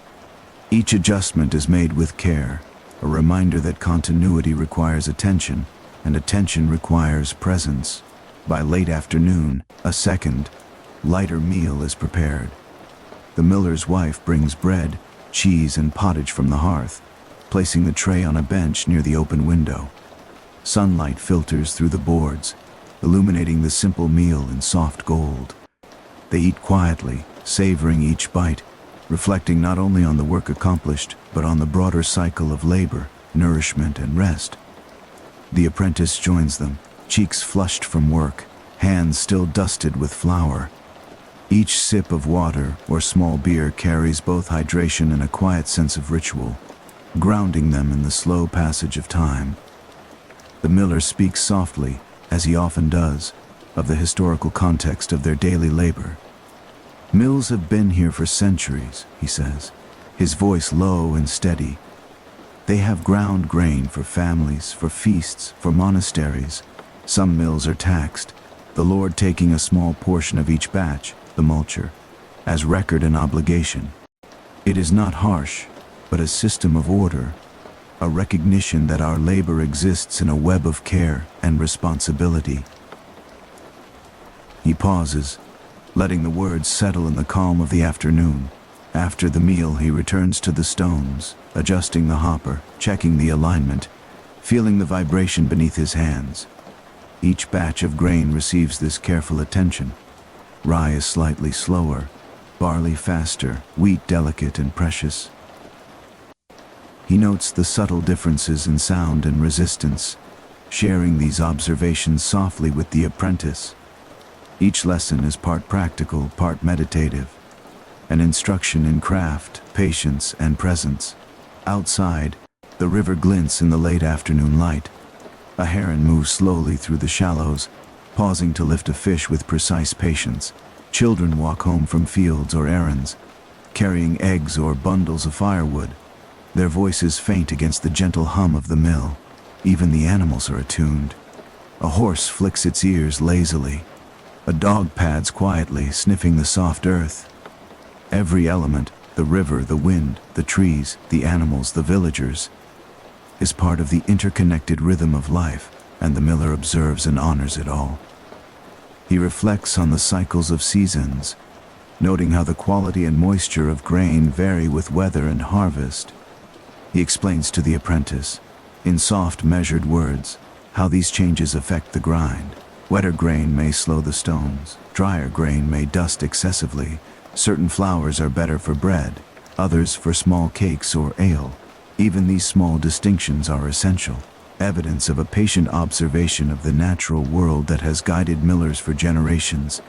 Speaker 1: Each adjustment is made with care, a reminder that continuity requires attention, and attention requires presence. By late afternoon, a second, lighter meal is prepared. The miller's wife brings bread, cheese, and pottage from the hearth, placing the tray on a bench near the open window. Sunlight filters through the boards, illuminating the simple meal in soft gold. They eat quietly, savoring each bite, reflecting not only on the work accomplished, but on the broader cycle of labor, nourishment, and rest. The apprentice joins them, cheeks flushed from work, hands still dusted with flour. Each sip of water or small beer carries both hydration and a quiet sense of ritual, grounding them in the slow passage of time. The miller speaks softly, as he often does, of the historical context of their daily labor. Mills have been here for centuries, he says, his voice low and steady. They have ground grain for families, for feasts, for monasteries. Some mills are taxed, the Lord taking a small portion of each batch, the multure, as record and obligation. It is not harsh, but a system of order, a recognition that our labor exists in a web of care and responsibility. He pauses, letting the words settle in the calm of the afternoon. After the meal, he returns to the stones, adjusting the hopper, checking the alignment, feeling the vibration beneath his hands. Each batch of grain receives this careful attention. Rye is slightly slower, barley faster, wheat delicate and precious. He notes the subtle differences in sound and resistance, sharing these observations softly with the apprentice. Each lesson is part practical, part meditative, an instruction in craft, patience, and presence. Outside, the river glints in the late afternoon light. A heron moves slowly through the shallows, pausing to lift a fish with precise patience. Children walk home from fields or errands, carrying eggs or bundles of firewood. Their voices faint against the gentle hum of the mill. Even the animals are attuned. A horse flicks its ears lazily. A dog pads quietly, sniffing the soft earth. Every element, the river, the wind, the trees, the animals, the villagers, is part of the interconnected rhythm of life, and the miller observes and honors it all. He reflects on the cycles of seasons, noting how the quality and moisture of grain vary with weather and harvest. He explains to the apprentice, in soft, measured words, how these changes affect the grind. Wetter grain may slow the stones, drier grain may dust excessively. Certain flours are better for bread, others for small cakes or ale. Even these small distinctions are essential, evidence of a patient observation of the natural world that has guided millers for generations.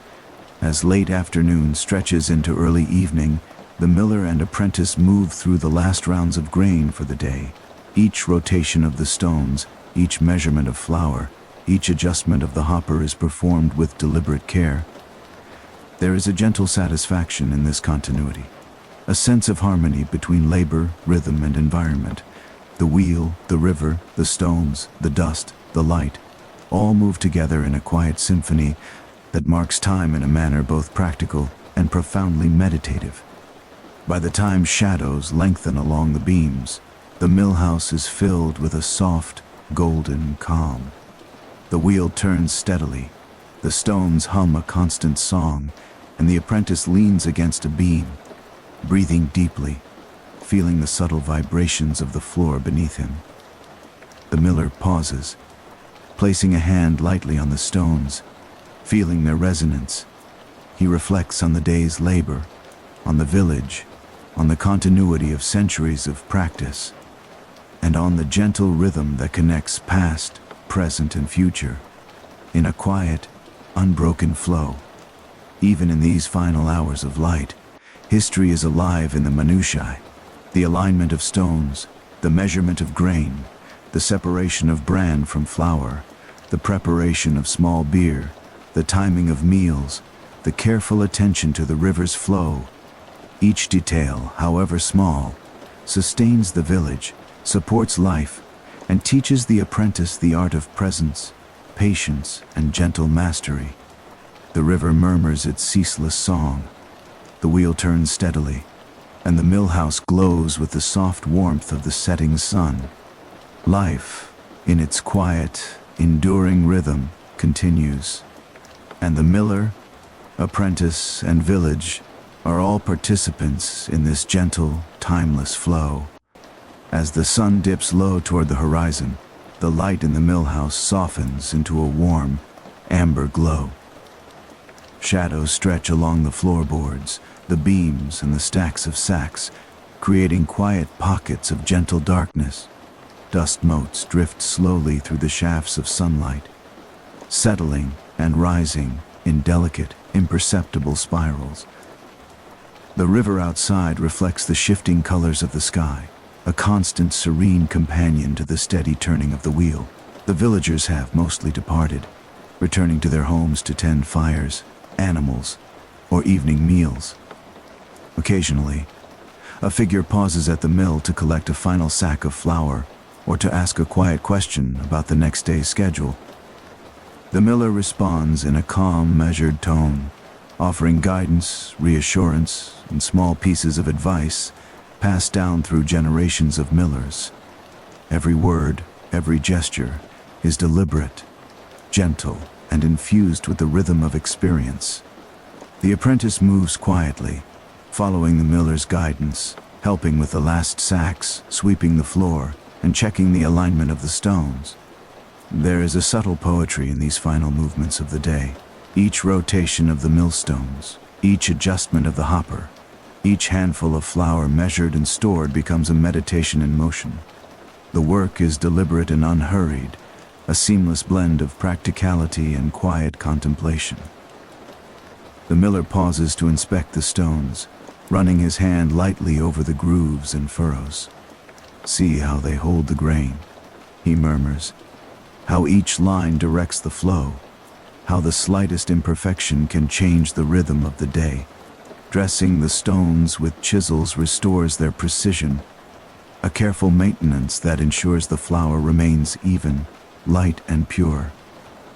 Speaker 1: As late afternoon stretches into early evening, the miller and apprentice move through the last rounds of grain for the day. Each rotation of the stones, each measurement of flour, each adjustment of the hopper is performed with deliberate care. There is a gentle satisfaction in this continuity, a sense of harmony between labor, rhythm, and environment. The wheel, the river, the stones, the dust, the light, all move together in a quiet symphony that marks time in a manner both practical and profoundly meditative. By the time shadows lengthen along the beams, the mill house is filled with a soft, golden calm. The wheel turns steadily, the stones hum a constant song, and the apprentice leans against a beam, breathing deeply, feeling the subtle vibrations of the floor beneath him. The miller pauses, placing a hand lightly on the stones, feeling their resonance. He reflects on the day's labor, on the village, on the continuity of centuries of practice, and on the gentle rhythm that connects past, present, and future in a quiet, unbroken flow. Even in these final hours of light, history is alive in the minutiae, the alignment of stones, the measurement of grain, the separation of bran from flour, the preparation of small beer, the timing of meals, the careful attention to the river's flow. Each detail, however small, sustains the village, supports life, and teaches the apprentice the art of presence, patience, and gentle mastery. The river murmurs its ceaseless song. The wheel turns steadily, and the mill house glows with the soft warmth of the setting sun. Life, in its quiet, enduring rhythm, continues, and the miller, apprentice, and village are all participants in this gentle, timeless flow. As the sun dips low toward the horizon, the light in the mill house softens into a warm, amber glow. Shadows stretch along the floorboards, the beams, and the stacks of sacks, creating quiet pockets of gentle darkness. Dust motes drift slowly through the shafts of sunlight, settling and rising in delicate, imperceptible spirals. The river outside reflects the shifting colors of the sky, a constant, serene companion to the steady turning of the wheel. The villagers have mostly departed, returning to their homes to tend fires, animals, or evening meals. Occasionally, a figure pauses at the mill to collect a final sack of flour or to ask a quiet question about the next day's schedule. The miller responds in a calm, measured tone, offering guidance, reassurance, and small pieces of advice passed down through generations of millers. Every word, every gesture is deliberate, gentle, and infused with the rhythm of experience. The apprentice moves quietly, following the miller's guidance, helping with the last sacks, sweeping the floor, and checking the alignment of the stones. There is a subtle poetry in these final movements of the day. Each rotation of the millstones, each adjustment of the hopper, each handful of flour measured and stored becomes a meditation in motion. The work is deliberate and unhurried, a seamless blend of practicality and quiet contemplation. The miller pauses to inspect the stones, running his hand lightly over the grooves and furrows. "See how they hold the grain," he murmurs, "how each line directs the flow, how the slightest imperfection can change the rhythm of the day. Dressing the stones with chisels restores their precision, a careful maintenance that ensures the flour remains even, light, and pure."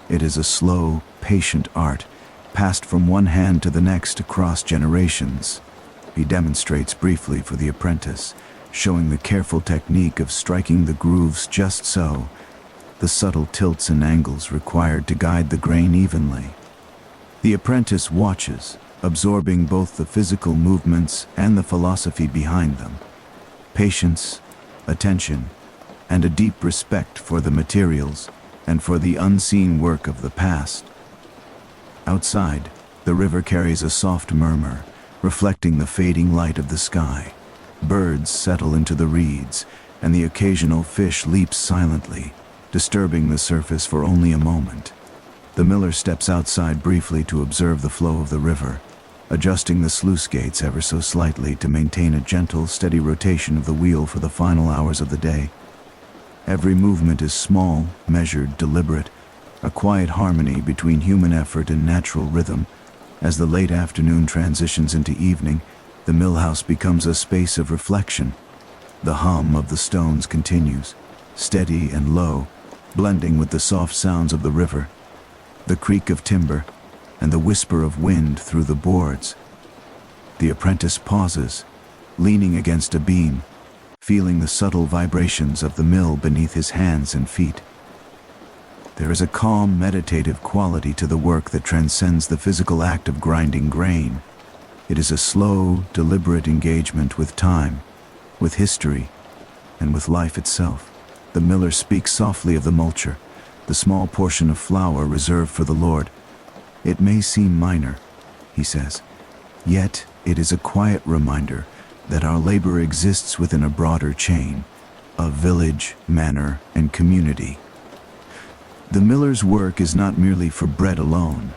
Speaker 1: It is a slow, patient art, passed from one hand to the next across generations. He demonstrates briefly for the apprentice, showing the careful technique of striking the grooves just so, the subtle tilts and angles required to guide the grain evenly. The apprentice watches, absorbing both the physical movements and the philosophy behind them. Patience, attention, and a deep respect for the materials and for the unseen work of the past. Outside, the river carries a soft murmur, reflecting the fading light of the sky. Birds settle into the reeds, and the occasional fish leaps silently, disturbing the surface for only a moment. The miller steps outside briefly to observe the flow of the river, adjusting the sluice gates ever so slightly to maintain a gentle, steady rotation of the wheel for the final hours of the day. Every movement is small, measured, deliberate, a quiet harmony between human effort and natural rhythm. As the late afternoon transitions into evening, the mill house becomes a space of reflection. The hum of the stones continues, steady and low, blending with the soft sounds of the river, the creak of timber, and the whisper of wind through the boards. The apprentice pauses, leaning against a beam, feeling the subtle vibrations of the mill beneath his hands and feet. There is a calm, meditative quality to the work that transcends the physical act of grinding grain. It is a slow, deliberate engagement with time, with history, and with life itself. The miller speaks softly of the multure, the small portion of flour reserved for the Lord. It may seem minor, he says, yet it is a quiet reminder that our labor exists within a broader chain of village, manor, and community. The miller's work is not merely for bread alone,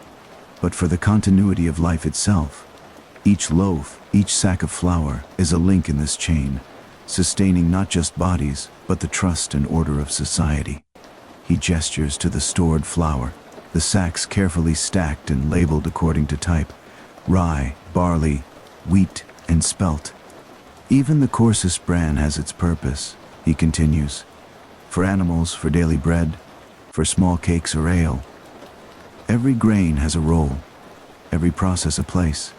Speaker 1: but for the continuity of life itself. Each loaf, each sack of flour is a link in this chain, sustaining not just bodies, but the trust and order of society. He gestures to the stored flour, the sacks carefully stacked and labeled according to type: rye, barley, wheat, and spelt. Even the coarsest bran has its purpose, he continues. For animals, for daily bread, for small cakes or ale. Every grain has a role, every process a place.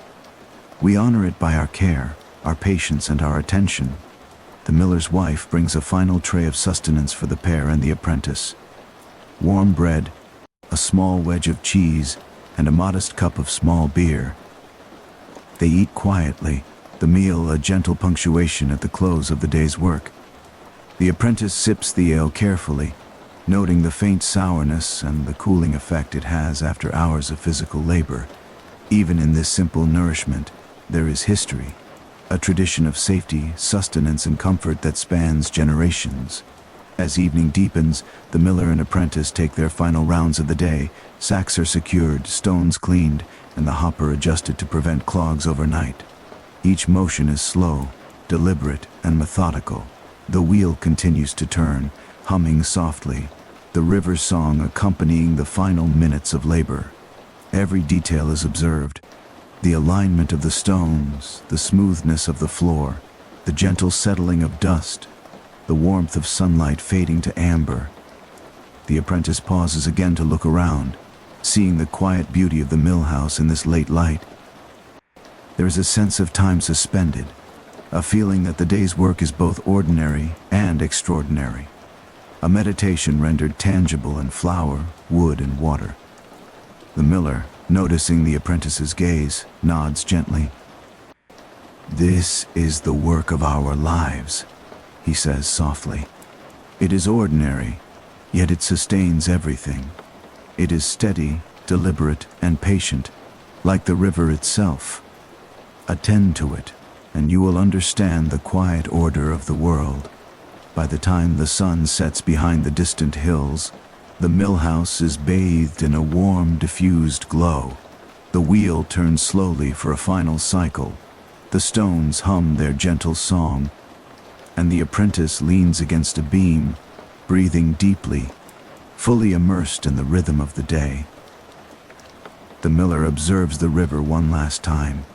Speaker 1: We honor it by our care, our patience, and our attention. The miller's wife brings a final tray of sustenance for the pair and the apprentice. Warm bread, a small wedge of cheese, and a modest cup of small beer. They eat quietly, the meal a gentle punctuation at the close of the day's work. The apprentice sips the ale carefully, noting the faint sourness and the cooling effect it has after hours of physical labor. Even in this simple nourishment, there is history, a tradition of safety, sustenance, and comfort that spans generations. As evening deepens, the miller and apprentice take their final rounds of the day. Sacks are secured, stones cleaned, and the hopper adjusted to prevent clogs overnight. Each motion is slow, deliberate, and methodical. The wheel continues to turn, humming softly, the river song accompanying the final minutes of labor. Every detail is observed: the alignment of the stones, the smoothness of the floor, the gentle settling of dust, the warmth of sunlight fading to amber. The apprentice pauses again to look around, seeing the quiet beauty of the mill house in this late light. There is a sense of time suspended, a feeling that the day's work is both ordinary and extraordinary, a meditation rendered tangible in flour, wood, and water. The miller, noticing the apprentice's gaze, nods gently. "This is the work of our lives," he says softly. "It is ordinary, yet it sustains everything. It is steady, deliberate, and patient, like the river itself. Attend to it, and you will understand the quiet order of the world." By the time the sun sets behind the distant hills, the mill house is bathed in a warm, diffused glow. The wheel turns slowly for a final cycle. The stones hum their gentle song, and the apprentice leans against a beam, breathing deeply, fully immersed in the rhythm of the day. The miller observes the river one last time,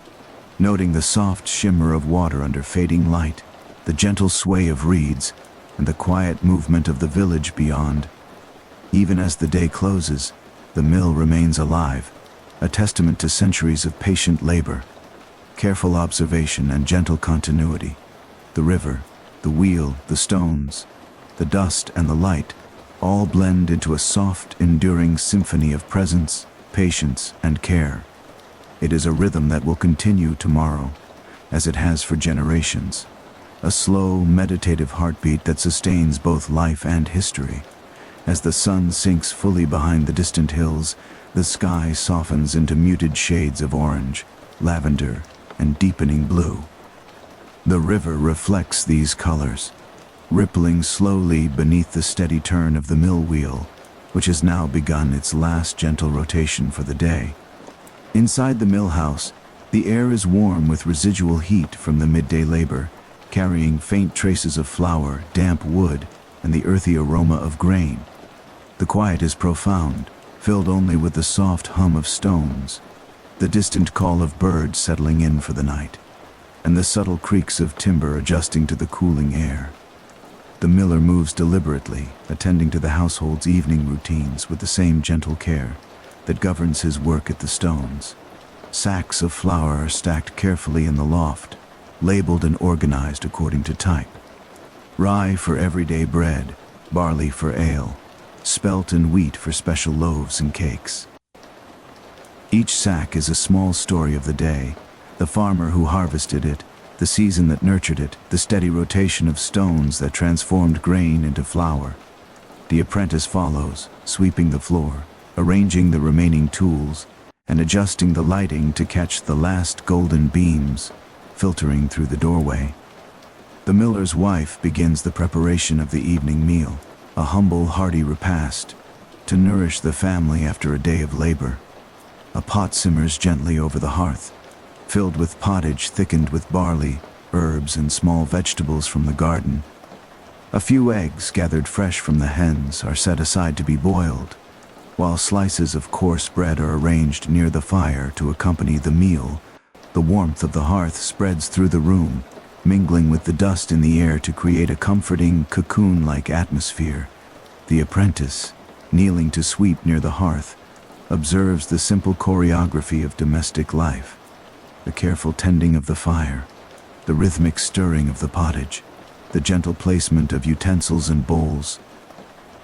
Speaker 1: noting the soft shimmer of water under fading light, the gentle sway of reeds, and the quiet movement of the village beyond. Even as the day closes, the mill remains alive, a testament to centuries of patient labor, careful observation, and gentle continuity. The river, the wheel, the stones, the dust, and the light all blend into a soft, enduring symphony of presence, patience, and care. It is a rhythm that will continue tomorrow, as it has for generations. A slow, meditative heartbeat that sustains both life and history. As the sun sinks fully behind the distant hills, the sky softens into muted shades of orange, lavender, and deepening blue. The river reflects these colors, rippling slowly beneath the steady turn of the mill wheel, which has now begun its last gentle rotation for the day. Inside the mill house, the air is warm with residual heat from the midday labor, carrying faint traces of flour, damp wood, and the earthy aroma of grain. The quiet is profound, filled only with the soft hum of stones, the distant call of birds settling in for the night, and the subtle creaks of timber adjusting to the cooling air. The miller moves deliberately, attending to the household's evening routines with the same gentle care that governs his work at the stones. Sacks of flour are stacked carefully in the loft, labeled and organized according to type. Rye for everyday bread, barley for ale, spelt and wheat for special loaves and cakes. Each sack is a small story of the day, the farmer who harvested it, the season that nurtured it, the steady rotation of stones that transformed grain into flour. The apprentice follows, sweeping the floor, arranging the remaining tools, and adjusting the lighting to catch the last golden beams filtering through the doorway. The miller's wife begins the preparation of the evening meal, a humble, hearty repast to nourish the family after a day of labor. A pot simmers gently over the hearth, filled with pottage thickened with barley, herbs, and small vegetables from the garden. A few eggs gathered fresh from the hens are set aside to be boiled, while slices of coarse bread are arranged near the fire to accompany the meal. The warmth of the hearth spreads through the room, mingling with the dust in the air to create a comforting, cocoon-like atmosphere. The apprentice, kneeling to sweep near the hearth, observes the simple choreography of domestic life, the careful tending of the fire, the rhythmic stirring of the pottage, the gentle placement of utensils and bowls.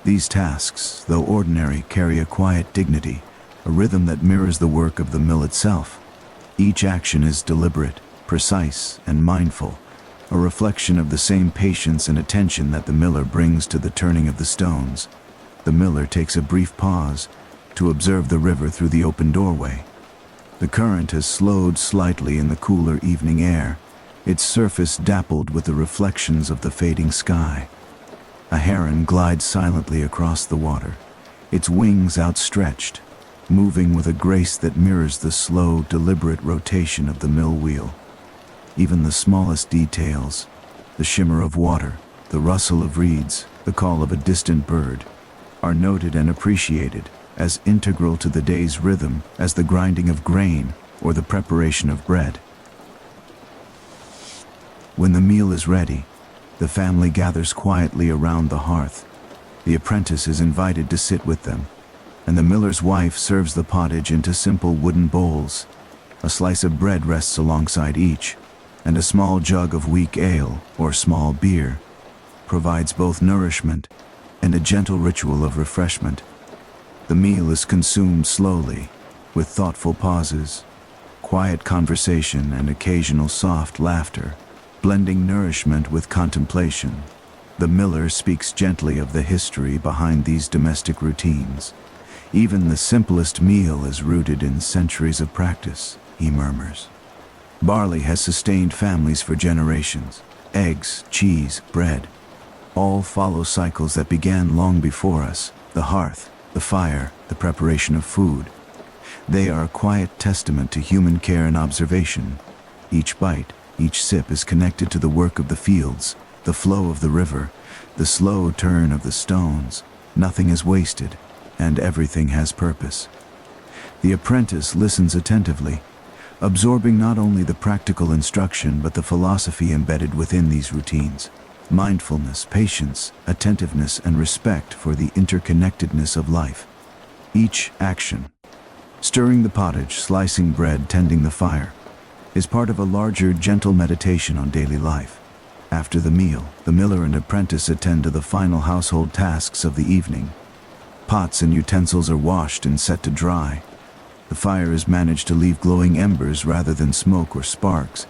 Speaker 1: These tasks, though ordinary, carry a quiet dignity, a rhythm that mirrors the work of the mill itself. Each action is deliberate, precise, and mindful, a reflection of the same patience and attention that the miller brings to the turning of the stones. The miller takes a brief pause to observe the river through the open doorway. The current has slowed slightly in the cooler evening air, its surface dappled with the reflections of the fading sky. A heron glides silently across the water, its wings outstretched, moving with a grace that mirrors the slow, deliberate rotation of the mill wheel. Even the smallest details, the shimmer of water, the rustle of reeds, the call of a distant bird, are noted and appreciated as integral to the day's rhythm as the grinding of grain or the preparation of bread. When the meal is ready, the family gathers quietly around the hearth. The apprentice is invited to sit with them, and the miller's wife serves the pottage into simple wooden bowls. A slice of bread rests alongside each, and a small jug of weak ale, or small beer, provides both nourishment and a gentle ritual of refreshment. The meal is consumed slowly, with thoughtful pauses, quiet conversation, and occasional soft laughter, blending nourishment with contemplation. The miller speaks gently of the history behind these domestic routines. Even the simplest meal is rooted in centuries of practice, he murmurs. Barley has sustained families for generations. Eggs, cheese, bread, all follow cycles that began long before us. The hearth, the fire, the preparation of food. They are a quiet testament to human care and observation. Each bite, each sip is connected to the work of the fields, the flow of the river, the slow turn of the stones. Nothing is wasted, and everything has purpose. The apprentice listens attentively, absorbing not only the practical instruction but the philosophy embedded within these routines. Mindfulness, patience, attentiveness, and respect for the interconnectedness of life. Each action, stirring the pottage, slicing bread, tending the fire, is part of a larger, gentle meditation on daily life. After the meal, the miller and apprentice attend to the final household tasks of the evening. Pots and utensils are washed and set to dry. The fire is managed to leave glowing embers rather than smoke or sparks,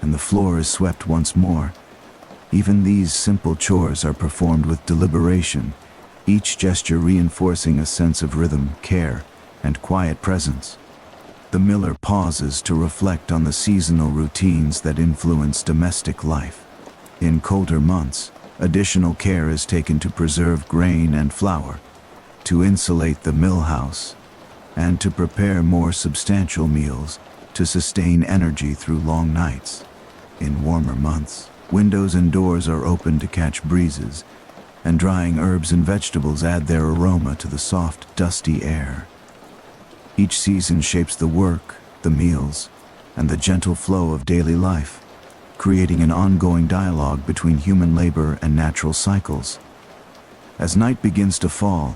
Speaker 1: and the floor is swept once more. Even these simple chores are performed with deliberation, each gesture reinforcing a sense of rhythm, care, and quiet presence. The miller pauses to reflect on the seasonal routines that influence domestic life. In colder months, additional care is taken to preserve grain and flour, to insulate the mill house, and to prepare more substantial meals to sustain energy through long nights. In warmer months, windows and doors are open to catch breezes, and drying herbs and vegetables add their aroma to the soft, dusty air. Each season shapes the work, the meals, and the gentle flow of daily life, creating an ongoing dialogue between human labor and natural cycles. As night begins to fall,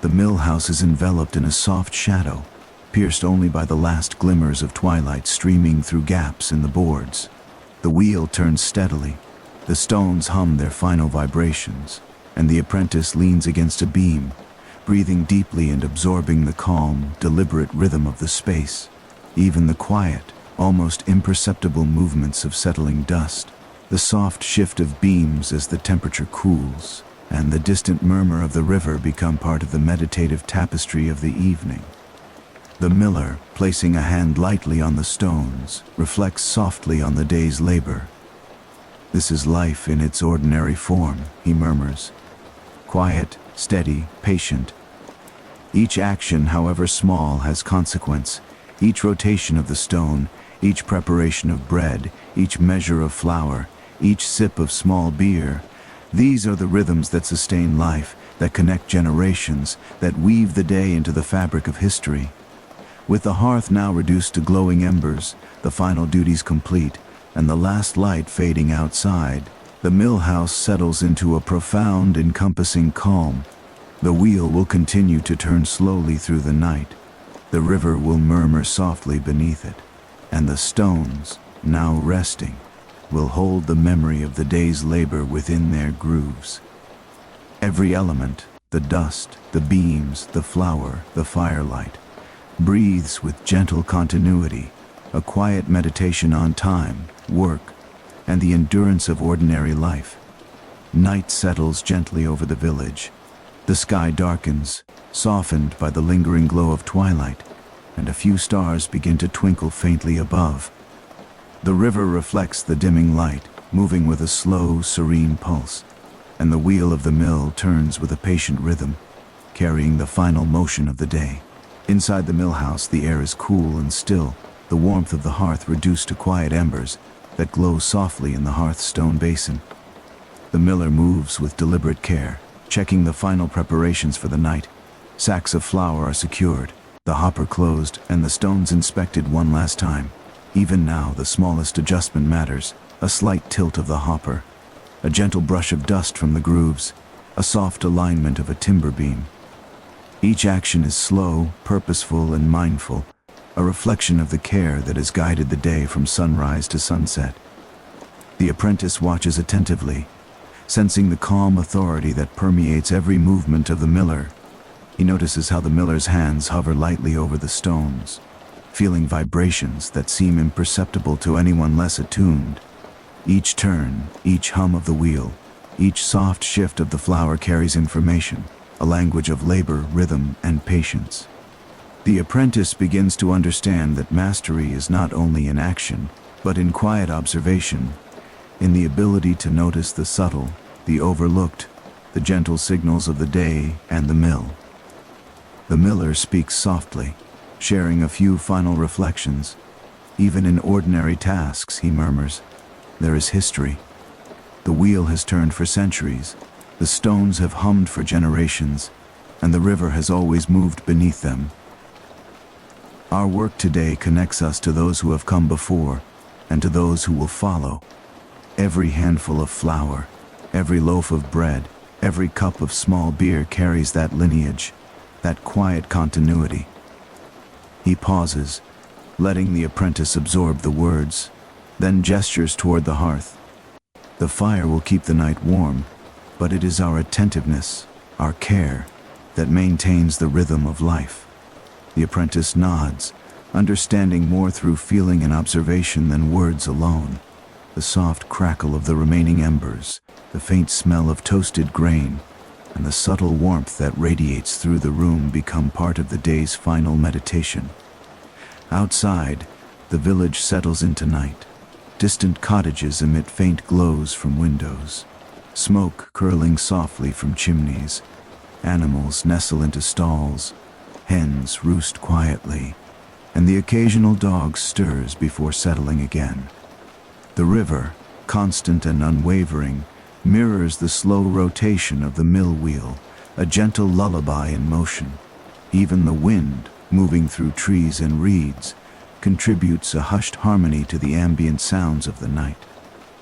Speaker 1: the mill house is enveloped in a soft shadow, pierced only by the last glimmers of twilight streaming through gaps in the boards. The wheel turns steadily, the stones hum their final vibrations, and the apprentice leans against a beam, breathing deeply and absorbing the calm, deliberate rhythm of the space. Even the quiet, almost imperceptible movements of settling dust, the soft shift of beams as the temperature cools, and the distant murmur of the river become part of the meditative tapestry of the evening. The miller, placing a hand lightly on the stones, reflects softly on the day's labor. "This is life in its ordinary form," he murmurs. Quiet, steady, patient. Each action, however small, has consequence. Each rotation of the stone, each preparation of bread, each measure of flour, each sip of small beer, these are the rhythms that sustain life, that connect generations, that weave the day into the fabric of history. With the hearth now reduced to glowing embers, the final duties complete, and the last light fading outside, the mill house settles into a profound, encompassing calm. The wheel will continue to turn slowly through the night. The river will murmur softly beneath it, and the stones, now resting, will hold the memory of the day's labor within their grooves. Every element, the dust, the beams, the flour, the firelight, breathes with gentle continuity, a quiet meditation on time, work, and the endurance of ordinary life. Night settles gently over the village. The sky darkens, softened by the lingering glow of twilight, and a few stars begin to twinkle faintly above. The river reflects the dimming light, moving with a slow, serene pulse, and the wheel of the mill turns with a patient rhythm, carrying the final motion of the day. Inside the mill house, the air is cool and still, the warmth of the hearth reduced to quiet embers that glow softly in the hearthstone basin. The miller moves with deliberate care, checking the final preparations for the night. Sacks of flour are secured, the hopper closed, and the stones inspected one last time. Even now, the smallest adjustment matters, a slight tilt of the hopper, a gentle brush of dust from the grooves, a soft alignment of a timber beam. Each action is slow, purposeful, and mindful, a reflection of the care that has guided the day from sunrise to sunset. The apprentice watches attentively, sensing the calm authority that permeates every movement of the miller. He notices how the miller's hands hover lightly over the stones, feeling vibrations that seem imperceptible to anyone less attuned. Each turn, each hum of the wheel, each soft shift of the flour carries information, a language of labor, rhythm, and patience. The apprentice begins to understand that mastery is not only in action, but in quiet observation, in the ability to notice the subtle, the overlooked, the gentle signals of the day and the mill. The miller speaks softly, sharing a few final reflections. "Even in ordinary tasks," he murmurs, "there is history. The wheel has turned for centuries, the stones have hummed for generations, and the river has always moved beneath them. Our work today connects us to those who have come before, and to those who will follow. Every handful of flour, every loaf of bread, every cup of small beer carries that lineage, that quiet continuity. He pauses, letting the apprentice absorb the words, then gestures toward the hearth. The fire will keep the night warm, but it is our attentiveness, our care, that maintains the rhythm of life. The apprentice nods, understanding more through feeling and observation than words alone. The soft crackle of the remaining embers, the faint smell of toasted grain, and the subtle warmth that radiates through the room become part of the day's final meditation. Outside, the village settles into night. Distant cottages emit faint glows from windows, smoke curling softly from chimneys. Animals nestle into stalls, hens roost quietly, and the occasional dog stirs before settling again. The river, constant and unwavering, mirrors the slow rotation of the mill wheel, a gentle lullaby in motion. Even the wind, moving through trees and reeds, contributes a hushed harmony to the ambient sounds of the night.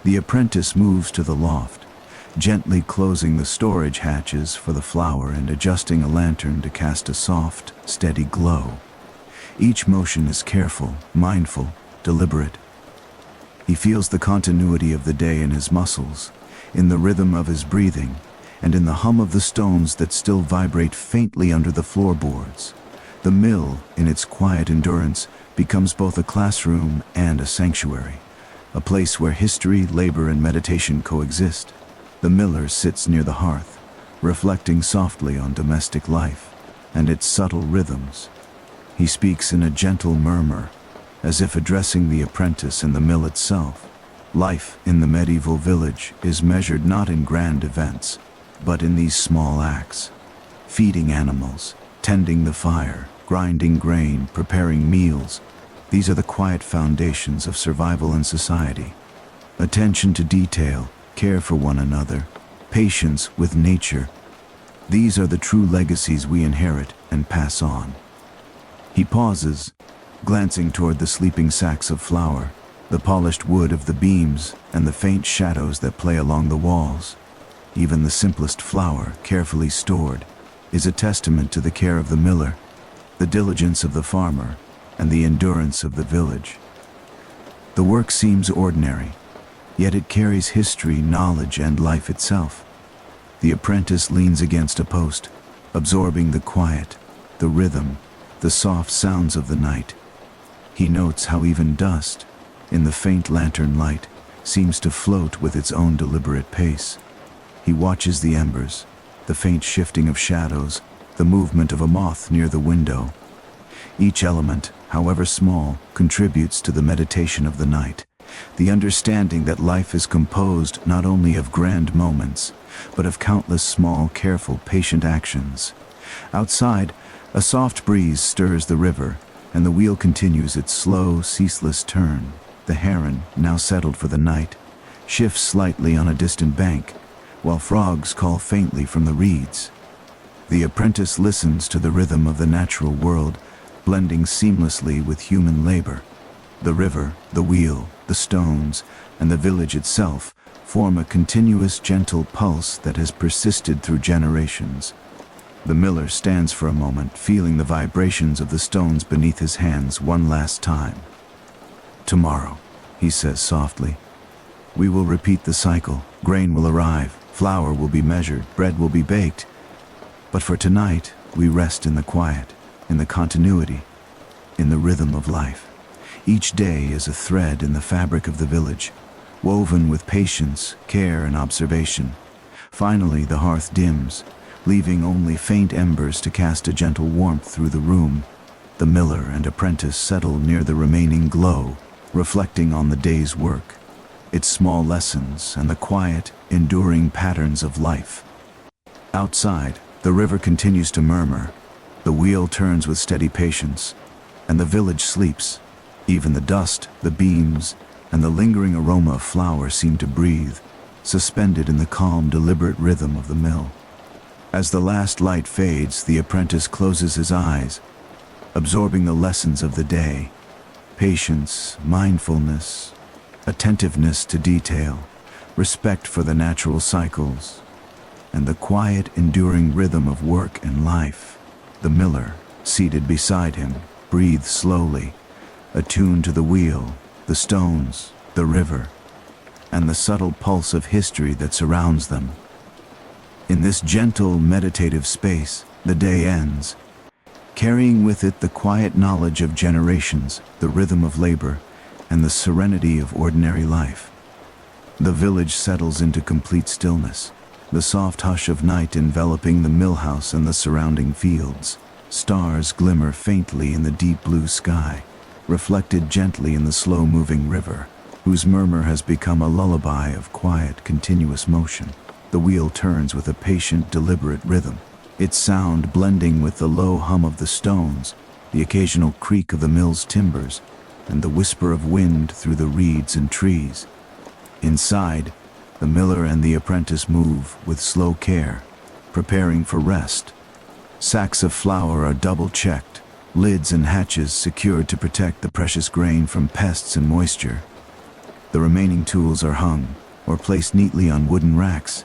Speaker 1: The apprentice moves to the loft, gently closing the storage hatches for the flour and adjusting a lantern to cast a soft, steady glow. Each motion is careful, mindful, deliberate. He feels the continuity of the day in his muscles, in the rhythm of his breathing, and in the hum of the stones that still vibrate faintly under the floorboards. The mill, in its quiet endurance, becomes both a classroom and a sanctuary, a place where history, labor, and meditation coexist. The miller sits near the hearth, reflecting softly on domestic life and its subtle rhythms. He speaks in a gentle murmur, as if addressing the apprentice and the mill itself. Life in the medieval village is measured not in grand events, but in these small acts: feeding animals, tending the fire, grinding grain, preparing meals. These are the quiet foundations of survival in society. Attention to detail, care for one another, patience with nature. These are the true legacies we inherit and pass on. He pauses, glancing toward the sleeping sacks of flour, the polished wood of the beams, and the faint shadows that play along the walls. Even the simplest flour, carefully stored, is a testament to the care of the miller, the diligence of the farmer, and the endurance of the village. The work seems ordinary, yet it carries history, knowledge, and life itself. The apprentice leans against a post, absorbing the quiet, the rhythm, the soft sounds of the night. He notes how even dust, in the faint lantern light, seems to float with its own deliberate pace. He watches the embers, the faint shifting of shadows, the movement of a moth near the window. Each element, however small, contributes to the meditation of the night, the understanding that life is composed not only of grand moments, but of countless small, careful, patient actions. Outside, a soft breeze stirs the river, and the wheel continues its slow, ceaseless turn. The heron, now settled for the night, shifts slightly on a distant bank, while frogs call faintly from the reeds. The apprentice listens to the rhythm of the natural world, blending seamlessly with human labor. The river, the wheel, the stones, and the village itself form a continuous, gentle pulse that has persisted through generations. The miller stands for a moment, feeling the vibrations of the stones beneath his hands one last time. "Tomorrow," he says softly, "we will repeat the cycle. Grain will arrive, flour will be measured, bread will be baked. But for tonight, we rest in the quiet, in the continuity, in the rhythm of life." Each day is a thread in the fabric of the village, woven with patience, care, and observation. Finally, the hearth dims, leaving only faint embers to cast a gentle warmth through the room. The miller and apprentice settle near the remaining glow, reflecting on the day's work, its small lessons, and the quiet, enduring patterns of life. Outside, the river continues to murmur, the wheel turns with steady patience, and the village sleeps. Even the dust, the beams, and the lingering aroma of flour seem to breathe, suspended in the calm, deliberate rhythm of the mill. As the last light fades, the apprentice closes his eyes, absorbing the lessons of the day: patience, mindfulness, attentiveness to detail, respect for the natural cycles, and the quiet, enduring rhythm of work and life. The miller, seated beside him, breathes slowly, attuned to the wheel, the stones, the river, and the subtle pulse of history that surrounds them. In this gentle, meditative space, the day ends, carrying with it the quiet knowledge of generations, the rhythm of labor, and the serenity of ordinary life. The village settles into complete stillness, the soft hush of night enveloping the mill house and the surrounding fields. Stars glimmer faintly in the deep blue sky, reflected gently in the slow-moving river, whose murmur has become a lullaby of quiet, continuous motion. The wheel turns with a patient, deliberate rhythm, its sound blending with the low hum of the stones, the occasional creak of the mill's timbers, and the whisper of wind through the reeds and trees. Inside, the miller and the apprentice move with slow care, preparing for rest. Sacks of flour are double-checked, lids and hatches secured to protect the precious grain from pests and moisture. The remaining tools are hung or placed neatly on wooden racks.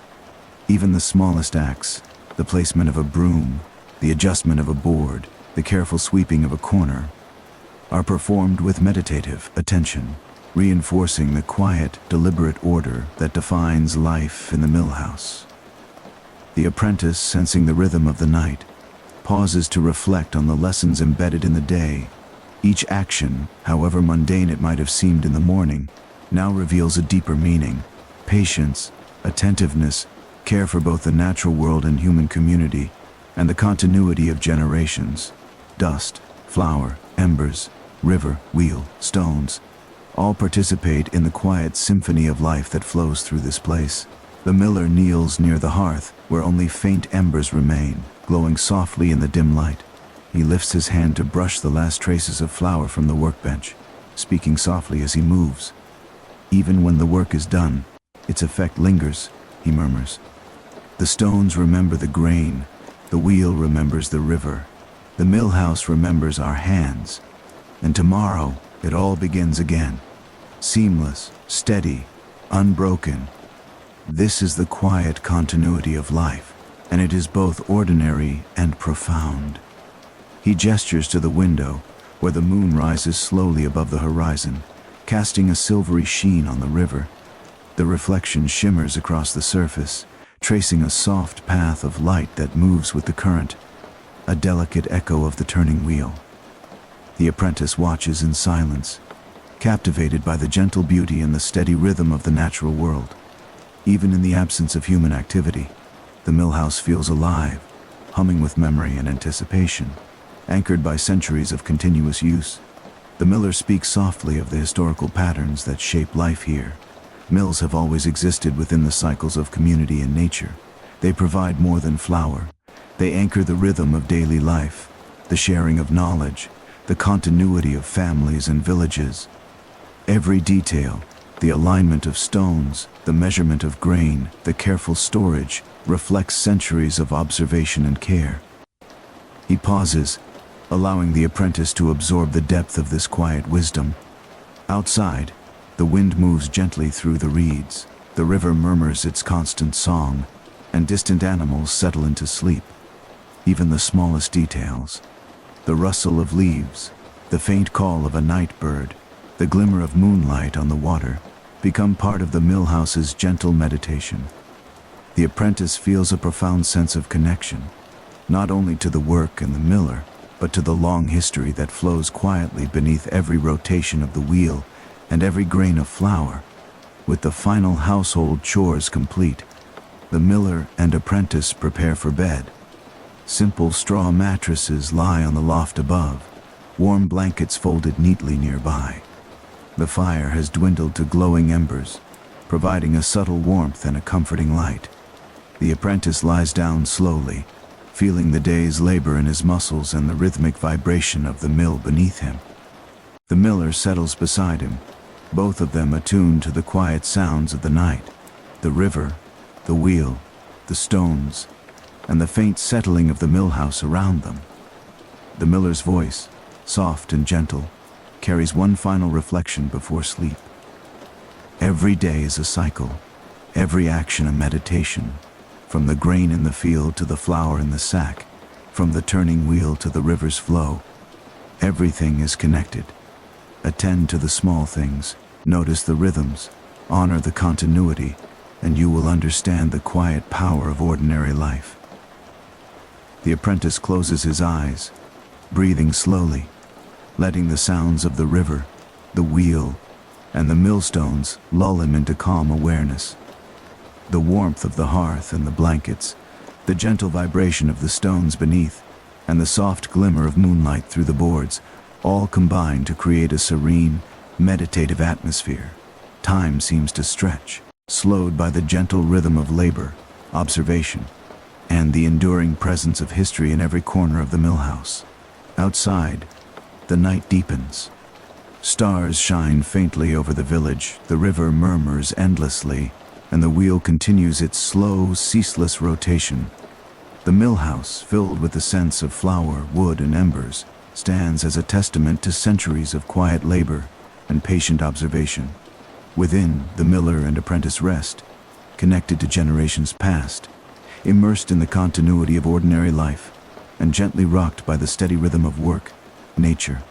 Speaker 1: Even the smallest acts, the placement of a broom, the adjustment of a board, the careful sweeping of a corner, are performed with meditative attention, reinforcing the quiet, deliberate order that defines life in the mill house. The apprentice, sensing the rhythm of the night, pauses to reflect on the lessons embedded in the day. Each action, however mundane it might have seemed in the morning, now reveals a deeper meaning: patience, attentiveness, care for both the natural world and human community, and the continuity of generations. Dust, flour, embers, river, wheel, stones, all participate in the quiet symphony of life that flows through this place. The miller kneels near the hearth, where only faint embers remain, glowing softly in the dim light. He lifts his hand to brush the last traces of flour from the workbench, speaking softly as he moves. Even when the work is done, its effect lingers, he murmurs. The stones remember the grain, the wheel remembers the river, the mill house remembers our hands, and tomorrow it all begins again. Seamless, steady, unbroken. This is the quiet continuity of life, and it is both ordinary and profound. He gestures to the window, where the moon rises slowly above the horizon, casting a silvery sheen on the river. The reflection shimmers across the surface, tracing a soft path of light that moves with the current, a delicate echo of the turning wheel. The apprentice watches in silence, captivated by the gentle beauty and the steady rhythm of the natural world. Even in the absence of human activity, the mill house feels alive, humming with memory and anticipation. Anchored by centuries of continuous use, the miller speaks softly of the historical patterns that shape life here. Mills have always existed within the cycles of community and nature. They provide more than flour. They anchor the rhythm of daily life, the sharing of knowledge, the continuity of families and villages. Every detail, the alignment of stones, the measurement of grain, the careful storage, reflects centuries of observation and care. He pauses, allowing the apprentice to absorb the depth of this quiet wisdom. Outside, the wind moves gently through the reeds, the river murmurs its constant song, and distant animals settle into sleep. Even the smallest details, the rustle of leaves, the faint call of a night bird, the glimmer of moonlight on the water, become part of the mill house's gentle meditation. The apprentice feels a profound sense of connection, not only to the work and the miller, but to the long history that flows quietly beneath every rotation of the wheel and every grain of flour. With the final household chores complete, the miller and apprentice prepare for bed. Simple straw mattresses lie on the loft above, warm blankets folded neatly nearby. The fire has dwindled to glowing embers, providing a subtle warmth and a comforting light. The apprentice lies down slowly, feeling the day's labor in his muscles and the rhythmic vibration of the mill beneath him. The miller settles beside him, both of them attuned to the quiet sounds of the night, the river, the wheel, the stones, and the faint settling of the mill house around them. The miller's voice, soft and gentle, carries one final reflection before sleep. Every day is a cycle, every action a meditation, from the grain in the field to the flour in the sack. From the turning wheel to the river's flow, everything is connected. Attend to the small things, notice the rhythms, honor the continuity, and you will understand the quiet power of ordinary life. The apprentice closes his eyes, breathing slowly, letting the sounds of the river, the wheel, and the millstones lull him into calm awareness. The warmth of the hearth and the blankets, the gentle vibration of the stones beneath, and the soft glimmer of moonlight through the boards all combine to create a serene, meditative atmosphere. Time seems to stretch, slowed by the gentle rhythm of labor, observation, and the enduring presence of history in every corner of the mill house. Outside, the night deepens. Stars shine faintly over the village, the river murmurs endlessly, and the wheel continues its slow, ceaseless rotation. The mill house, filled with the scents of flour, wood, and embers, stands as a testament to centuries of quiet labor and patient observation. Within, the miller and apprentice rest, connected to generations past, immersed in the continuity of ordinary life, and gently rocked by the steady rhythm of work, nature,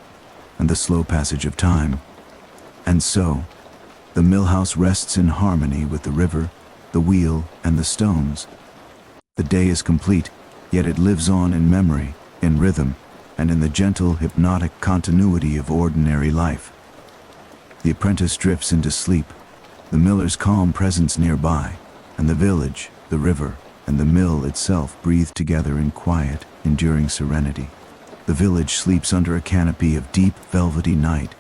Speaker 1: and the slow passage of time. And so, the mill house rests in harmony with the river, the wheel, and the stones. The day is complete, yet it lives on in memory, in rhythm, and in the gentle, hypnotic continuity of ordinary life. The apprentice drifts into sleep, the miller's calm presence nearby, and the village, the river, and the mill itself breathe together in quiet, enduring serenity. The village sleeps under a canopy of deep, velvety night,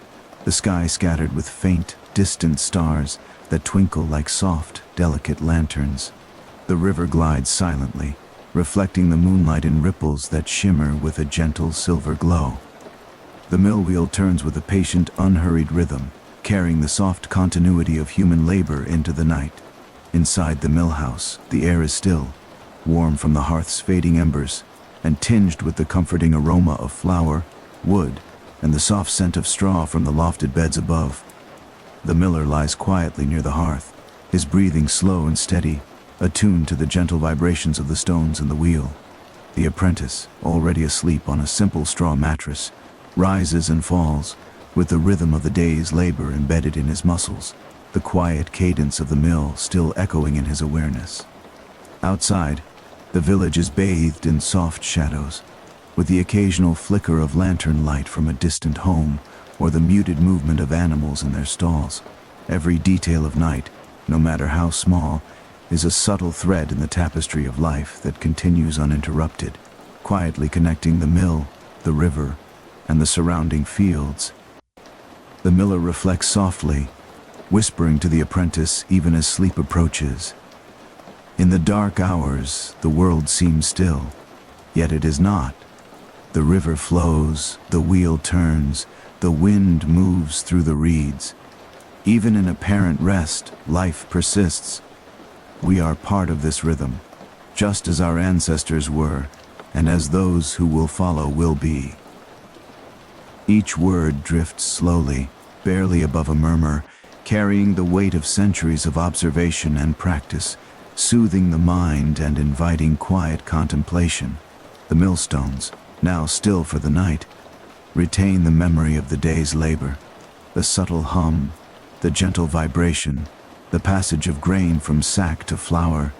Speaker 1: the sky scattered with faint, distant stars that twinkle like soft, delicate lanterns. The river glides silently, reflecting the moonlight in ripples that shimmer with a gentle silver glow. The mill wheel turns with a patient, unhurried rhythm, carrying the soft continuity of human labor into the night. Inside the mill house, the air is still, warm from the hearth's fading embers, and tinged with the comforting aroma of flour, wood, and the soft scent of straw from the lofted beds above. The miller lies quietly near the hearth, his breathing slow and steady, attuned to the gentle vibrations of the stones and the wheel. The apprentice, already asleep on a simple straw mattress, rises and falls, with the rhythm of the day's labor embedded in his muscles, the quiet cadence of the mill still echoing in his awareness. Outside, the village is bathed in soft shadows, with the occasional flicker of lantern light from a distant home or the muted movement of animals in their stalls. Every detail of night, no matter how small, is a subtle thread in the tapestry of life that continues uninterrupted, quietly connecting the mill, the river, and the surrounding fields. The miller reflects softly, whispering to the apprentice even as sleep approaches. In the dark hours, the world seems still, yet it is not. The river flows, the wheel turns, the wind moves through the reeds. Even in apparent rest, life persists. We are part of this rhythm, just as our ancestors were, and as those who will follow will be. Each word drifts slowly, barely above a murmur, carrying the weight of centuries of observation and practice, soothing the mind and inviting quiet contemplation. The millstones, now still for the night, retain the memory of the day's labor, the subtle hum, the gentle vibration, the passage of grain from sack to flour.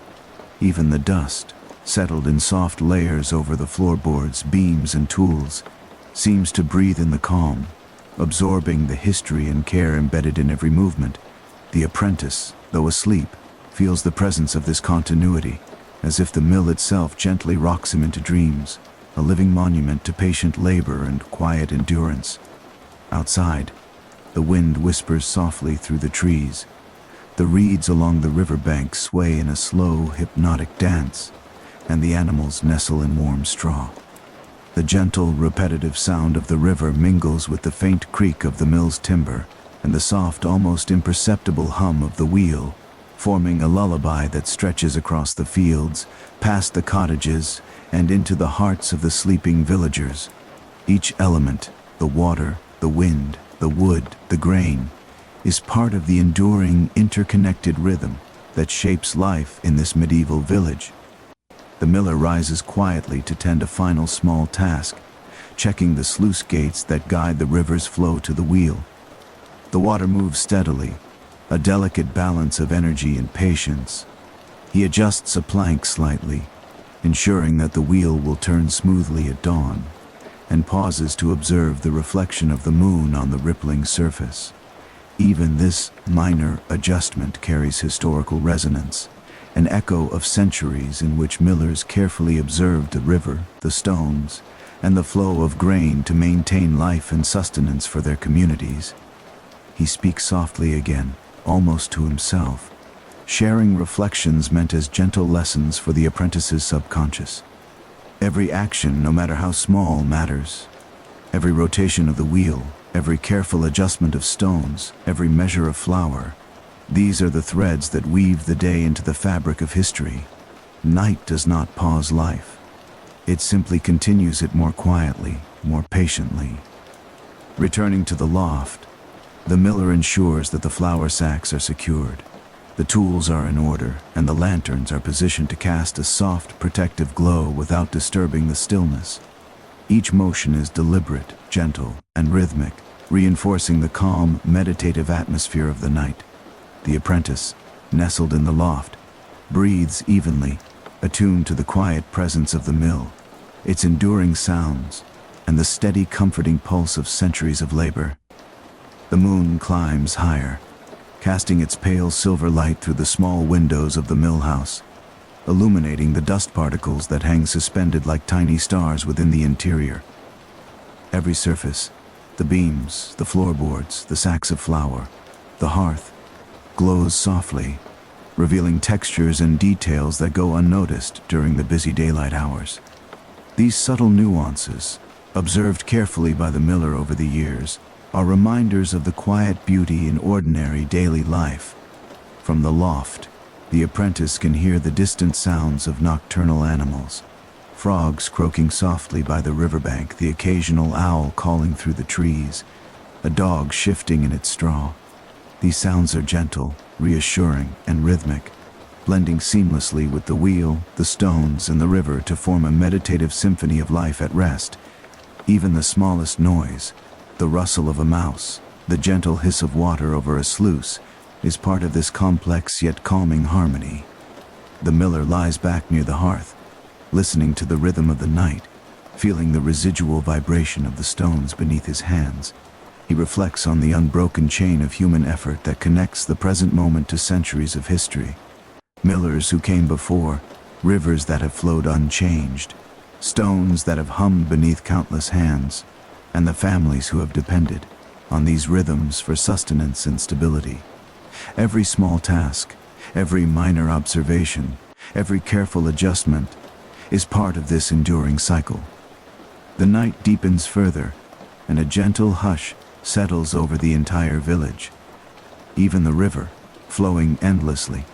Speaker 1: Even the dust, settled in soft layers over the floorboards, beams, and tools, seems to breathe in the calm, absorbing the history and care embedded in every movement. The apprentice, though asleep, feels the presence of this continuity, as if the mill itself gently rocks him into dreams, a living monument to patient labor and quiet endurance. Outside, the wind whispers softly through the trees. The reeds along the riverbank sway in a slow, hypnotic dance, and the animals nestle in warm straw. The gentle, repetitive sound of the river mingles with the faint creak of the mill's timber and the soft, almost imperceptible hum of the wheel, forming a lullaby that stretches across the fields, past the cottages, and into the hearts of the sleeping villagers. Each element, the water, the wind, the wood, the grain, is part of the enduring, interconnected rhythm that shapes life in this medieval village. The miller rises quietly to tend a final small task, checking the sluice gates that guide the river's flow to the wheel. The water moves steadily, a delicate balance of energy and patience. He adjusts a plank slightly, ensuring that the wheel will turn smoothly at dawn, and pauses to observe the reflection of the moon on the rippling surface. Even this minor adjustment carries historical resonance, an echo of centuries in which millers carefully observed the river, the stones, and the flow of grain to maintain life and sustenance for their communities. He speaks softly again, almost to himself, sharing reflections meant as gentle lessons for the apprentice's subconscious. Every action, no matter how small, matters. Every rotation of the wheel, every careful adjustment of stones, every measure of flour. These are the threads that weave the day into the fabric of history. Night does not pause life. It simply continues it more quietly, more patiently. Returning to the loft, the miller ensures that the flour sacks are secured. The tools are in order, and the lanterns are positioned to cast a soft, protective glow without disturbing the stillness. Each motion is deliberate, gentle, and rhythmic, reinforcing the calm, meditative atmosphere of the night. The apprentice, nestled in the loft, breathes evenly, attuned to the quiet presence of the mill, its enduring sounds, and the steady, comforting pulse of centuries of labor. The moon climbs higher, casting its pale silver light through the small windows of the mill house, illuminating the dust particles that hang suspended like tiny stars within the interior. Every surface, the beams, the floorboards, the sacks of flour, the hearth, glows softly, revealing textures and details that go unnoticed during the busy daylight hours. These subtle nuances, observed carefully by the miller over the years, are reminders of the quiet beauty in ordinary daily life. From the loft, the apprentice can hear the distant sounds of nocturnal animals, frogs croaking softly by the riverbank, the occasional owl calling through the trees, a dog shifting in its straw. These sounds are gentle, reassuring, and rhythmic, blending seamlessly with the wheel, the stones, and the river to form a meditative symphony of life at rest. Even the smallest noise, the rustle of a mouse, the gentle hiss of water over a sluice, is part of this complex yet calming harmony. The miller lies back near the hearth, listening to the rhythm of the night, feeling the residual vibration of the stones beneath his hands. He reflects on the unbroken chain of human effort that connects the present moment to centuries of history. Millers who came before, rivers that have flowed unchanged, stones that have hummed beneath countless hands, and the families who have depended on these rhythms for sustenance and stability. Every small task, every minor observation, every careful adjustment is part of this enduring cycle. The night deepens further, and a gentle hush settles over the entire village. Even the river, flowing endlessly,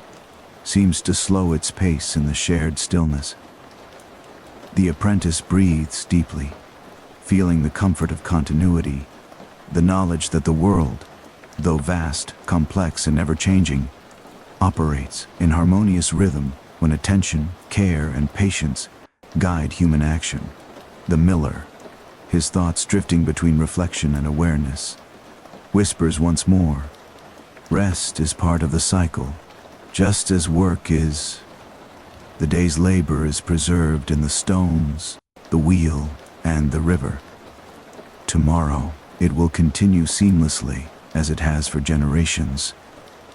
Speaker 1: seems to slow its pace in the shared stillness. The apprentice breathes deeply, feeling the comfort of continuity, the knowledge that the world, though vast, complex, and ever-changing, operates in harmonious rhythm when attention, care, and patience guide human action. The miller, his thoughts drifting between reflection and awareness, whispers once more, "Rest is part of the cycle, just as work is. The day's labor is preserved in the stones, the wheel, and the river. Tomorrow, it will continue seamlessly, as it has for generations.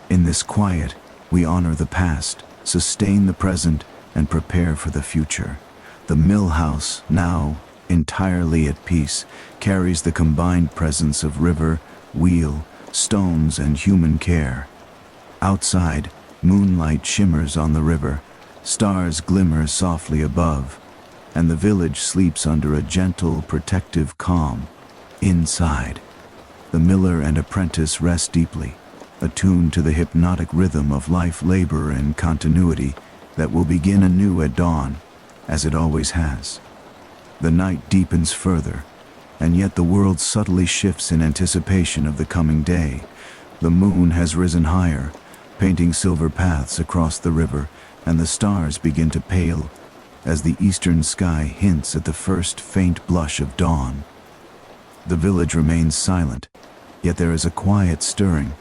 Speaker 1: In this quiet, we honor the past, sustain the present, and prepare for the future." The mill house, now entirely at peace, carries the combined presence of river, wheel, stones, and human care. Outside, moonlight shimmers on the river, stars glimmer softly above, and the village sleeps under a gentle, protective calm. Inside, the miller and apprentice rest deeply, attuned to the hypnotic rhythm of life, labor, and continuity that will begin anew at dawn, as it always has. The night deepens further, and yet the world subtly shifts in anticipation of the coming day. The moon has risen higher, painting silver paths across the river, and the stars begin to pale, as the eastern sky hints at the first faint blush of dawn. The village remains silent, yet there is a quiet stirring,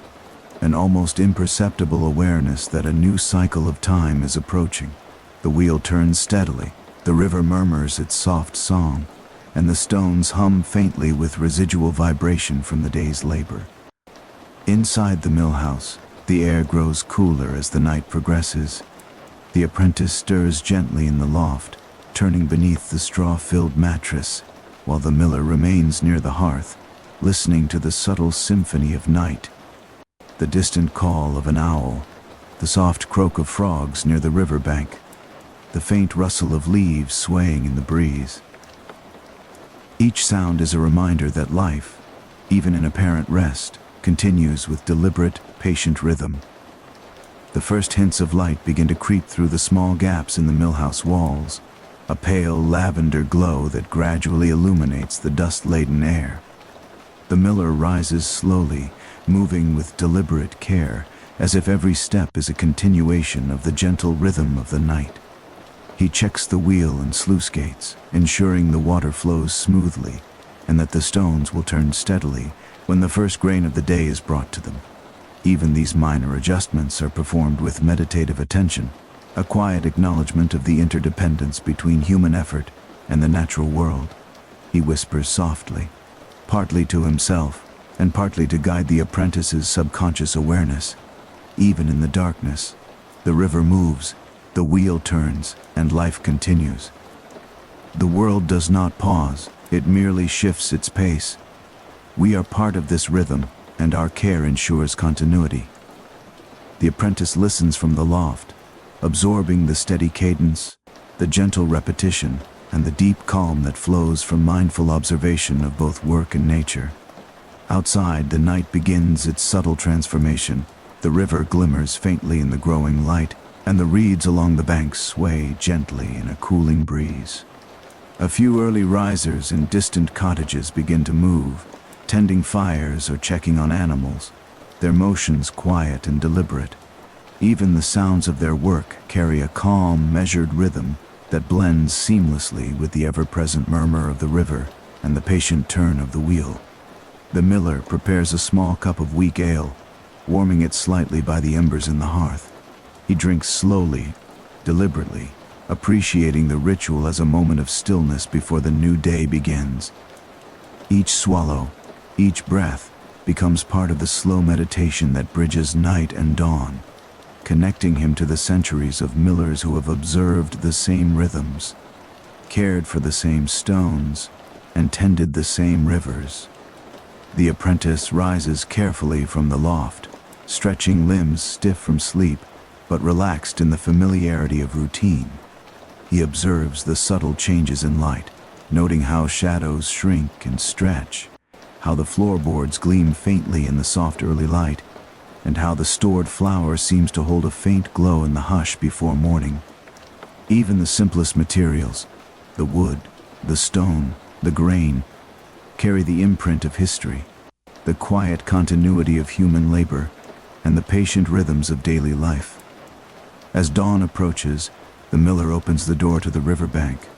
Speaker 1: an almost imperceptible awareness that a new cycle of time is approaching. The wheel turns steadily, the river murmurs its soft song, and the stones hum faintly with residual vibration from the day's labor. Inside the mill house, the air grows cooler as the night progresses. The apprentice stirs gently in the loft, turning beneath the straw-filled mattress, while the miller remains near the hearth, listening to the subtle symphony of night. The distant call of an owl, the soft croak of frogs near the riverbank, the faint rustle of leaves swaying in the breeze. Each sound is a reminder that life, even in apparent rest, continues with deliberate, patient rhythm. The first hints of light begin to creep through the small gaps in the millhouse walls, a pale lavender glow that gradually illuminates the dust-laden air. The miller rises slowly, moving with deliberate care, as if every step is a continuation of the gentle rhythm of the night. He checks the wheel and sluice gates, ensuring the water flows smoothly, and that the stones will turn steadily when the first grain of the day is brought to them. Even these minor adjustments are performed with meditative attention, a quiet acknowledgement of the interdependence between human effort and the natural world. He whispers softly, partly to himself and partly to guide the apprentice's subconscious awareness. Even in the darkness, the river moves, the wheel turns, and life continues. The world does not pause, it merely shifts its pace. We are part of this rhythm, and our care ensures continuity. The apprentice listens from the loft, absorbing the steady cadence, the gentle repetition, and the deep calm that flows from mindful observation of both work and nature. Outside, the night begins its subtle transformation. The river glimmers faintly in the growing light, and the reeds along the banks sway gently in a cooling breeze. A few early risers in distant cottages begin to move, tending fires or checking on animals, their motions quiet and deliberate. Even the sounds of their work carry a calm, measured rhythm that blends seamlessly with the ever-present murmur of the river and the patient turn of the wheel. The miller prepares a small cup of weak ale, warming it slightly by the embers in the hearth. He drinks slowly, deliberately, appreciating the ritual as a moment of stillness before the new day begins. Each swallow, each breath, becomes part of the slow meditation that bridges night and dawn, connecting him to the centuries of millers who have observed the same rhythms, cared for the same stones, and tended the same rivers. The apprentice rises carefully from the loft, stretching limbs stiff from sleep, but relaxed in the familiarity of routine. He observes the subtle changes in light, noting how shadows shrink and stretch, how the floorboards gleam faintly in the soft early light, and how the stored flour seems to hold a faint glow in the hush before morning. Even the simplest materials, the wood, the stone, the grain, carry the imprint of history, the quiet continuity of human labor, and the patient rhythms of daily life. As dawn approaches, the miller opens the door to the riverbank.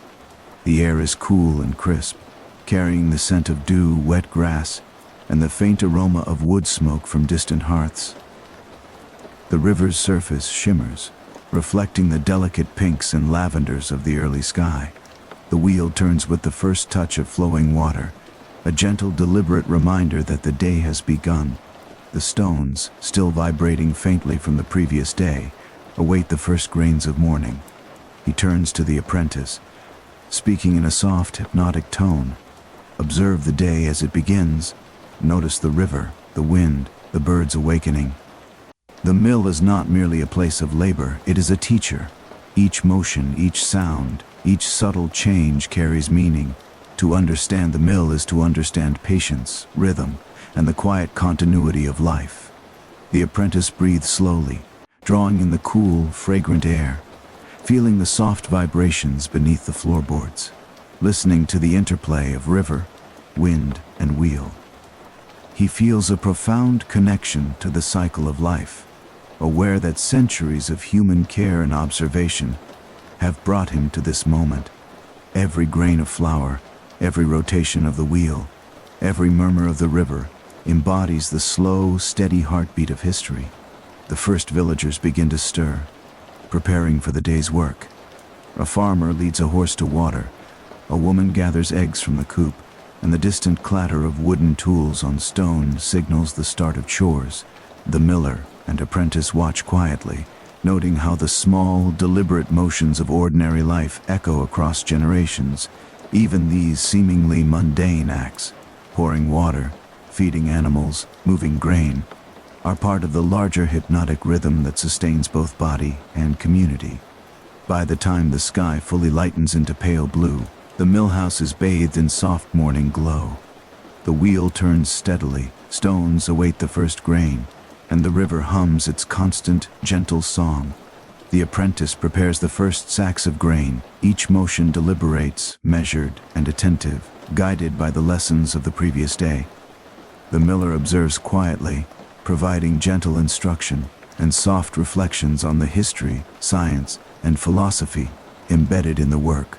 Speaker 1: The air is cool and crisp, carrying the scent of dew, wet grass, and the faint aroma of wood smoke from distant hearths. The river's surface shimmers, reflecting the delicate pinks and lavenders of the early sky. The wheel turns with the first touch of flowing water, a gentle, deliberate reminder that the day has begun. The stones, still vibrating faintly from the previous day, await the first grains of morning. He turns to the apprentice, speaking in a soft, hypnotic tone. Observe the day as it begins. Notice the river, the wind, the birds awakening. The mill is not merely a place of labor, it is a teacher. Each motion, each sound, each subtle change carries meaning. To understand the mill is to understand patience, rhythm, and the quiet continuity of life. The apprentice breathes slowly, drawing in the cool, fragrant air, feeling the soft vibrations beneath the floorboards, listening to the interplay of river, wind, and wheel. He feels a profound connection to the cycle of life, aware that centuries of human care and observation have brought him to this moment. Every grain of flour, every rotation of the wheel, every murmur of the river embodies the slow, steady heartbeat of history. The first villagers begin to stir, preparing for the day's work. A farmer leads a horse to water, a woman gathers eggs from the coop, and the distant clatter of wooden tools on stone signals the start of chores. The miller and apprentice watch quietly, noting how the small, deliberate motions of ordinary life echo across generations. Even these seemingly mundane acts, pouring water, feeding animals, moving grain, are part of the larger hypnotic rhythm that sustains both body and community. By the time the sky fully lightens into pale blue, the millhouse is bathed in soft morning glow. The wheel turns steadily, stones await the first grain, and the river hums its constant, gentle song. The apprentice prepares the first sacks of grain, each motion deliberates, measured, and attentive, guided by the lessons of the previous day. The miller observes quietly, providing gentle instruction and soft reflections on the history, science, and philosophy embedded in the work.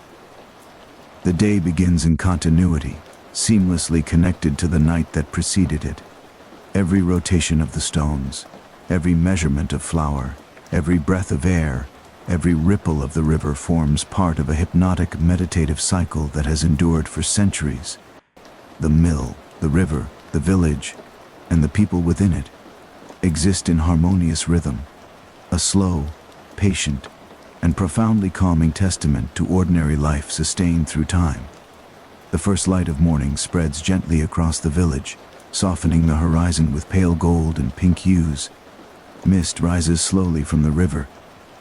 Speaker 1: The day begins in continuity, seamlessly connected to the night that preceded it. Every rotation of the stones, every measurement of flour, every breath of air, every ripple of the river forms part of a hypnotic, meditative cycle that has endured for centuries. The mill, the river, the village, and the people within it exist in harmonious rhythm, a slow, patient, and profoundly calming testament to ordinary life sustained through time. The first light of morning spreads gently across the village, softening the horizon with pale gold and pink hues. Mist rises slowly from the river,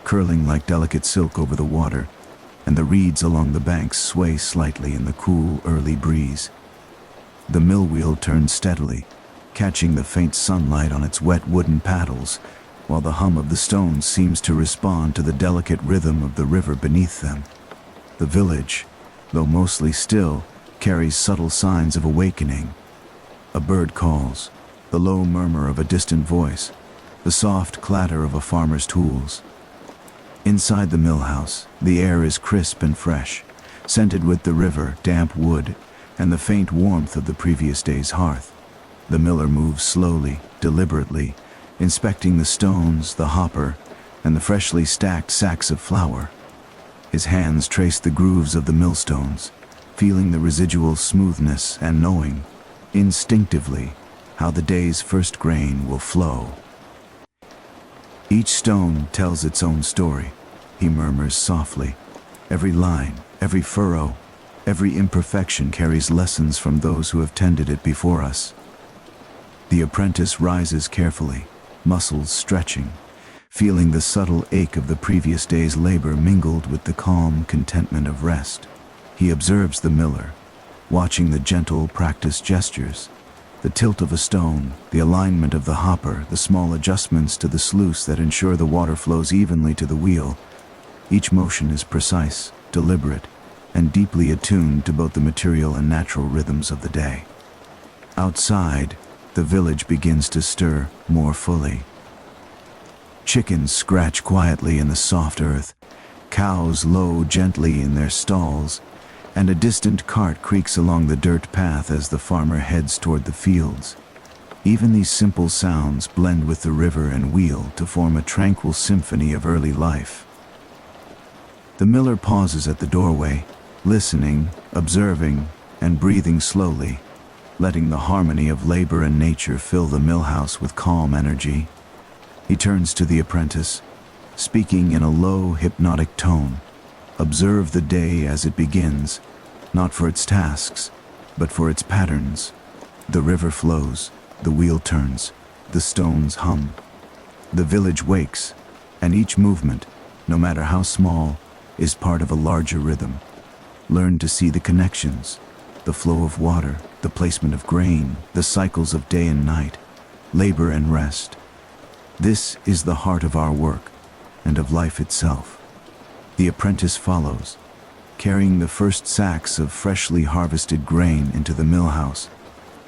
Speaker 1: curling like delicate silk over the water, and the reeds along the banks sway slightly in the cool, early breeze. The mill wheel turns steadily, catching the faint sunlight on its wet wooden paddles, while the hum of the stones seems to respond to the delicate rhythm of the river beneath them. The village, though mostly still, carries subtle signs of awakening. A bird calls, the low murmur of a distant voice, the soft clatter of a farmer's tools. Inside the mill house, the air is crisp and fresh, scented with the river, damp wood, and the faint warmth of the previous day's hearth. The miller moves slowly, deliberately, inspecting the stones, the hopper, and the freshly stacked sacks of flour. His hands trace the grooves of the millstones, feeling the residual smoothness and knowing, instinctively, how the day's first grain will flow. Each stone tells its own story, he murmurs softly. Every line, every furrow, every imperfection carries lessons from those who have tended it before us. The apprentice rises carefully, muscles stretching, feeling the subtle ache of the previous day's labor mingled with the calm contentment of rest. He observes the miller, watching the gentle, practiced gestures, the tilt of a stone, the alignment of the hopper, the small adjustments to the sluice that ensure the water flows evenly to the wheel. Each motion is precise, deliberate, and deeply attuned to both the material and natural rhythms of the day. Outside, the village begins to stir more fully. Chickens scratch quietly in the soft earth, cows low gently in their stalls, and a distant cart creaks along the dirt path as the farmer heads toward the fields. Even these simple sounds blend with the river and wheel to form a tranquil symphony of early life. The miller pauses at the doorway, listening, observing, and breathing slowly, letting the harmony of labor and nature fill the millhouse with calm energy. He turns to the apprentice, speaking in a low, hypnotic tone. Observe the day as it begins, not for its tasks, but for its patterns. The river flows, the wheel turns, the stones hum. The village wakes, and each movement, no matter how small, is part of a larger rhythm. Learn to see the connections, the flow of water, the placement of grain, the cycles of day and night, labor and rest. This is the heart of our work, and of life itself. The apprentice follows, carrying the first sacks of freshly harvested grain into the mill house.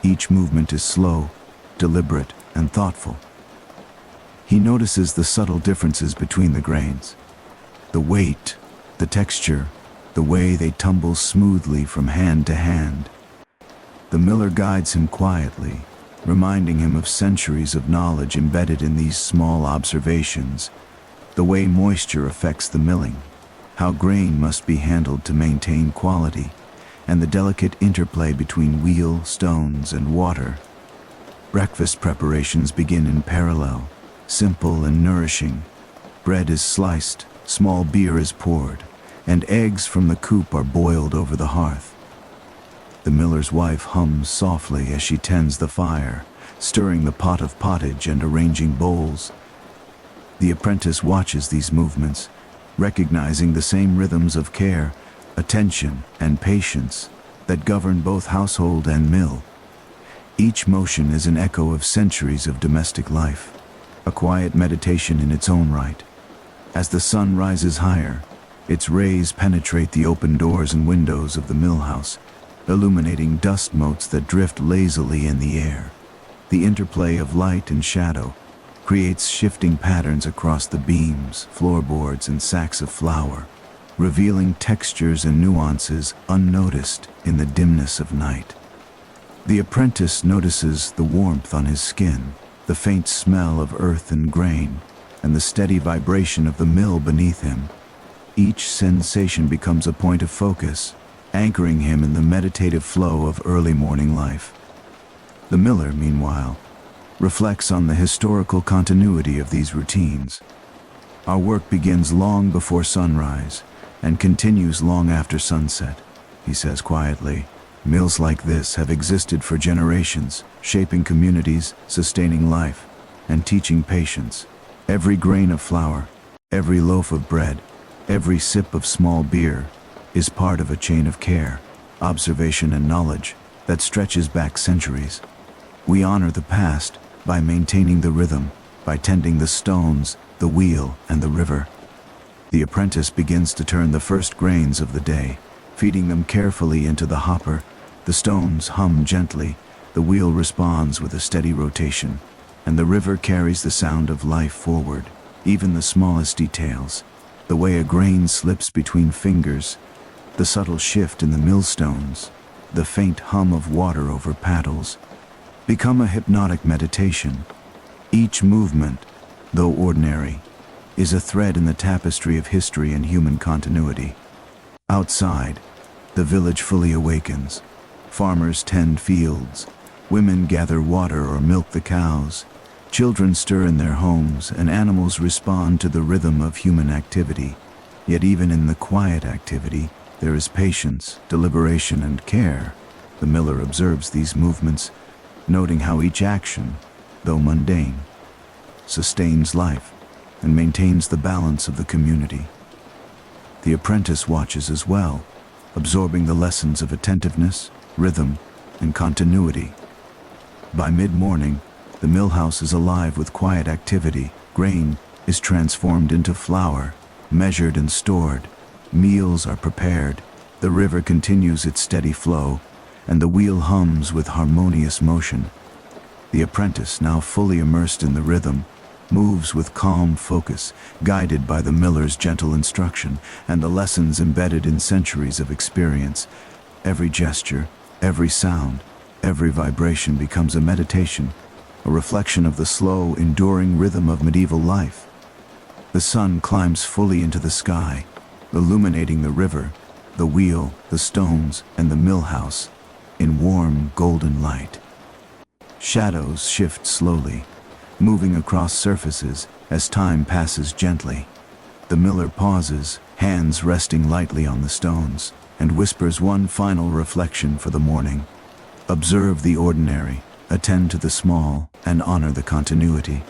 Speaker 1: Each movement is slow, deliberate, and thoughtful. He notices the subtle differences between the grains. The weight, The texture, the way they tumble smoothly from hand to hand. The miller guides him quietly, reminding him of centuries of knowledge embedded in these small observations, the way moisture affects the milling, how grain must be handled to maintain quality, and the delicate interplay between wheel, stones, and water. Breakfast preparations begin in parallel, simple and nourishing. Bread is sliced, small beer is poured, and eggs from the coop are boiled over the hearth. The miller's wife hums softly as she tends the fire, stirring the pot of pottage and arranging bowls. The apprentice watches these movements, recognizing the same rhythms of care, attention, and patience that govern both household and mill. Each motion is an echo of centuries of domestic life, a quiet meditation in its own right. As the sun rises higher, its rays penetrate the open doors and windows of the mill house, illuminating dust motes that drift lazily in the air. The interplay of light and shadow creates shifting patterns across the beams, floorboards, and sacks of flour, revealing textures and nuances unnoticed in the dimness of night. The apprentice notices the warmth on his skin, the faint smell of earth and grain, and the steady vibration of the mill beneath him. Each sensation becomes a point of focus, anchoring him in the meditative flow of early morning life. The miller, meanwhile, reflects on the historical continuity of these routines. Our work begins long before sunrise and continues long after sunset, he says quietly. Mills like this have existed for generations, shaping communities, sustaining life, and teaching patience. Every grain of flour, every loaf of bread, every sip of small beer is part of a chain of care, observation, and knowledge that stretches back centuries. We honor the past by maintaining the rhythm, by tending the stones, the wheel, and the river. The apprentice begins to turn the first grains of the day, feeding them carefully into the hopper. The stones hum gently, the wheel responds with a steady rotation, and the river carries the sound of life forward. Even the smallest details, the way a grain slips between fingers, the subtle shift in the millstones, the faint hum of water over paddles, become a hypnotic meditation. Each movement, though ordinary, is a thread in the tapestry of history and human continuity. Outside, the village fully awakens. Farmers tend fields, women gather water or milk the cows, children stir in their homes, and animals respond to the rhythm of human activity. Yet even in the quiet activity, there is patience, deliberation, and care. The miller observes these movements, noting how each action, though mundane, sustains life and maintains the balance of the community. The apprentice watches as well, absorbing the lessons of attentiveness, rhythm, and continuity. By mid-morning, the mill house is alive with quiet activity. Grain is transformed into flour, measured and stored. Meals are prepared, the river continues its steady flow, and the wheel hums with harmonious motion. The apprentice, now fully immersed in the rhythm, moves with calm focus, guided by the miller's gentle instruction and the lessons embedded in centuries of experience. Every gesture, every sound, every vibration becomes a meditation, a reflection of the slow, enduring rhythm of medieval life. The sun climbs fully into the sky, illuminating the river, the wheel, the stones, and the mill house in warm, golden light. Shadows shift slowly, moving across surfaces as time passes gently. The miller pauses, hands resting lightly on the stones, and whispers one final reflection for the morning. Observe the ordinary, attend to the small, and honor the continuity.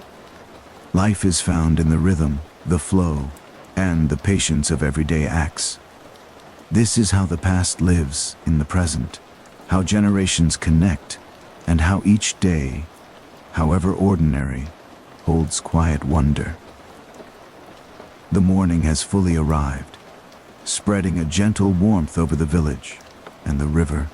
Speaker 1: Life is found in the rhythm, the flow, and the patience of everyday acts. This is how the past lives in the present, how generations connect, and how each day, however ordinary, holds quiet wonder. The morning has fully arrived, spreading a gentle warmth over the village and the river.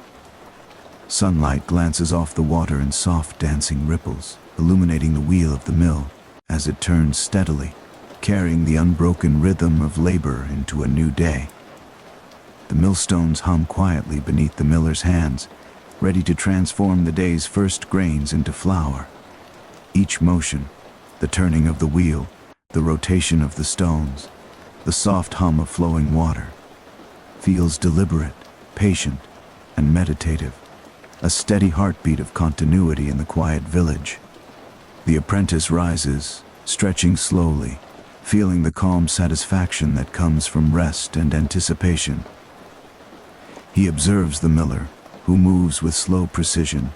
Speaker 1: Sunlight glances off the water in soft dancing ripples, illuminating the wheel of the mill as it turns steadily. carrying the unbroken rhythm of labor into a new day. The millstones hum quietly beneath the miller's hands, ready to transform the day's first grains into flour. Each motion, the turning of the wheel, the rotation of the stones, the soft hum of flowing water, feels deliberate, patient, and meditative, a steady heartbeat of continuity in the quiet village. The apprentice rises, stretching slowly, feeling the calm satisfaction that comes from rest and anticipation. He observes the miller, who moves with slow precision,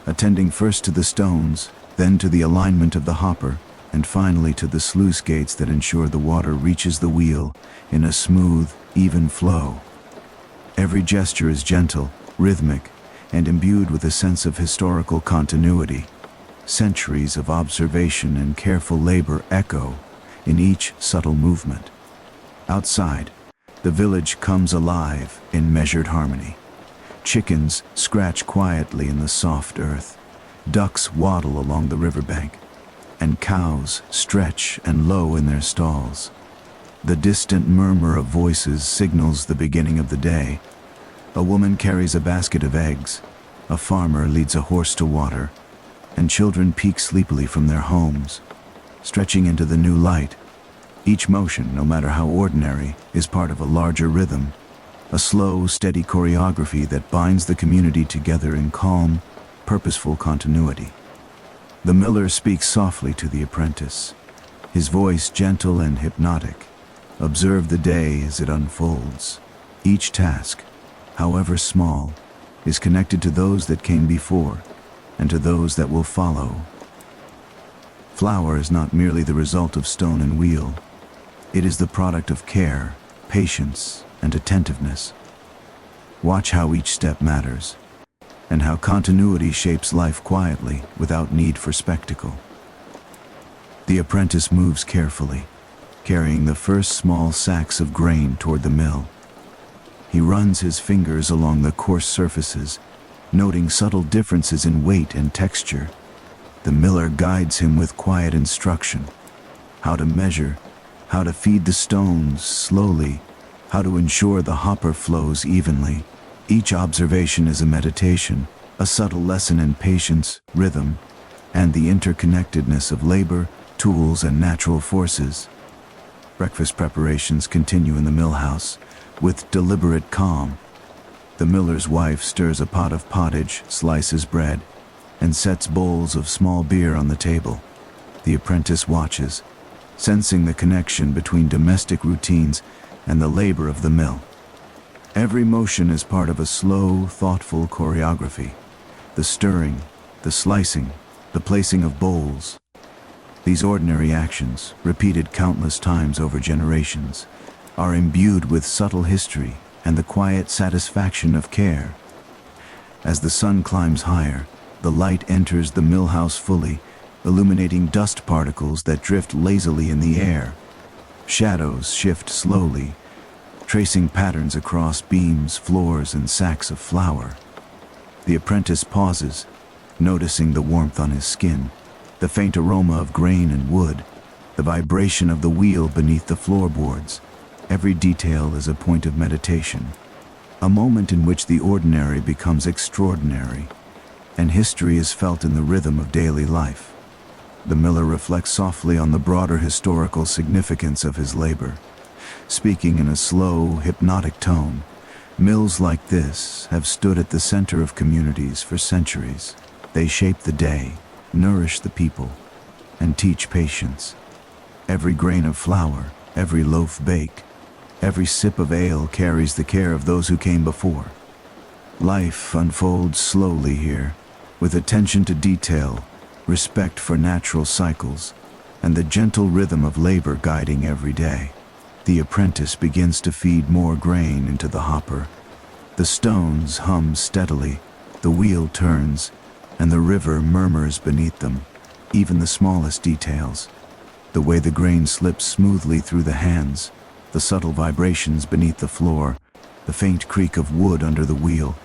Speaker 1: attending first to the stones, then to the alignment of the hopper, and finally to the sluice gates that ensure the water reaches the wheel in a smooth, even flow. Every gesture is gentle, rhythmic, and imbued with a sense of historical continuity. Centuries of observation and careful labor echo in each subtle movement. Outside, the village comes alive in measured harmony. Chickens scratch quietly in the soft earth, ducks waddle along the riverbank, and cows stretch and low in their stalls. The distant murmur of voices signals the beginning of the day. A woman carries a basket of eggs, a farmer leads a horse to water, and children peek sleepily from their homes, stretching into the new light. Each motion, no matter how ordinary, is part of a larger rhythm, a slow, steady choreography that binds the community together in calm, purposeful continuity. The miller speaks softly to the apprentice, his voice gentle and hypnotic. Observe the day as it unfolds. Each task, however small, is connected to those that came before and to those that will follow. Flour is not merely the result of stone and wheel. It is the product of care, patience, and attentiveness. Watch how each step matters, and how continuity shapes life quietly without need for spectacle. The apprentice moves carefully, carrying the first small sacks of grain toward the mill. He runs his fingers along the coarse surfaces, noting subtle differences in weight and texture. The miller guides him with quiet instruction: how to measure, how to feed the stones slowly, how to ensure the hopper flows evenly. Each observation is a meditation, a subtle lesson in patience, rhythm, and the interconnectedness of labor, tools, and natural forces. Breakfast preparations continue in the mill house, with deliberate calm. The miller's wife stirs a pot of pottage, slices bread, and sets bowls of small beer on the table. The apprentice watches, sensing the connection between domestic routines and the labor of the mill. Every motion is part of a slow, thoughtful choreography. The stirring, the slicing, the placing of bowls. These ordinary actions, repeated countless times over generations, are imbued with subtle history and the quiet satisfaction of care. As the sun climbs higher, the light enters the mill house fully, illuminating dust particles that drift lazily in the air. Shadows shift slowly, tracing patterns across beams, floors, and sacks of flour. The apprentice pauses, noticing the warmth on his skin, the faint aroma of grain and wood, the vibration of the wheel beneath the floorboards. Every detail is a point of meditation, a moment in which the ordinary becomes extraordinary, and history is felt in the rhythm of daily life. The miller reflects softly on the broader historical significance of his labor, speaking in a slow, hypnotic tone. Mills like this have stood at the center of communities for centuries. They shape the day, nourish the people, and teach patience. Every grain of flour, every loaf baked, every sip of ale carries the care of those who came before. Life unfolds slowly here, with attention to detail, respect for natural cycles, and the gentle rhythm of labor guiding every day. The apprentice begins to feed more grain into the hopper. The stones hum steadily, the wheel turns, and the river murmurs beneath them. Even the smallest details, the way the grain slips smoothly through the hands, the subtle vibrations beneath the floor, the faint creak of wood under the wheel,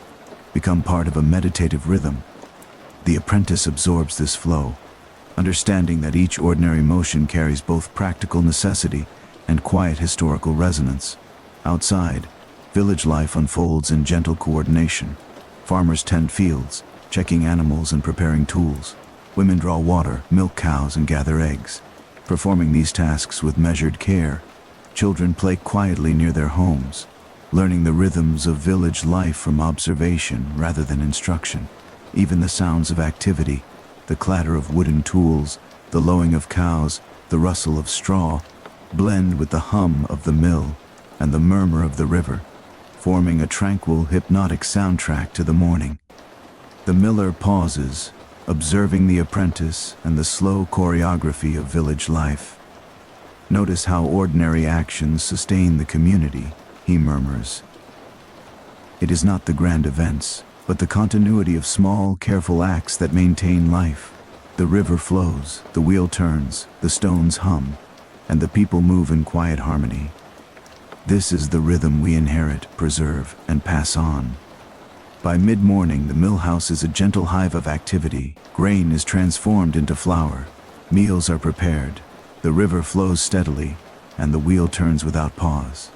Speaker 1: become part of a meditative rhythm. The apprentice absorbs this flow, understanding that each ordinary motion carries both practical necessity and quiet historical resonance. Outside, village life unfolds in gentle coordination. Farmers tend fields, checking animals and preparing tools. Women draw water, milk cows, and gather eggs. Performing these tasks with measured care, children play quietly near their homes, learning the rhythms of village life from observation rather than instruction. Even the sounds of activity, the clatter of wooden tools, the lowing of cows, the rustle of straw, blend with the hum of the mill and the murmur of the river, forming a tranquil, hypnotic soundtrack to the morning. The miller pauses, observing the apprentice and the slow choreography of village life. "Notice how ordinary actions sustain the community," he murmurs. "It is not the grand events, but the continuity of small, careful acts that maintain life. The river flows, the wheel turns, the stones hum, and the people move in quiet harmony. This is the rhythm we inherit, preserve, and pass on." By mid-morning, the mill house is a gentle hive of activity. Grain is transformed into flour. Meals are prepared. The river flows steadily, and the wheel turns without pause.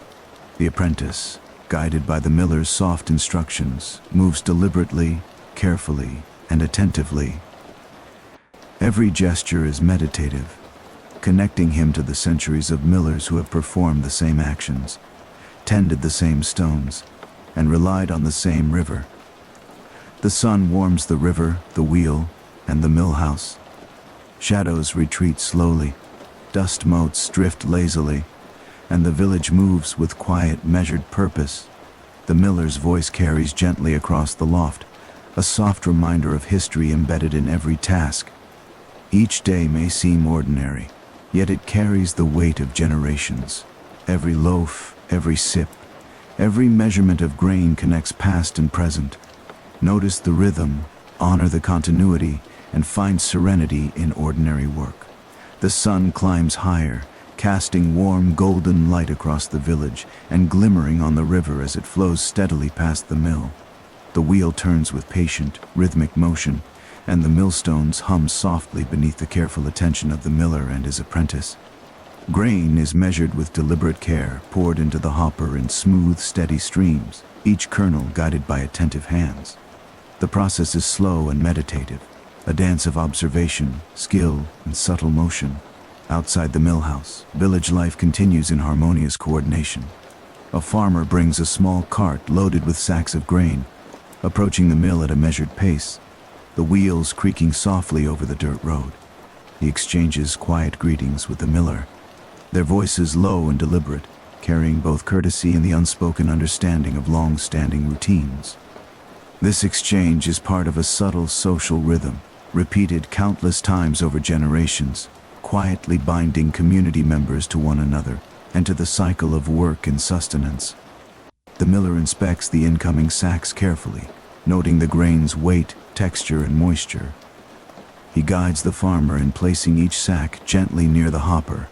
Speaker 1: The apprentice, guided by the miller's soft instructions, moves deliberately, carefully, and attentively. Every gesture is meditative, connecting him to the centuries of millers who have performed the same actions, tended the same stones, and relied on the same river. The sun warms the river, the wheel, and the mill house. Shadows retreat slowly, dust motes drift lazily, and the village moves with quiet, measured purpose. The miller's voice carries gently across the loft, a soft reminder of history embedded in every task. Each day may seem ordinary, yet it carries the weight of generations. Every loaf, every sip, every measurement of grain connects past and present. Notice the rhythm, honor the continuity, and find serenity in ordinary work. The sun climbs higher, casting warm golden light across the village and glimmering on the river as it flows steadily past the mill. The wheel turns with patient, rhythmic motion, and the millstones hum softly beneath the careful attention of the miller and his apprentice. Grain is measured with deliberate care, poured into the hopper in smooth, steady streams, each kernel guided by attentive hands. The process is slow and meditative, a dance of observation, skill, and subtle motion. Outside the mill house, village life continues in harmonious coordination. A farmer brings a small cart loaded with sacks of grain, approaching the mill at a measured pace, the wheels creaking softly over the dirt road. He exchanges quiet greetings with the miller, their voices low and deliberate, carrying both courtesy and the unspoken understanding of long-standing routines. This exchange is part of a subtle social rhythm, repeated countless times over generations, quietly binding community members to one another and to the cycle of work and sustenance. The miller inspects the incoming sacks carefully, noting the grain's weight, texture, and moisture. He guides the farmer in placing each sack gently near the hopper,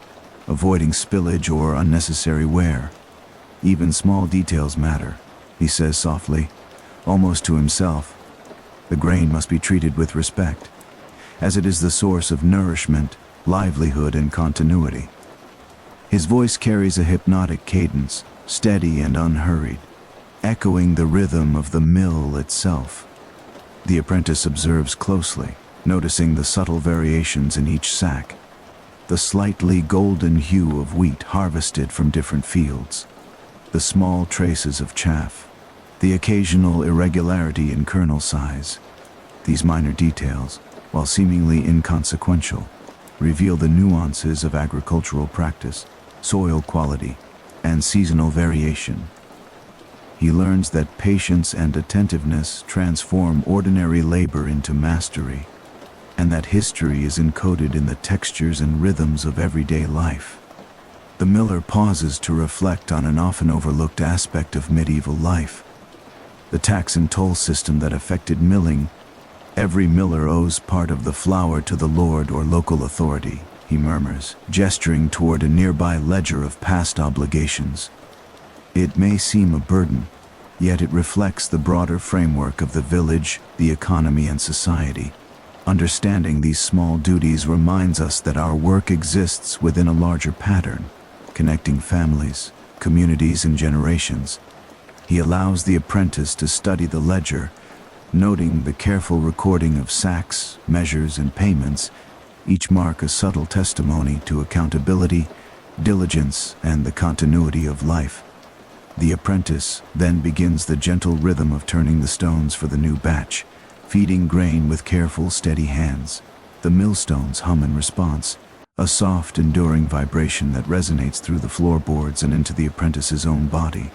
Speaker 1: avoiding spillage or unnecessary wear. "Even small details matter," he says softly, almost to himself. "The grain must be treated with respect, as it is the source of nourishment, livelihood, and continuity." His voice carries a hypnotic cadence, steady and unhurried, echoing the rhythm of the mill itself. The apprentice observes closely, noticing the subtle variations in each sack, the slightly golden hue of wheat harvested from different fields, the small traces of chaff, the occasional irregularity in kernel size. These minor details, while seemingly inconsequential, reveal the nuances of agricultural practice, soil quality, and seasonal variation. He learns that patience and attentiveness transform ordinary labor into mastery, and that history is encoded in the textures and rhythms of everyday life. The miller pauses to reflect on an often overlooked aspect of medieval life: the tax and toll system that affected milling. "Every miller owes part of the flour to the lord or local authority," he murmurs, gesturing toward a nearby ledger of past obligations. It may seem a burden, yet it reflects the broader framework of the village, the economy, and society. Understanding these small duties reminds us that our work exists within a larger pattern, connecting families, communities, and generations. He allows the apprentice to study the ledger, noting the careful recording of sacks, measures, and payments, each mark a subtle testimony to accountability, diligence, and the continuity of life. The apprentice then begins the gentle rhythm of turning the stones for the new batch, feeding grain with careful, steady hands. The millstones hum in response, a soft, enduring vibration that resonates through the floorboards and into the apprentice's own body.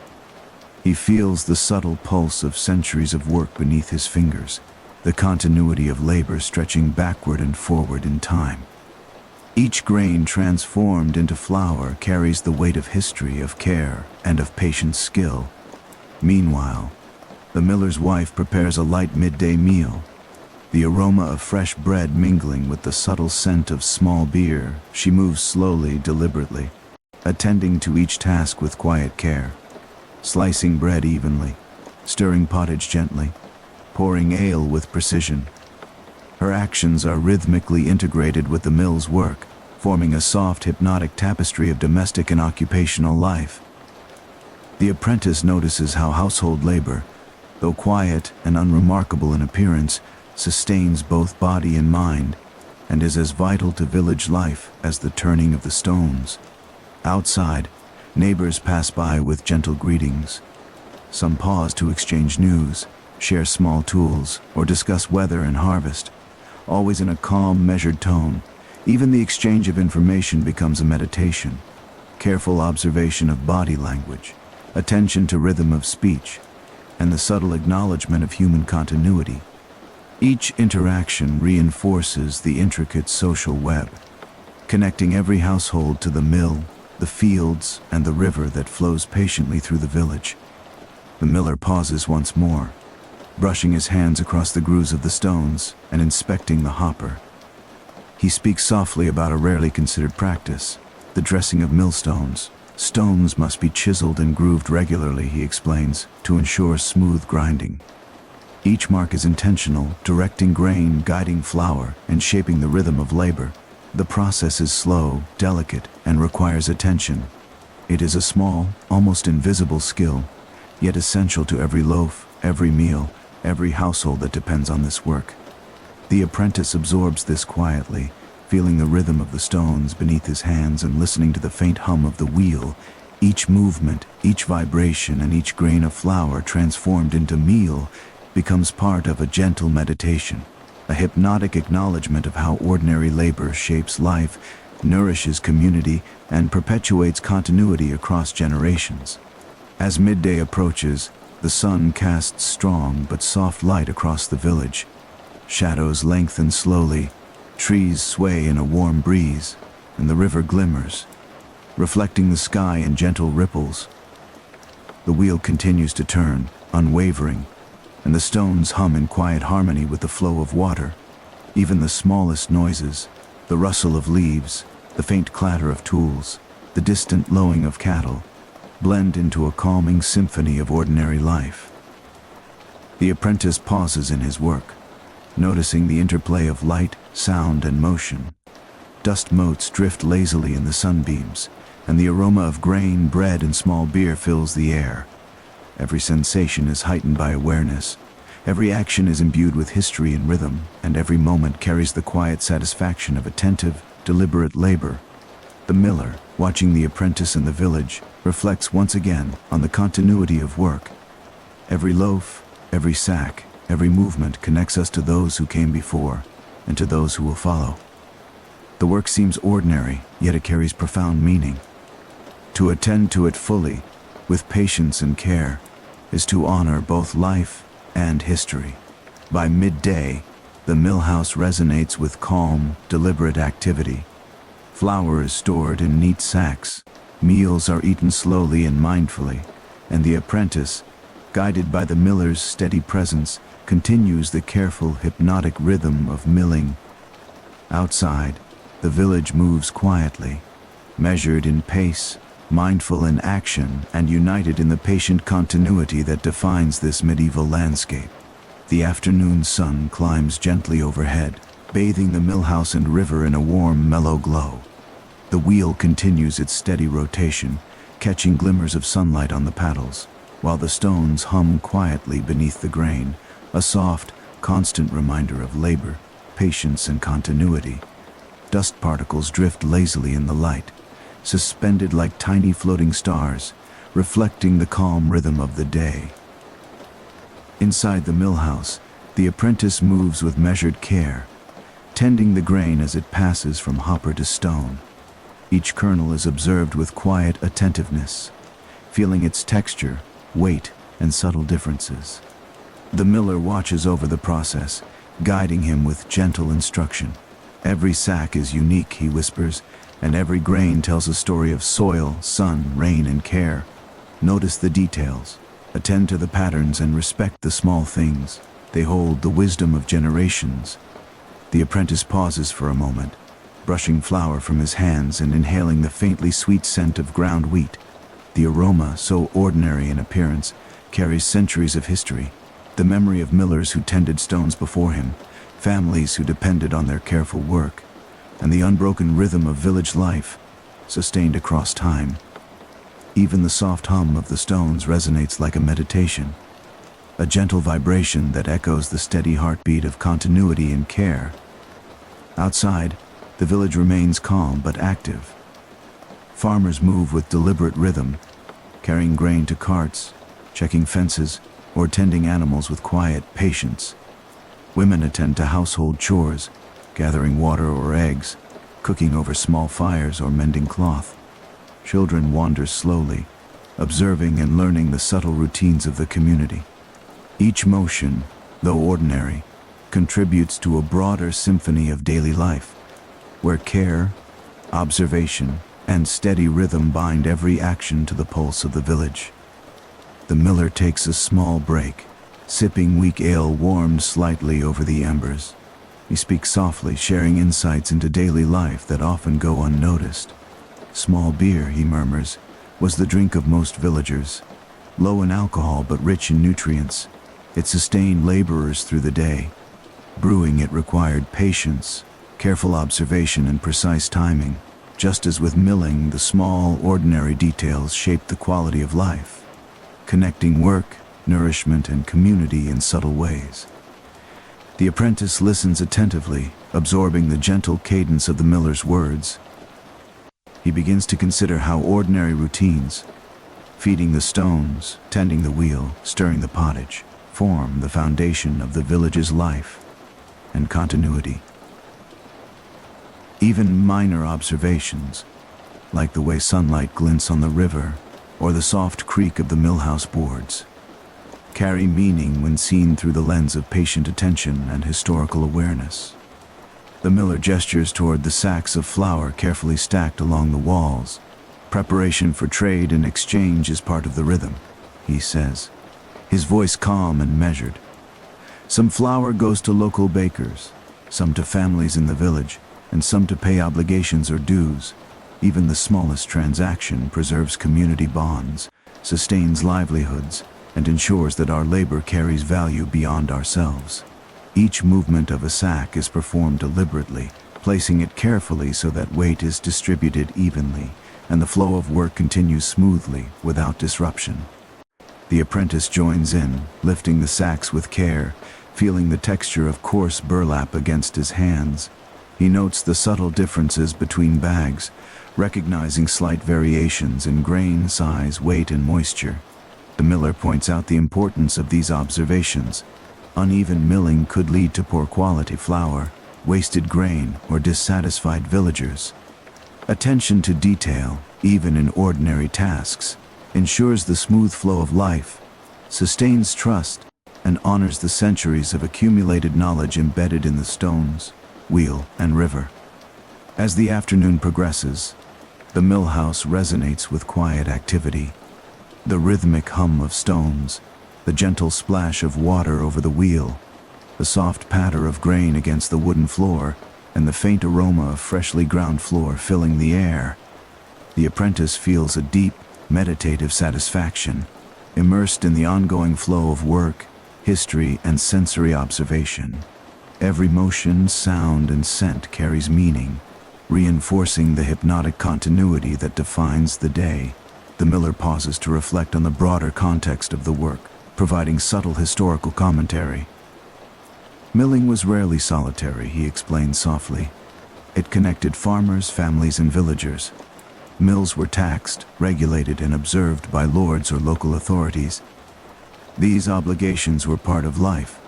Speaker 1: He feels the subtle pulse of centuries of work beneath his fingers, the continuity of labor stretching backward and forward in time. Each grain transformed into flour carries the weight of history, of care, and of patient skill. Meanwhile, the miller's wife prepares a light midday meal. The aroma of fresh bread mingling with the subtle scent of small beer, she moves slowly, deliberately, attending to each task with quiet care, slicing bread evenly, stirring pottage gently, pouring ale with precision. Her actions are rhythmically integrated with the mill's work, forming a soft, hypnotic tapestry of domestic and occupational life. The apprentice notices how household labor, though quiet and unremarkable in appearance, sustains both body and mind, and is as vital to village life as the turning of the stones. Outside, neighbors pass by with gentle greetings. Some pause to exchange news, share small tools, or discuss weather and harvest, always in a calm, measured tone. Even the exchange of information becomes a meditation. Careful observation of body language, attention to rhythm of speech, and the subtle acknowledgement of human continuity. Each interaction reinforces the intricate social web, connecting every household to the mill, the fields, and the river that flows patiently through the village. The miller pauses once more, brushing his hands across the grooves of the stones and inspecting the hopper. He speaks softly about a rarely considered practice, the dressing of millstones. Stones must be chiseled and grooved regularly, he explains, to ensure smooth grinding. Each mark is intentional, directing grain, guiding flour, and shaping the rhythm of labor. The process is slow, delicate, and requires attention. It is a small, almost invisible skill, yet essential to every loaf, every meal, every household that depends on this work. The apprentice absorbs this quietly, feeling the rhythm of the stones beneath his hands and listening to the faint hum of the wheel. Each movement, each vibration, and each grain of flour transformed into meal becomes part of a gentle meditation, a hypnotic acknowledgement of how ordinary labor shapes life, nourishes community, and perpetuates continuity across generations. As midday approaches, the sun casts strong but soft light across the village. Shadows lengthen slowly, trees sway in a warm breeze, and the river glimmers, reflecting the sky in gentle ripples. The wheel continues to turn, unwavering, and the stones hum in quiet harmony with the flow of water. Even the smallest noises, the rustle of leaves, the faint clatter of tools, the distant lowing of cattle, blend into a calming symphony of ordinary life. The apprentice pauses in his work, noticing the interplay of light, sound, and motion. Dust motes drift lazily in the sunbeams, and the aroma of grain, bread, and small beer fills the air. Every sensation is heightened by awareness. Every action is imbued with history and rhythm, and every moment carries the quiet satisfaction of attentive, deliberate labor. The miller, watching the apprentice in the village, reflects once again on the continuity of work. Every loaf, every sack, every movement connects us to those who came before and to those who will follow. The work seems ordinary, yet it carries profound meaning. To attend to it fully, with patience and care, is to honor both life and history. By midday, the mill house resonates with calm, deliberate activity. Flour is stored in neat sacks, meals are eaten slowly and mindfully, and the apprentice, guided by the miller's steady presence, continues the careful, hypnotic rhythm of milling. Outside, the village moves quietly, measured in pace, mindful in action, and united in the patient continuity that defines this medieval landscape. The afternoon sun climbs gently overhead, bathing the millhouse and river in a warm, mellow glow. The wheel continues its steady rotation, catching glimmers of sunlight on the paddles, while the stones hum quietly beneath the grain, a soft, constant reminder of labor, patience, and continuity. Dust particles drift lazily in the light, suspended like tiny floating stars, reflecting the calm rhythm of the day. Inside the millhouse, the apprentice moves with measured care, tending the grain as it passes from hopper to stone. Each kernel is observed with quiet attentiveness, feeling its texture, weight, and subtle differences. The miller watches over the process, guiding him with gentle instruction. "Every sack is unique," he whispers, "and every grain tells a story of soil, sun, rain, and care. Notice the details, attend to the patterns, and respect the small things. They hold the wisdom of generations." The apprentice pauses for a moment, brushing flour from his hands and inhaling the faintly sweet scent of ground wheat. The aroma, so ordinary in appearance, carries centuries of history, the memory of millers who tended stones before him, families who depended on their careful work, and the unbroken rhythm of village life, sustained across time. Even the soft hum of the stones resonates like a meditation, a gentle vibration that echoes the steady heartbeat of continuity and care. Outside, the village remains calm but active. Farmers move with deliberate rhythm, carrying grain to carts, checking fences, or tending animals with quiet patience. Women attend to household chores, gathering water or eggs, cooking over small fires, or mending cloth. Children wander slowly, observing and learning the subtle routines of the community. Each motion, though ordinary, contributes to a broader symphony of daily life, where care, observation, and steady rhythm bind every action to the pulse of the village. The miller takes a small break, sipping weak ale warmed slightly over the embers. He speaks softly, sharing insights into daily life that often go unnoticed. "Small beer," he murmurs, "was the drink of most villagers. Low in alcohol but rich in nutrients. It sustained laborers through the day. Brewing it required patience, careful observation, and precise timing. Just as with milling, the small, ordinary details shaped the quality of life, connecting work, nourishment, and community in subtle ways." The apprentice listens attentively, absorbing the gentle cadence of the miller's words. He begins to consider how ordinary routines, feeding the stones, tending the wheel, stirring the pottage, form the foundation of the village's life and continuity. Even minor observations, like the way sunlight glints on the river or the soft creak of the millhouse boards, carry meaning when seen through the lens of patient attention and historical awareness. The miller gestures toward the sacks of flour carefully stacked along the walls. "Preparation for trade and exchange is part of the rhythm," he says, his voice calm and measured. "Some flour goes to local bakers, some to families in the village, and some to pay obligations or dues. Even the smallest transaction preserves community bonds, sustains livelihoods, and ensures that our labor carries value beyond ourselves. Each movement of a sack is performed deliberately, placing it carefully so that weight is distributed evenly, and the flow of work continues smoothly, without disruption." The apprentice joins in, lifting the sacks with care, feeling the texture of coarse burlap against his hands. He notes the subtle differences between bags, recognizing slight variations in grain size, weight, and moisture. The miller points out the importance of these observations. Uneven milling could lead to poor quality flour, wasted grain, or dissatisfied villagers. Attention to detail, even in ordinary tasks, ensures the smooth flow of life, sustains trust, and honors the centuries of accumulated knowledge embedded in the stones, wheel, and river. As the afternoon progresses, the millhouse resonates with quiet activity. The rhythmic hum of stones, the gentle splash of water over the wheel, the soft patter of grain against the wooden floor, and the faint aroma of freshly ground flour filling the air. The apprentice feels a deep, meditative satisfaction, immersed in the ongoing flow of work, history, and sensory observation. Every motion, sound, and scent carries meaning, reinforcing the hypnotic continuity that defines the day. The miller pauses to reflect on the broader context of the work, providing subtle historical commentary. Milling was rarely solitary, he explained softly. It connected farmers, families, and villagers. Mills were taxed, regulated, and observed by lords or local authorities. These obligations were part of life,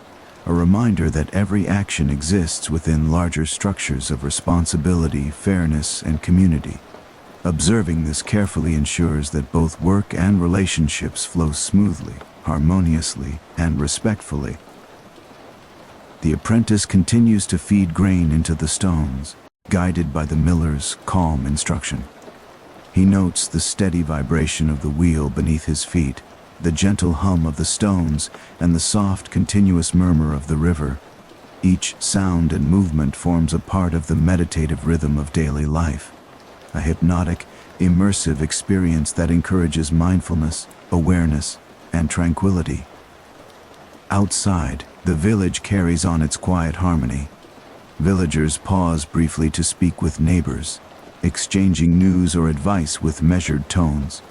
Speaker 1: a reminder that every action exists within larger structures of responsibility, fairness, and community. Observing this carefully ensures that both work and relationships flow smoothly, harmoniously, and respectfully. The apprentice continues to feed grain into the stones, guided by the miller's calm instruction. He notes the steady vibration of the wheel beneath his feet, the gentle hum of the stones, and the soft, continuous murmur of the river. Each sound and movement forms a part of the meditative rhythm of daily life, a hypnotic, immersive experience that encourages mindfulness, awareness, and tranquility. Outside, the village carries on its quiet harmony. Villagers pause briefly to speak with neighbors, exchanging news or advice with measured tones.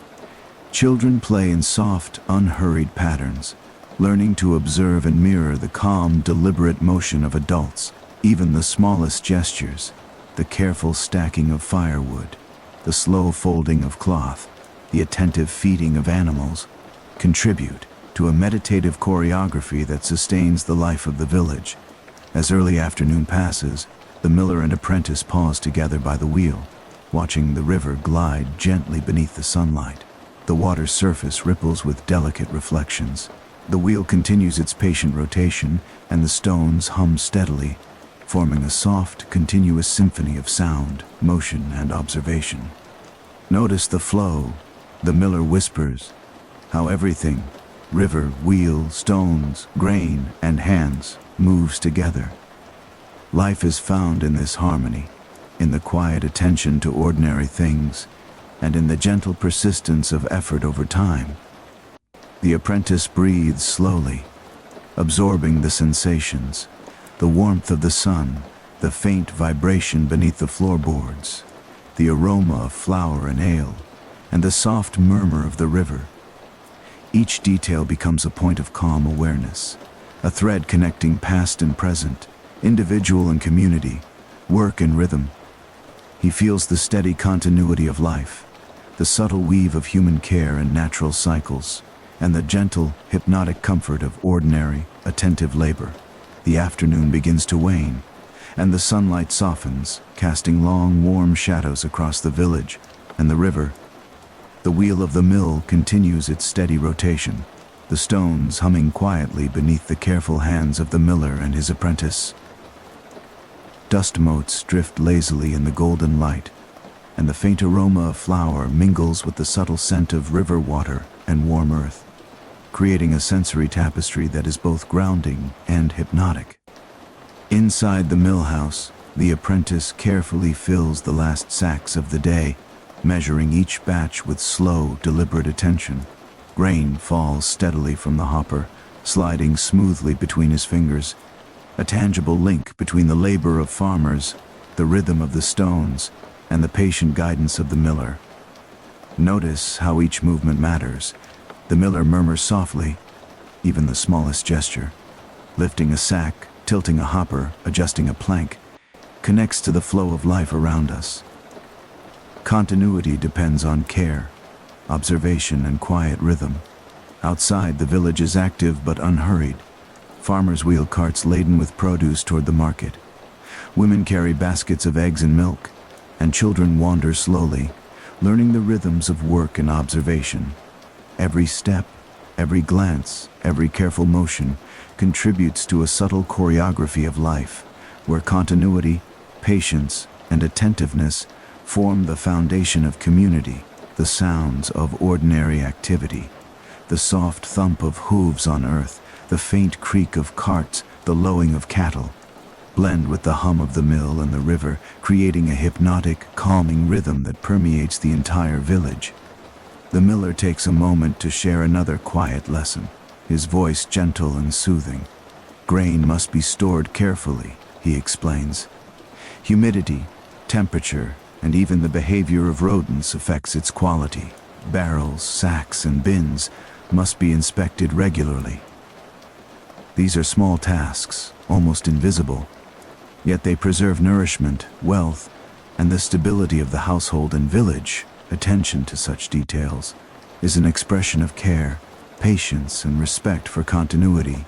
Speaker 1: Children play in soft, unhurried patterns, learning to observe and mirror the calm, deliberate motion of adults. Even the smallest gestures, the careful stacking of firewood, the slow folding of cloth, the attentive feeding of animals, contribute to a meditative choreography that sustains the life of the village. As early afternoon passes, the miller and apprentice pause together by the wheel, watching the river glide gently beneath the sunlight. The water's surface ripples with delicate reflections. The wheel continues its patient rotation, and the stones hum steadily, forming a soft, continuous symphony of sound, motion, and observation. Notice the flow, the miller whispers, how everything, river, wheel, stones, grain, and hands, moves together. Life is found in this harmony, in the quiet attention to ordinary things, and in the gentle persistence of effort over time. The apprentice breathes slowly, absorbing the sensations, the warmth of the sun, the faint vibration beneath the floorboards, the aroma of flour and ale, and the soft murmur of the river. Each detail becomes a point of calm awareness, a thread connecting past and present, individual and community, work and rhythm. He feels the steady continuity of life, the subtle weave of human care and natural cycles, and the gentle, hypnotic comfort of ordinary, attentive labor. The afternoon begins to wane, and the sunlight softens, casting long, warm shadows across the village and the river. The wheel of the mill continues its steady rotation, the stones humming quietly beneath the careful hands of the miller and his apprentice. Dust motes drift lazily in the golden light, and the faint aroma of flour mingles with the subtle scent of river water and warm earth, creating a sensory tapestry that is both grounding and hypnotic. Inside the mill house, the apprentice carefully fills the last sacks of the day, measuring each batch with slow, deliberate attention. Grain falls steadily from the hopper, sliding smoothly between his fingers, a tangible link between the labor of farmers, the rhythm of the stones, and the patient guidance of the miller. Notice how each movement matters. The miller murmurs softly, even the smallest gesture. Lifting a sack, tilting a hopper, adjusting a plank, connects to the flow of life around us. Continuity depends on care, observation, and quiet rhythm. Outside, the village is active but unhurried. Farmers wheel carts laden with produce toward the market. Women carry baskets of eggs and milk, and children wander slowly, learning the rhythms of work and observation. Every step, every glance, every careful motion contributes to a subtle choreography of life, where continuity, patience, and attentiveness form the foundation of community. The sounds of ordinary activity, the soft thump of hooves on earth, the faint creak of carts, the lowing of cattle, blend with the hum of the mill and the river, creating a hypnotic, calming rhythm that permeates the entire village. The miller takes a moment to share another quiet lesson, his voice gentle and soothing. grain must be stored carefully, he explains. Humidity, temperature, and even the behavior of rodents affects its quality. Barrels, sacks, and bins must be inspected regularly. These are small tasks, almost invisible, yet they preserve nourishment, wealth, and the stability of the household and village. Attention to such details is an expression of care, patience, and respect for continuity.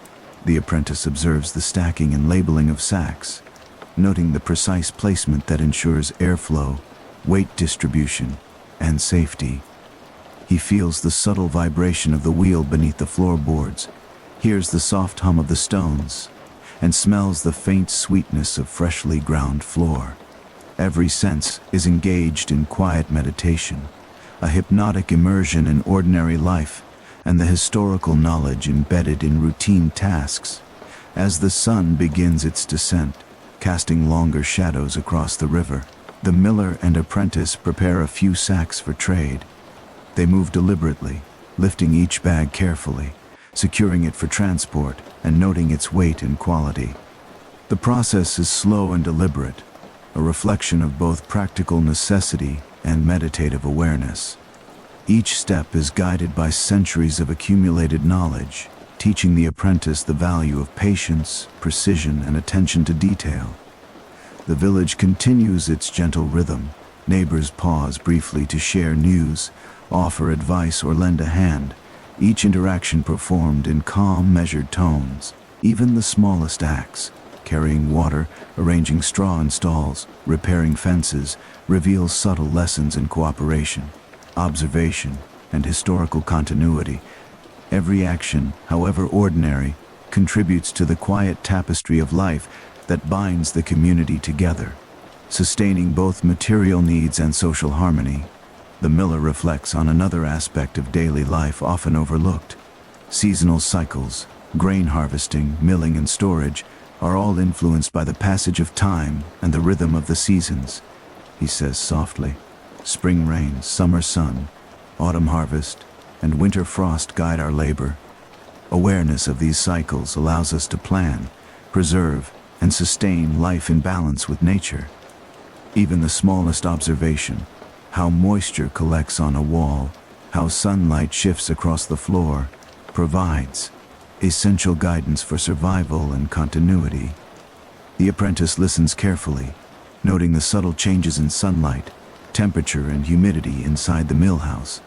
Speaker 1: The apprentice observes the stacking and labeling of sacks, noting the precise placement that ensures airflow, weight distribution, and safety. He feels the subtle vibration of the wheel beneath the floorboards, hears the soft hum of the stones, and smells the faint sweetness of freshly ground floor. Every sense is engaged in quiet meditation, a hypnotic immersion in ordinary life and the historical knowledge embedded in routine tasks. As the sun begins its descent, casting longer shadows across the river, the miller and apprentice prepare a few sacks for trade. They move deliberately, lifting each bag carefully, securing it for transport, and noting its weight and quality. The process is slow and deliberate, a reflection of both practical necessity and meditative awareness. Each step is guided by centuries of accumulated knowledge, teaching the apprentice the value of patience, precision, and attention to detail. The village continues its gentle rhythm. Neighbors pause briefly to share news, offer advice, or lend a hand, each interaction performed in calm, measured tones. Even the smallest acts, carrying water, arranging straw in stalls, repairing fences, reveal subtle lessons in cooperation, observation, and historical continuity. Every action, however ordinary, contributes to the quiet tapestry of life that binds the community together, sustaining both material needs and social harmony. The miller reflects on another aspect of daily life often overlooked. Seasonal cycles, grain harvesting, milling, and storage are all influenced by the passage of time and the rhythm of the seasons. He says softly, "Spring rain, summer sun, autumn harvest, and winter frost guide our labor." Awareness of these cycles allows us to plan, preserve, and sustain life in balance with nature. Even the smallest observation, how moisture collects on a wall, how sunlight shifts across the floor, provides essential guidance for survival and continuity. The apprentice listens carefully, noting the subtle changes in sunlight, temperature, and humidity inside the mill house.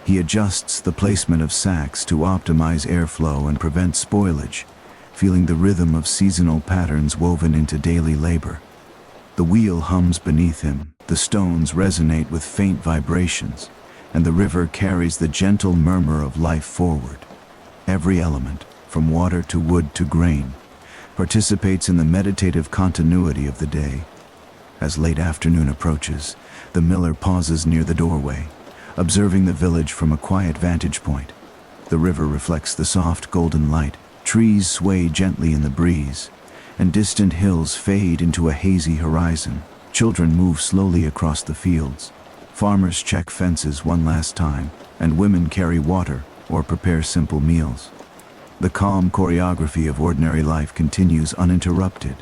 Speaker 1: He adjusts the placement of sacks to optimize airflow and prevent spoilage, feeling the rhythm of seasonal patterns woven into daily labor. The wheel hums beneath him, the stones resonate with faint vibrations, and the river carries the gentle murmur of life forward. Every element, from water to wood to grain, participates in the meditative continuity of the day. As late afternoon approaches, the miller pauses near the doorway, observing the village from a quiet vantage point. The river reflects the soft golden light, trees sway gently in the breeze, and distant hills fade into a hazy horizon. Children move slowly across the fields. Farmers check fences one last time, and women carry water or prepare simple meals. The calm choreography of ordinary life continues uninterrupted,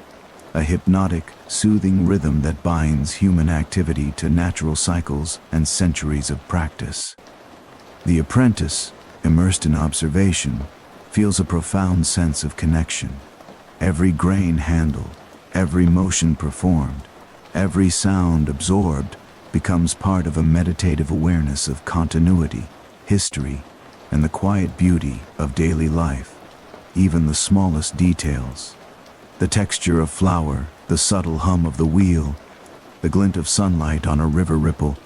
Speaker 1: a hypnotic, soothing rhythm that binds human activity to natural cycles and centuries of practice. The apprentice, immersed in observation, feels a profound sense of connection. Every grain handled, every motion performed, every sound absorbed becomes part of a meditative awareness of continuity, history, and the quiet beauty of daily life. Even the smallest details, the texture of flour, the subtle hum of the wheel, the glint of sunlight on a river ripple,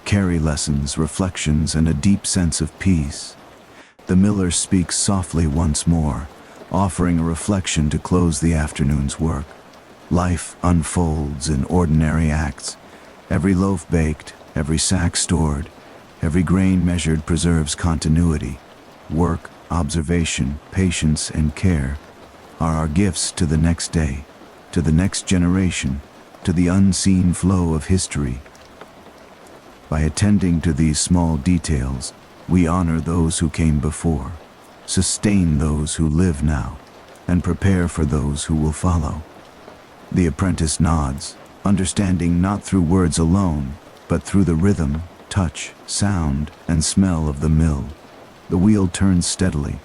Speaker 1: carry lessons, reflections, and a deep sense of peace. The miller speaks softly once more, offering a reflection to close the afternoon's work. Life unfolds in ordinary acts. Every loaf baked, every sack stored, every grain measured preserves continuity. Work, observation, patience, and care are our gifts to the next day, to the next generation, to the unseen flow of history. By attending to these small details, we honor those who came before, sustain those who live now, and prepare for those who will follow. The apprentice nods, understanding not through words alone, but through the rhythm, touch, sound, and smell of the mill. The wheel turns steadily,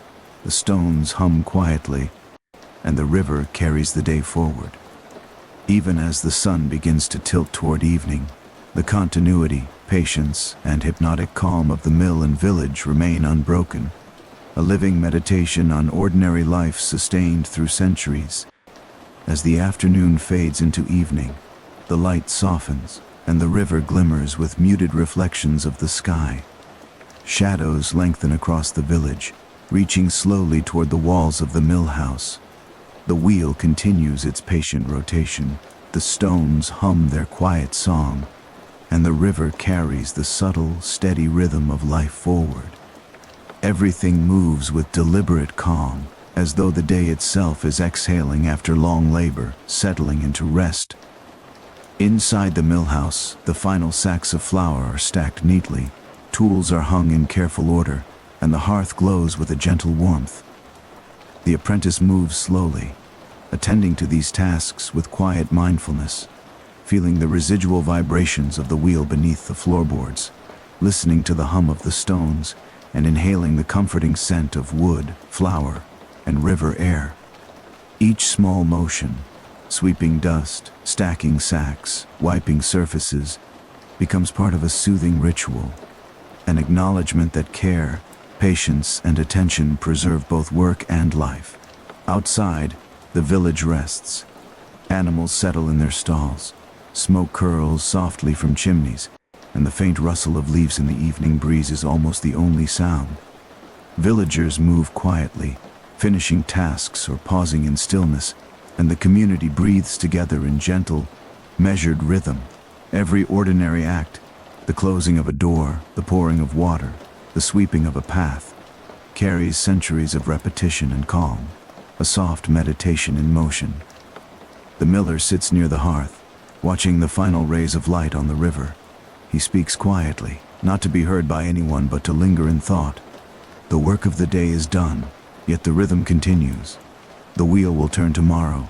Speaker 1: the stones hum quietly, and the river carries the day forward. Even as the sun begins to tilt toward evening, the continuity, patience, and hypnotic calm of the mill and village remain unbroken, a living meditation on ordinary life sustained through centuries. As the afternoon fades into evening, the light softens, and the river glimmers with muted reflections of the sky. Shadows lengthen across the village, reaching slowly toward the walls of the mill house. The wheel continues its patient rotation, the stones hum their quiet song, and the river carries the subtle, steady rhythm of life forward. Everything moves with deliberate calm, as though the day itself is exhaling after long labor, settling into rest. Inside the mill house, the final sacks of flour are stacked neatly, tools are hung in careful order, and the hearth glows with a gentle warmth. The apprentice moves slowly, attending to these tasks with quiet mindfulness, feeling the residual vibrations of the wheel beneath the floorboards, listening to the hum of the stones, and inhaling the comforting scent of wood, flour, and river air. Each small motion, sweeping dust, stacking sacks, wiping surfaces, becomes part of a soothing ritual, an acknowledgement that care, patience, and attention preserve both work and life. Outside, the village rests. Animals settle in their stalls. Smoke curls softly from chimneys, and the faint rustle of leaves in the evening breeze is almost the only sound. Villagers move quietly, finishing tasks or pausing in stillness, and the community breathes together in gentle, measured rhythm. Every ordinary act, the closing of a door, the pouring of water, the sweeping of a path, carries centuries of repetition and calm, a soft meditation in motion. The miller sits near the hearth, watching the final rays of light on the river. He speaks quietly, not to be heard by anyone but to linger in thought. The work of the day is done, yet the rhythm continues. The wheel will turn tomorrow,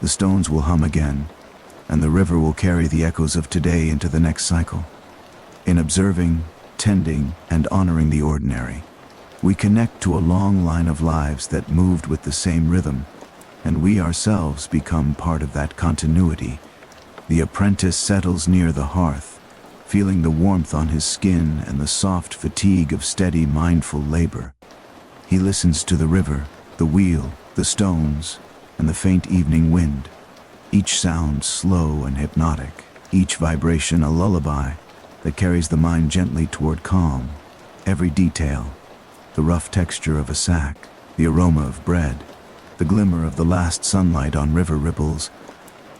Speaker 1: the stones will hum again, and the river will carry the echoes of today into the next cycle. In observing, tending, and honoring the ordinary, we connect to a long line of lives that moved with the same rhythm, and we ourselves become part of that continuity. The apprentice settles near the hearth, feeling the warmth on his skin and the soft fatigue of steady, mindful labor. He listens to the river, the wheel, the stones, and the faint evening wind, each sound slow and hypnotic, each vibration a lullaby that carries the mind gently toward calm. Every detail, the rough texture of a sack, the aroma of bread, the glimmer of the last sunlight on river ripples,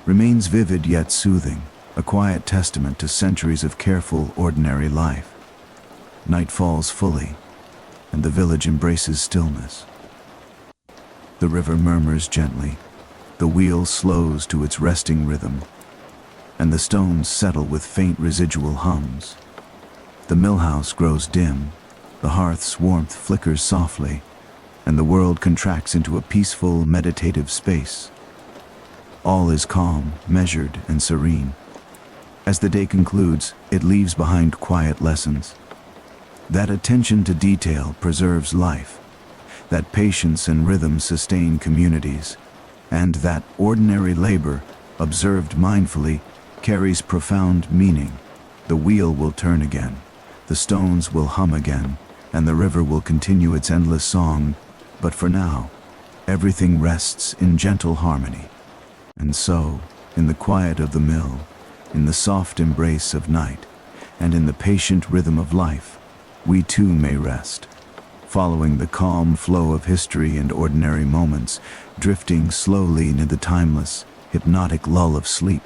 Speaker 1: remains vivid yet soothing, a quiet testament to centuries of careful, ordinary life. Night falls fully, and the village embraces stillness. The river murmurs gently, the wheel slows to its resting rhythm, and the stones settle with faint residual hums. The mill house grows dim, the hearth's warmth flickers softly, and the world contracts into a peaceful, meditative space. All is calm, measured, and serene. As the day concludes, it leaves behind quiet lessons. That attention to detail preserves life, that patience and rhythm sustain communities, and that ordinary labor, observed mindfully, carries profound meaning. The wheel will turn again, the stones will hum again, and the river will continue its endless song, but for now, everything rests in gentle harmony. And so, in the quiet of the mill, in the soft embrace of night, and in the patient rhythm of life, we too may rest, following the calm flow of history and ordinary moments, drifting slowly into the timeless, hypnotic lull of sleep.